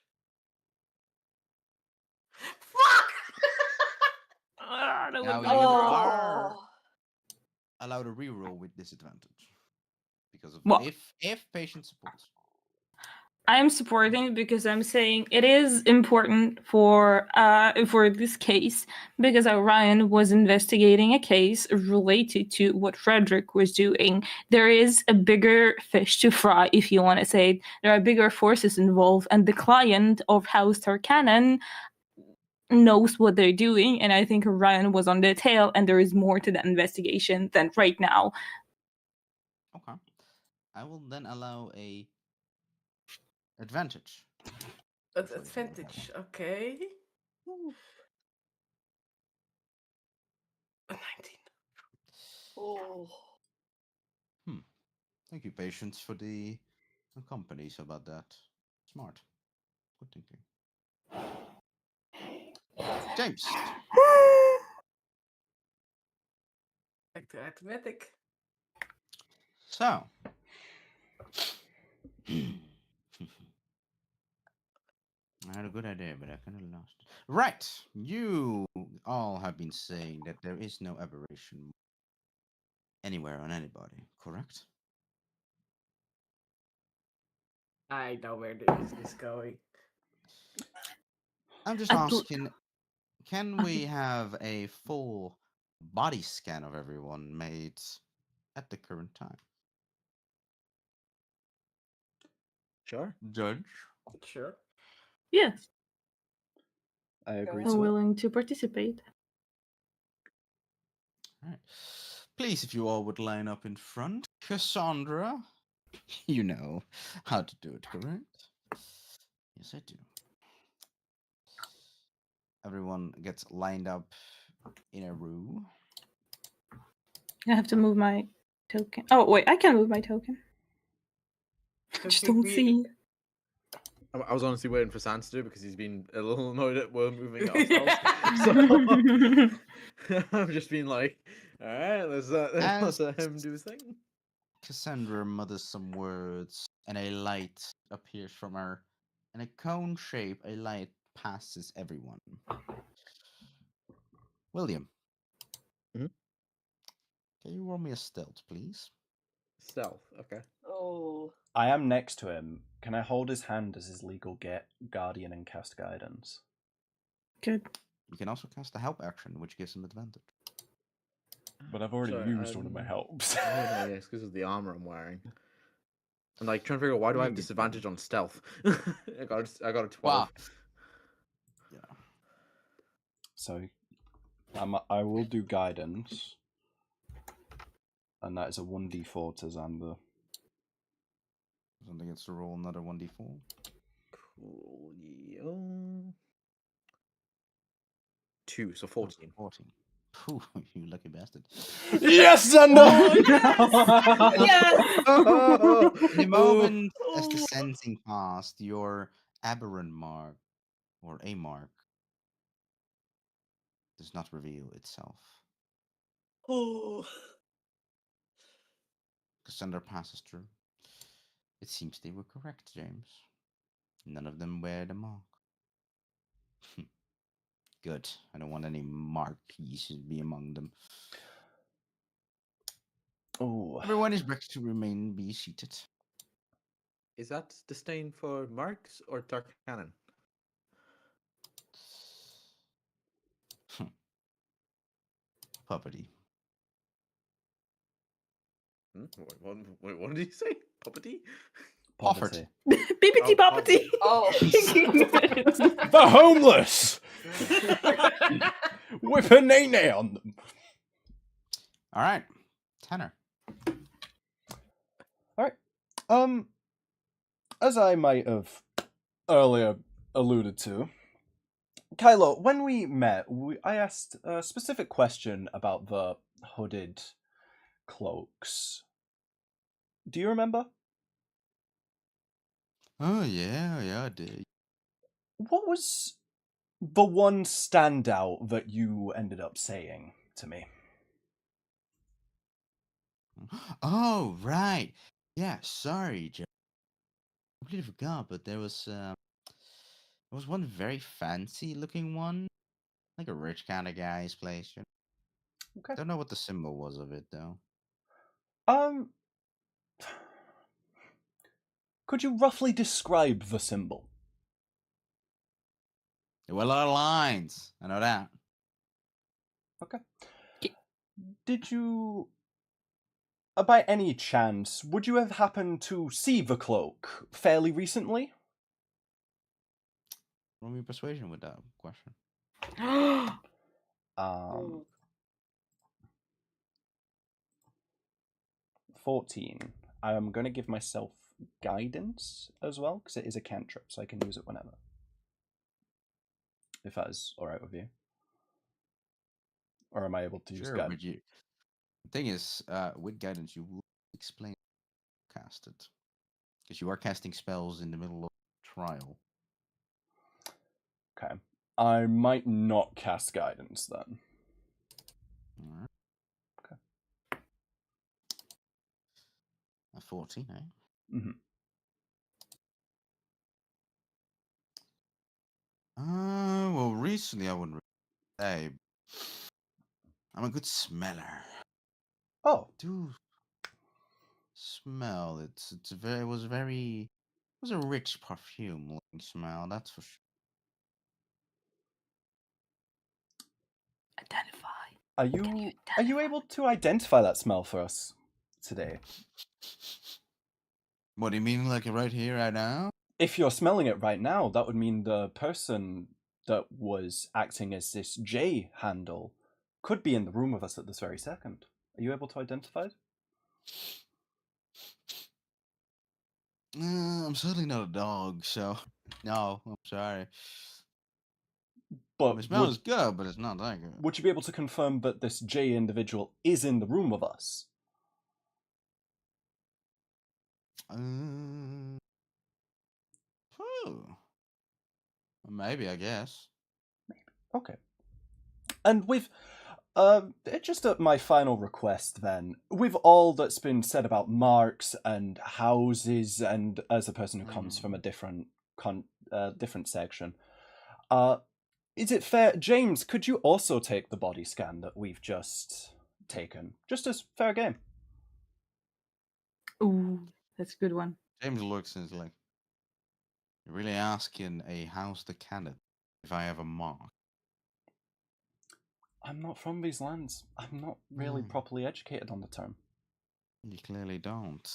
Fuck! That Now would be you great. are Oh. allowed a reroll with disadvantage because of What? if patient supports. I'm supporting because I'm saying it is important for this case because Orion was investigating a case related to what Frederick was doing. There is a bigger fish to fry, if you want to say it. There are bigger forces involved, and the client of House Tarkanan knows what they're doing, and I think Orion was on their tail, and there is more to the investigation than right now. Okay. I will then allow a advantage. Advantage, okay. A 19. Oh. Thank you, patients, for the companies about that. Smart. Good thinking. James. Back to arithmetic. So. I had a good idea, but I kind of lost. Right. You all have been saying that there is no aberration anywhere on anybody, correct? I know where this is going. I'm just asking, can we have a full body scan of everyone made at the current time? Sure. Judge? Sure. Yes, I agree I'm to it. willing to participate. All right. Please, if you all would line up in front. Cassandra, you know how to do it, correct? Yes, I do. Everyone gets lined up in a row. I have to move my token. Oh wait, I can move my token. So Just can don't we- see. I was honestly waiting for Sans to do it because he's been a little annoyed that we're moving Yeah. ourselves. So I've just been like, all right, let's let him do his thing. Cassandra mutters some words, and a light appears from her. In a cone shape, a light passes everyone. William. Mhm. Can you roll me a stealth, please? Stealth, okay. Oh. I am next to him. Can I hold his hand as his legal guardian and cast guidance? Good. You can also cast a help action, which gives him advantage. But I've already Sorry, used one of my helps. Oh no, yeah, it's because of the armor I'm wearing. I'm like trying to figure out why do I have Maybe. disadvantage on stealth? I got a 12. Wow. Yeah. So I will do guidance. And that is a 1d4 to Xander. Something gets to roll another 1d4. Yeah. 2, so 14. 14. Phew, you lucky bastard. Yes, Xander! Yes! In the moment as the sensing passed, your Eberron mark or a mark does not reveal itself. Oh. Cassandra passes through. It seems they were correct, James. None of them wear the mark. Good. I don't want any marquees to be among them. Oh. Everyone is ready to be seated. Is that disdain for marks or Tarkanan? Puppety. What did he say? Puppety? Poverty. Bippity boppity. Oh. The homeless! With a nay on them. All right. Tanner. As I might have earlier alluded to, Kylo, when we met, I asked a specific question about the hooded cloaks. Do you remember? Oh, yeah, I did. What was the one standout that you ended up saying to me? Oh, right. Yeah, sorry, Joe. I completely forgot, but there was one very fancy looking one, like a rich kind of guy's place. Okay. Don't know what the symbol was of it though. Could you roughly describe the symbol? There were a lot of lines. I know that. Okay. Did you, by any chance, would you have happened to see the cloak fairly recently? Roll me persuasion with that question. Um, 14. I'm going to give myself guidance as well, because it is a cantrip, so I can use it whenever. If that is alright with you. Or am I able to use Sure, guidance? but the thing is, with guidance, you will explain cast it. Because you are casting spells in the middle of trial. Okay. I might not cast guidance then. Alright. Okay. A 14, eh? Mm-hmm. Well, recently I wouldn't say. I'm a good smeller. Oh. Do smell. It was a rich perfume looking smell, that's for sure. Identify. Are you able to identify that smell for us today? What do you mean, like right here, right now? If you're smelling it right now, that would mean the person that was acting as this J handle could be in the room with us at this very second. Are you able to identify it? I'm certainly not a dog, so no, I'm sorry. But The smell is good, but it's not that good. would you be able to confirm that this J individual is in the room with us? Maybe, I guess. Okay. And with just my final request then, with all that's been said about marks and houses, and as a person who comes from a different different section, is it fair, James, could you also take the body scan that we've just taken? Just as fair game. Ooh, that's a good one. James looks and is like, you're really asking a house the candidate if I have a mark. I'm not from these lands. I'm not really properly educated on the term. You clearly don't.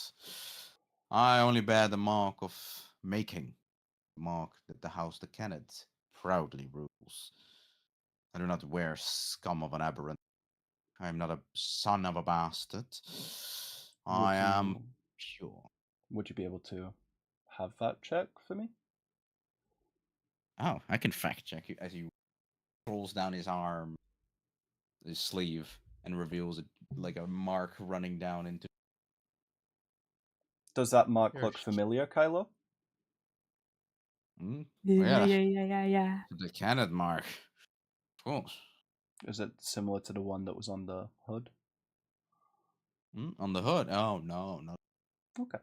I only bear the mark of making, the mark that the house the Kenneth proudly rules. I do not wear scum of an aberrant. I am not a son of a bastard. I am pure. Would you be able to have that check for me? Oh, I can fact check you as he rolls down his arm, his sleeve, and reveals it like a mark running down into. Does that mark You're look sh- familiar, Kylo? Mm, Yeah, yeah. yeah. The cannon mark. Of course. Is it similar to the one that was on the hood? On the hood. Oh no. Okay.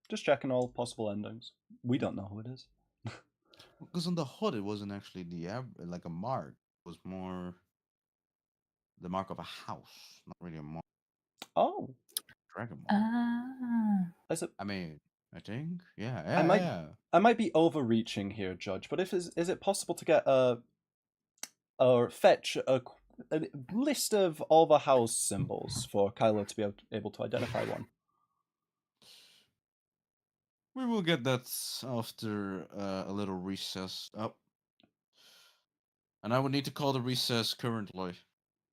Just checking all possible endings. We don't know who it is. Because on the hood, it wasn't actually like a mark. It was more the mark of a house, not really a mark. Oh, Dragon mark. is it? I mean, I think, yeah. I might be overreaching here, Judge, but is it possible to get a fetch a list of all the house symbols for Kylo to be able to identify one? We will get that after a little recess. Oh. And I would need to call the recess currently,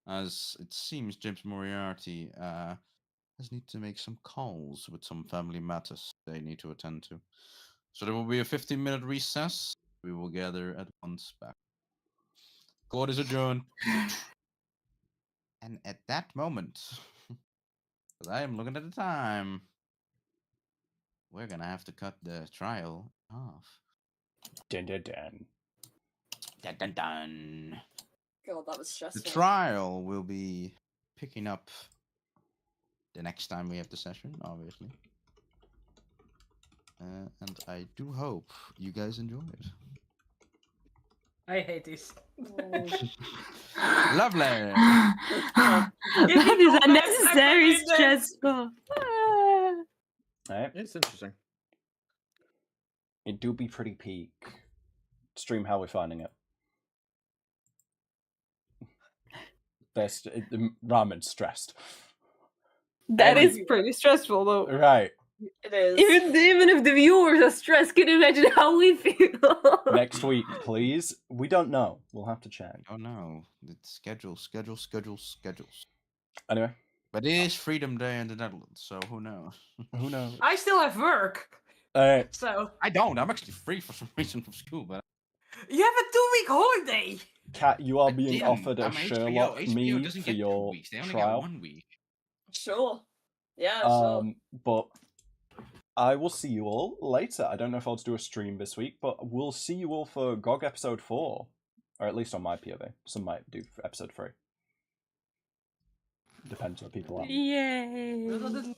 as it seems James Moriarty has need to make some calls with some family matters they need to attend to. So there will be a 15-minute recess. We will gather at once back. Court is adjourned. And at that moment, because I am looking at the time, we're gonna have to cut the trial off. Dun dun dun. Dun dun dun. God, that was The stressful. trial will be picking up the next time we have the session, obviously. And I do hope you guys enjoy it. I hate this. Lovely. That is unnecessary stressful. Alright. It's interesting. It do be pretty peak. Stream how we're finding it. Best Ramen's stressed. That is pretty stressful, though. Right. It is. Even if the viewers are stressed, can you imagine how we feel? Next week, please. We don't know. We'll have to check. Oh no, it's schedules. Anyway, But it is Freedom Day in the Netherlands, so who knows? who knows? I still have work. Alright. So I don't. I'm actually free for some reason from school, but you have a 2-week holiday. Kat, you are being Again, offered a I'm HBO. Sherlock HBO me doesn't for get 2 your weeks. They only get trial. 1 week. Sure. Yeah, sure. But I will see you all later. I don't know if I'll do a stream this week, but we'll see you all for GOG episode 4. Or at least on my POV. Some might do episode 3. Depends where people are. Yay.